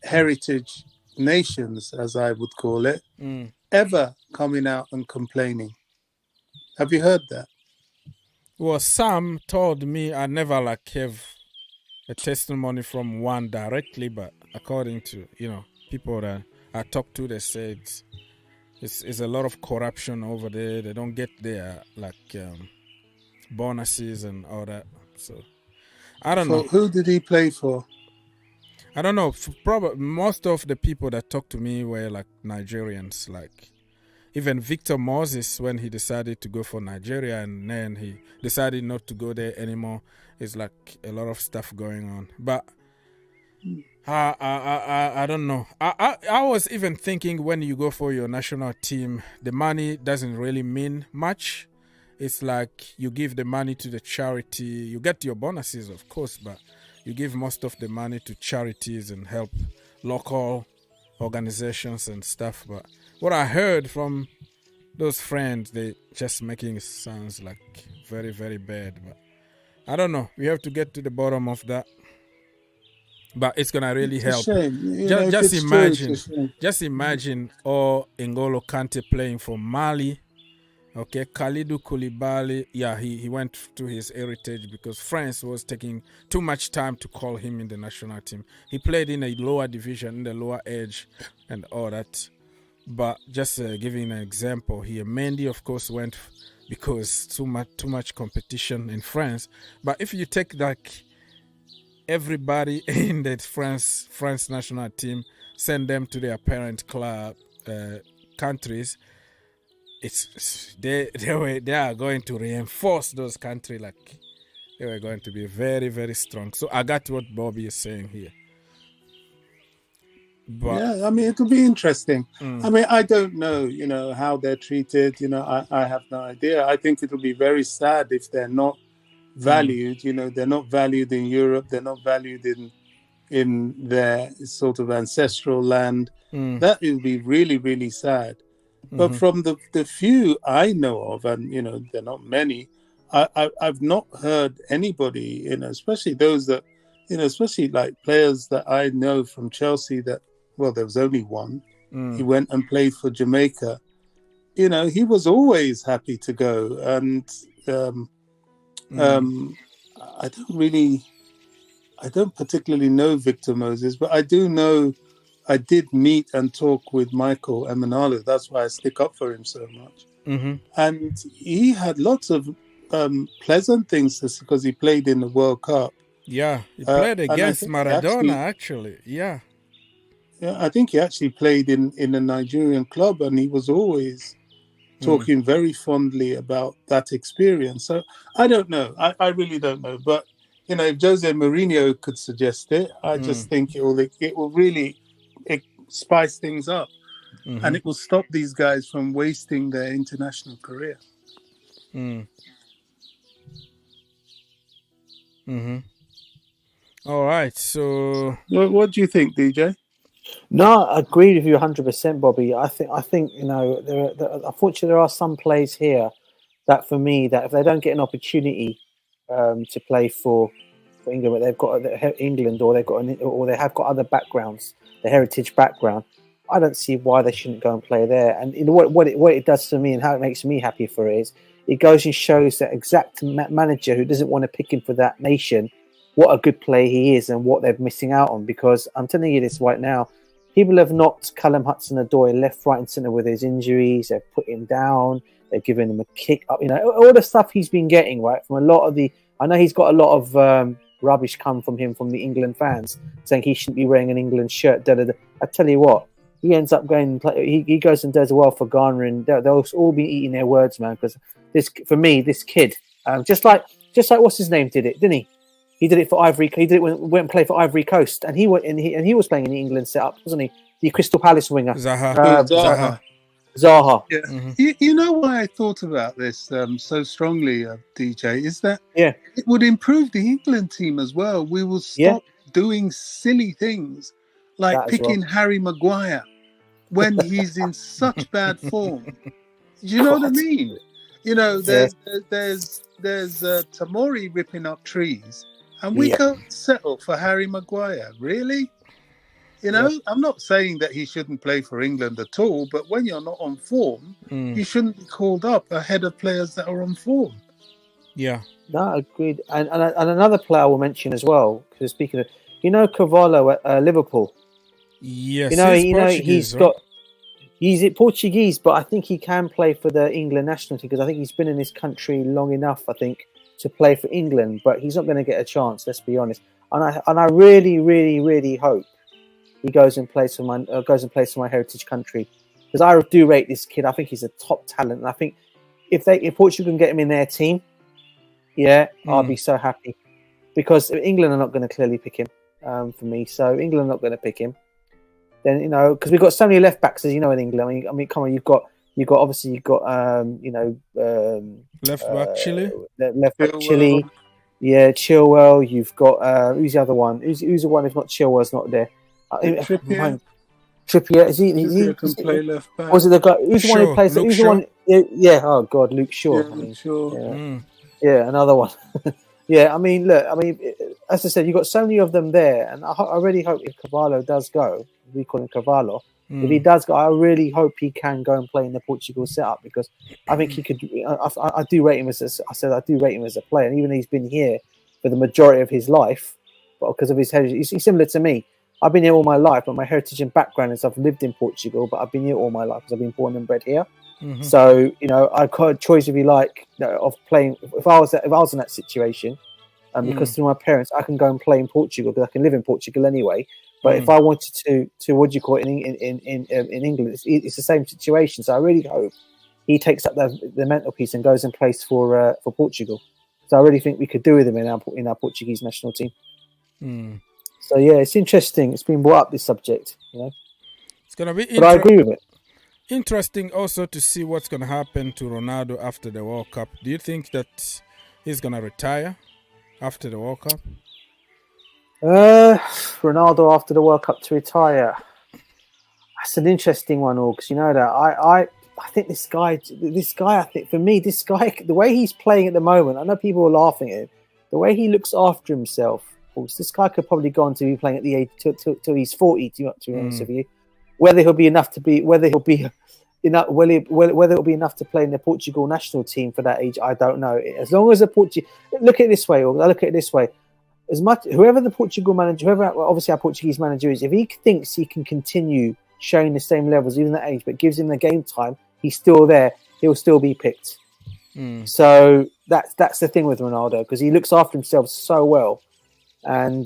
heritage nations, as I would call it, ever coming out and complaining? Have you heard that? Well, some told me, I never have a testimony from one directly, but according to people that I talked to, they said it's a lot of corruption over there. They don't get their bonuses and all that. So I don't know. Who did he play for? I don't know. Probably most of the people that talked to me were like Nigerians. Like even Victor Moses, when he decided to go for Nigeria and then he decided not to go there anymore, it's like a lot of stuff going on. But I don't know. I was even thinking when you go for your national team, the money doesn't really mean much. It's like you give the money to the charity. You get your bonuses, of course, but you give most of the money to charities and help local organizations and stuff. But what I heard from those friends, they just making it sounds like very, very bad. But I don't know. We have to get to the bottom of that. But it's gonna really help. Just imagine all N'Golo Kante playing for Mali. Okay, Kalidou Koulibaly, he went to his heritage because France was taking too much time to call him in the national team. He played in a lower division, in the lower edge and all that. But just giving an example here, Mendy, of course, went because too much competition in France. But if you take like everybody in the France national team, send them to their parent club countries, they are going to reinforce those countries, like they were going to be very, very strong. So I got what Bobby is saying here. But, yeah, I mean, it'll be interesting. I mean, I don't know, how they're treated. I have no idea. I think it'll be very sad if they're not valued. They're not valued in Europe. They're not valued in their sort of ancestral land. That will be really, really sad. But from the few I know of, and they're not many, I've not heard anybody, especially those that, especially like players that I know from Chelsea that, well, there was only one. He went and played for Jamaica. He was always happy to go, and I don't particularly know Victor Moses, but I do know. I did meet and talk with Michael Emenalo. That's why I stick up for him so much. And he had lots of pleasant things because he played in the World Cup. Yeah, he played and I against think Maradona, actually. Yeah. Yeah, I think he actually played in a Nigerian club, and he was always talking very fondly about that experience. So I don't know. I really don't know. But if Jose Mourinho could suggest it, I just think it will really spice things up, and it will stop these guys from wasting their international career. All right. So what do you think, DJ? No, I agree with you 100%, Bobby. I think unfortunately there are some players here that, for me, that if they don't get an opportunity to play for England, but they've got England, or they have got other backgrounds, the heritage background, I don't see why they shouldn't go and play there. And what it does for me and how it makes me happy for it is it goes and shows that exact manager who doesn't want to pick him for that nation, what a good player he is and what they're missing out on. Because I'm telling you this right now, people have knocked Callum Hudson-Odoi left, right and centre with his injuries. They've put him down. They've given him a kick up. All the stuff he's been getting, right, from a lot of the... I know he's got a lot of rubbish come from him, from the England fans, saying he shouldn't be wearing an England shirt. I tell you what, he ends up going... He goes and does well for Ghana, and they'll all be eating their words, man, because for me, this kid, just like what's his name did it, didn't he? He did it for Ivory. He did it when went and played for Ivory Coast, and he was playing in the England setup, wasn't he? The Crystal Palace winger, Zaha. Zaha. Yeah. You know why I thought about this so strongly, DJ, is that it would improve the England team as well. We will stop doing silly things like picking Harry Maguire when he's in such bad form. Do you know what I mean? There's Tamori ripping up trees. And we can't settle for Harry Maguire, really? I'm not saying that he shouldn't play for England at all, but when you're not on form, you shouldn't be called up ahead of players that are on form. Yeah. No, agreed. And another player I will mention as well, because speaking of, Carvalho at Liverpool. Yes, he's Portuguese, but I think he can play for the England national team, because I think he's been in this country long enough, I think, to play for England, but he's not going to get a chance. Let's be honest. And I really, really, really hope he goes and plays for my heritage country, because I do rate this kid. I think he's a top talent, and I think if Portugal can get him in their team, I'll be so happy, because England are not going to clearly pick him for me. So England are not going to pick him. Then because we've got so many left backs, as you know, in England. I mean, come on, you've got left back Chile. Left back Chile. Yeah, Chilwell. You've got who's the other one? Who's the one if not Chilwell's not there? Trippier. Is he can play left back. Was it the guy? Who's the one who plays? Who's the one? Yeah. Oh God, Luke Shaw. Yeah, another one. Yeah, I mean, look. I mean, as I said, you've got so many of them there, and I really hope if Carvalho does go, we call him Carvalho. If he does go, I really hope he can go and play in the Portugal setup, because I think he could. I do rate him I do rate him as a player, and even though he's been here for the majority of his life, but because of his heritage, he's similar to me. I've been here all my life, but my heritage and background is I've lived in Portugal, but I've been here all my life because I've been born and bred here. So I've got a choice, if you like, of playing. If I was in that situation, because through my parents, I can go and play in Portugal, because I can live in Portugal anyway. But if I wanted to what do you call it in England, it's the same situation. So I really hope he takes up the mental piece and goes and plays for Portugal. So I really think we could do with him in our Portuguese national team. So yeah, it's interesting. It's been brought up, this subject. It's gonna be. But I agree with it. Interesting also to see what's gonna happen to Ronaldo after the World Cup. Do you think that he's gonna retire after the World Cup? Ronaldo after the World Cup to retire. That's an interesting one, because you know that I think this guy. I think for me, this guy, the way he's playing at the moment, I know people are laughing at him. The way he looks after himself, this guy could probably go on to be playing at the age till he's 40. To be honest with you, whether it'll be enough to play in the Portugal national team for that age, I don't know. As long as look at it this way, as much whoever the Portugal manager, obviously our Portuguese manager is, if he thinks he can continue showing the same levels even at age, but gives him the game time, he's still there. He'll still be picked. So that's the thing with Ronaldo, because he looks after himself so well. and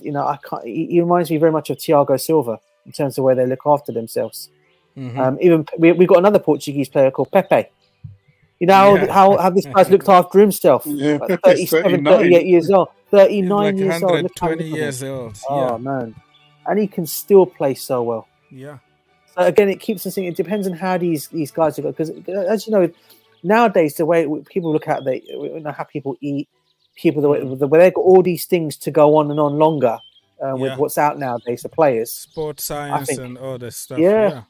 you know, I can't. He reminds me very much of Thiago Silva in terms of where they look after themselves. Even we got another Portuguese player called Pepe. You know how this guy's looked after himself. Yeah, Like Pepe's 37, 39. 38 years old, 39 like years old. Look how 120 look at years him. old. Oh man, and he can still play so well. Yeah. So again, it keeps us thinking. It depends on how these guys are, because as you know, nowadays the way people look at how people eat, people the way they've got all these things to go on and on longer with what's out nowadays. The players, sports science and all this stuff. Yeah.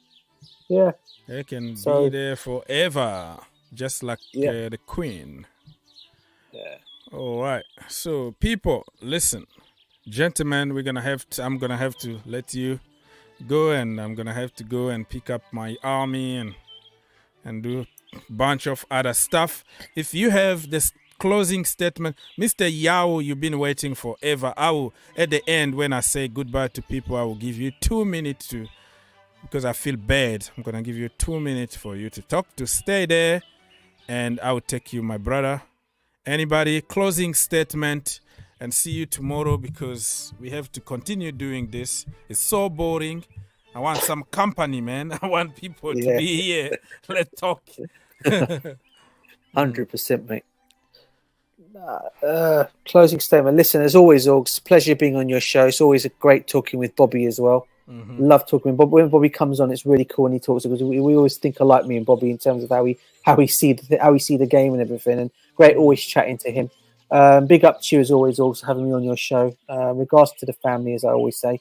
They can be there forever, just like the Queen. Yeah. All right. So people, listen, gentlemen, I'm gonna have to let you go, and I'm gonna have to go and pick up my army and do a bunch of other stuff. If you have this closing statement, Mr. Yao, you've been waiting forever. I will, at the end, when I say goodbye to people, I will give you 2 minutes because I feel bad. I'm gonna give you 2 minutes for you to talk, to stay there, and I will take you, my brother. Anybody, closing statement, and see you tomorrow, because we have to continue doing this. It's so boring. I want some company, man. I want people to be here. Let's talk. 100%, mate. Closing statement. Listen, as always, Augs, pleasure being on your show. It's always great talking with Bobby as well. Love talking with Bobby. When Bobby comes on, it's really cool when he talks, because we always think alike, me and Bobby, in terms of how we see the game and everything. And great always chatting to him. Big up to you as always, also having me on your show. Regards to the family, as I always say.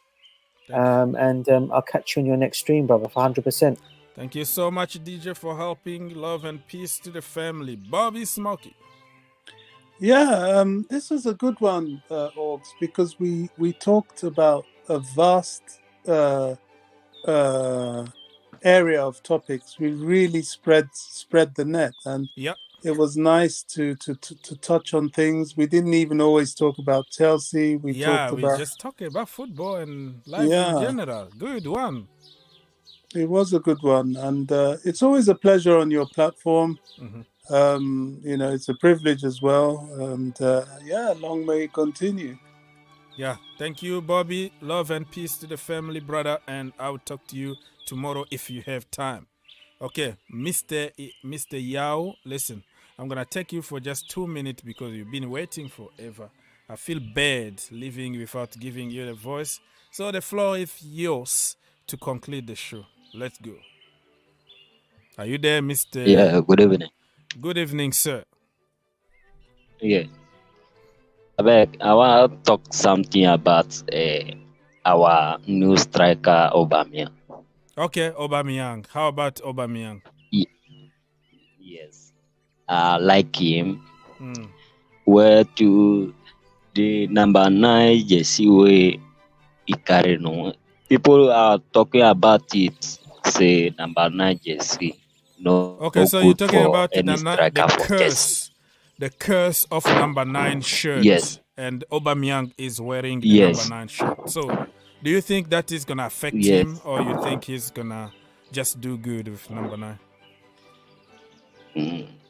And I'll catch you on your next stream, brother, for 100%. Thank you so much, DJ, for helping. Love and peace to the family. Bobby Smokey. Yeah, this was a good one, Orgs, because we talked about a vast area of topics. We really spread the net, and it was nice to touch on things. We didn't even always talk about Chelsea. We just talking about football and life in general. Good one. It was a good one, and it's always a pleasure on your platform. You know, it's a privilege as well, and long may it continue. Yeah, thank you, Bobby. Love and peace to the family, brother, and I will talk to you tomorrow if you have time. Okay, Mr. Yao, listen, I'm gonna take you for just 2 minutes because you've been waiting forever. I feel bad leaving without giving you the voice, so the floor is yours to conclude the show. Let's go. Are you there, Mr.? Yeah, good evening. Good evening, sir. Yeah. I want to talk something about our new striker, Aubameyang. Okay, Aubameyang. How about Aubameyang? Yes. I like him. Where to the number 9 jersey where he carry no. People are talking about it. Say number 9 jersey. No. Okay, so you're talking about the curse of number 9 shirt. Yes. And Aubameyang is wearing the number 9 shirt. So, do you think that is gonna affect him, or you think he's gonna just do good with number 9?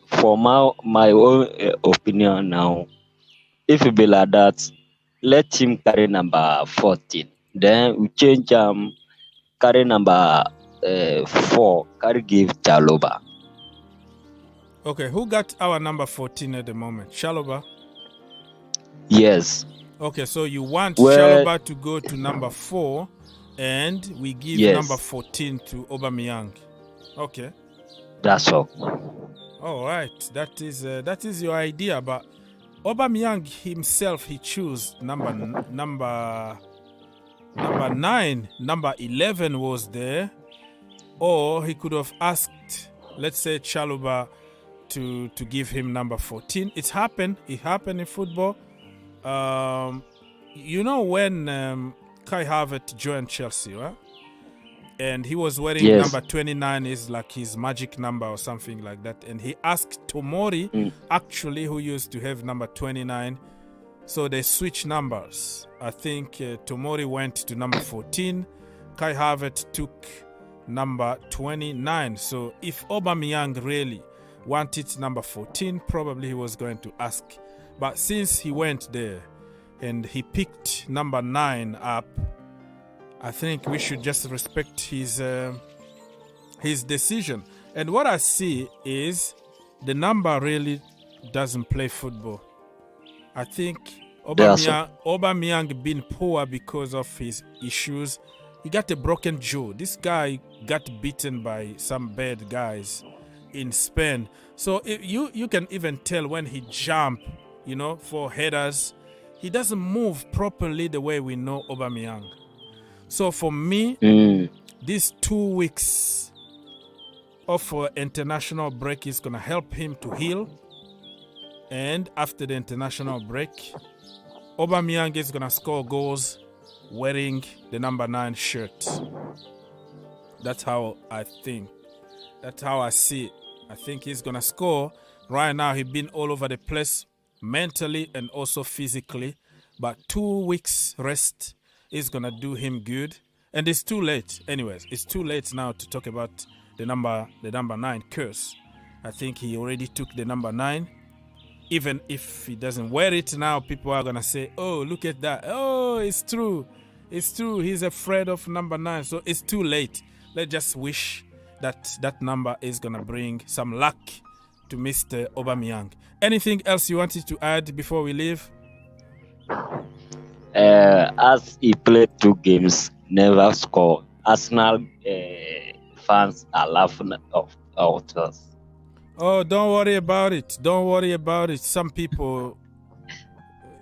For my own opinion now, if it be like that, let him carry number 14. Then we change carry number 4. Carry give Chaloba. Okay, who got our number 14 at the moment? Chaloba? Yes. Okay, so you want Chaloba to go to number 4, and we give number 14 to Aubameyang. Okay. That's all. All right, that is your idea. But Aubameyang himself, he chose number 9. Number 11 was there, or he could have asked, let's say, Chaloba to give him number 14. It happened in football. You know when Kai Havertz joined Chelsea, right? And he was wearing number 29 is like his magic number or something like that. And he asked Tomori, actually, who used to have number 29. So they switched numbers. I think Tomori went to number 14. Kai Havertz took number 29. So if Aubameyang really wanted number 14, probably he was going to ask. But since he went there, and he picked number 9 up, I think we should just respect his decision. And what I see is the number really doesn't play football. I think Aubameyang been poor because of his issues. He got a broken jaw. This guy got beaten by some bad guys in Spain. So you can even tell when he jump, for headers, he doesn't move properly the way we know Aubameyang. So for me, these 2 weeks of international break is going to help him to heal. And after the international break, Aubameyang is going to score goals wearing the number 9 shirt. That's how I think. That's how I see it. I think he's going to score. Right now, he's been all over the place, mentally and also physically. But 2 weeks rest is going to do him good. And it's too late. Anyways, it's too late now to talk about the number 9 curse. I think he already took the number 9. Even if he doesn't wear it now, people are going to say, oh, look at that. Oh, it's true. It's true. He's afraid of number 9. So it's too late. Let's just wish that number is going to bring some luck to Mr. Aubameyang. Anything else you wanted to add before we leave? As he played 2 games, never scored. Arsenal fans are laughing at us. Oh, don't worry about it. Don't worry about it. Some people,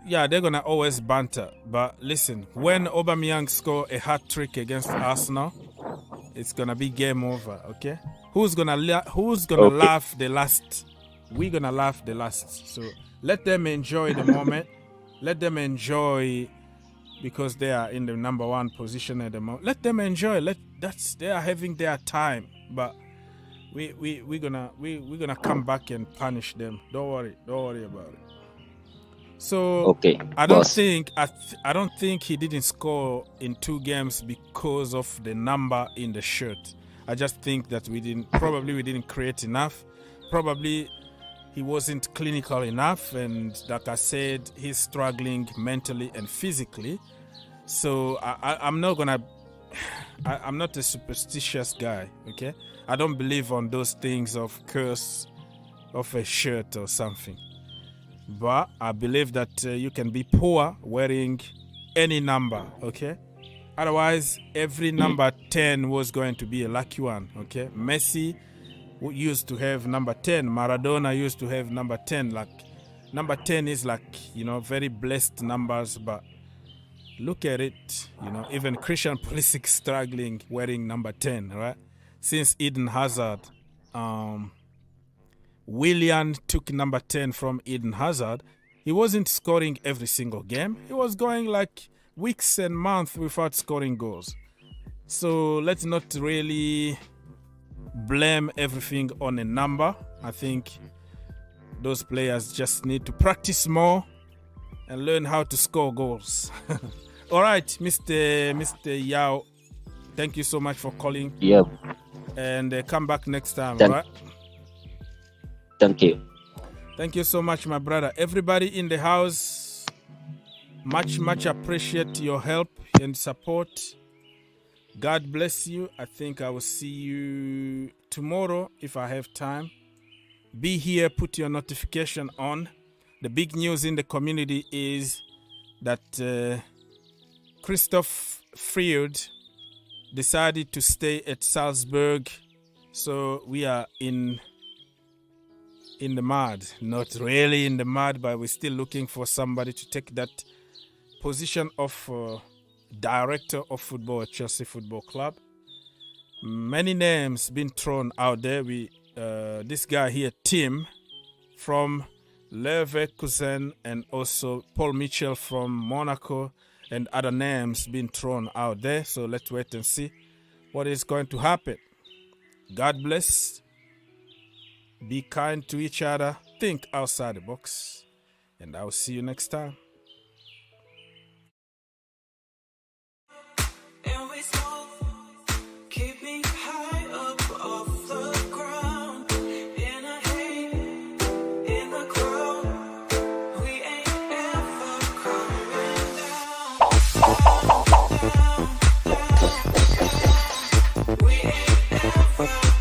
they're going to always banter. But listen, when Aubameyang score a hat-trick against Arsenal, it's going to be game over, okay? Who's going to laugh the last? We're going to laugh the last. So let them enjoy the moment. Let them enjoy, because they are in the number 1 position at the moment. Let them enjoy. They are having their time. But we're gonna come back and punish them. Don't worry about it. So okay, I don't think he didn't score in 2 games because of the number in the shirt. I just think that we didn't create enough. Probably he wasn't clinical enough, and like I said, he's struggling mentally and physically. So I'm not a superstitious guy, okay? I don't believe on those things of curse of a shirt or something. But I believe that you can be poor wearing any number, okay? Otherwise, every number 10 was going to be a lucky one, okay? Messi used to have number 10. Maradona used to have number 10. Like, number 10 is like, very blessed numbers, but look at it, even Christian Pulisic struggling wearing number 10, right? Since Eden Hazard, Willian took number 10 from Eden Hazard. He wasn't scoring every single game. He was going like weeks and months without scoring goals. So let's not really blame everything on a number. I think those players just need to practice more and learn how to score goals. All right, Mr. Yao, thank you so much for calling. Yep. And come back next time, all right? Thank you. Thank you so much, my brother. Everybody in the house, much appreciate your help and support. God bless you. I think I will see you tomorrow if I have time. Be here, put your notification on. The big news in the community is that Christophe Freund decided to stay at Salzburg. So we are in the mud. Not really in the mud, but we're still looking for somebody to take that position of director of football at Chelsea Football Club. Many names been thrown out there. This guy here, Tim from Leverkusen, and also Paul Mitchell from Monaco, and other names been thrown out there. So let's wait and see what is going to happen. God bless. Be kind to each other. Think outside the box. And I'll see you next time. Bye.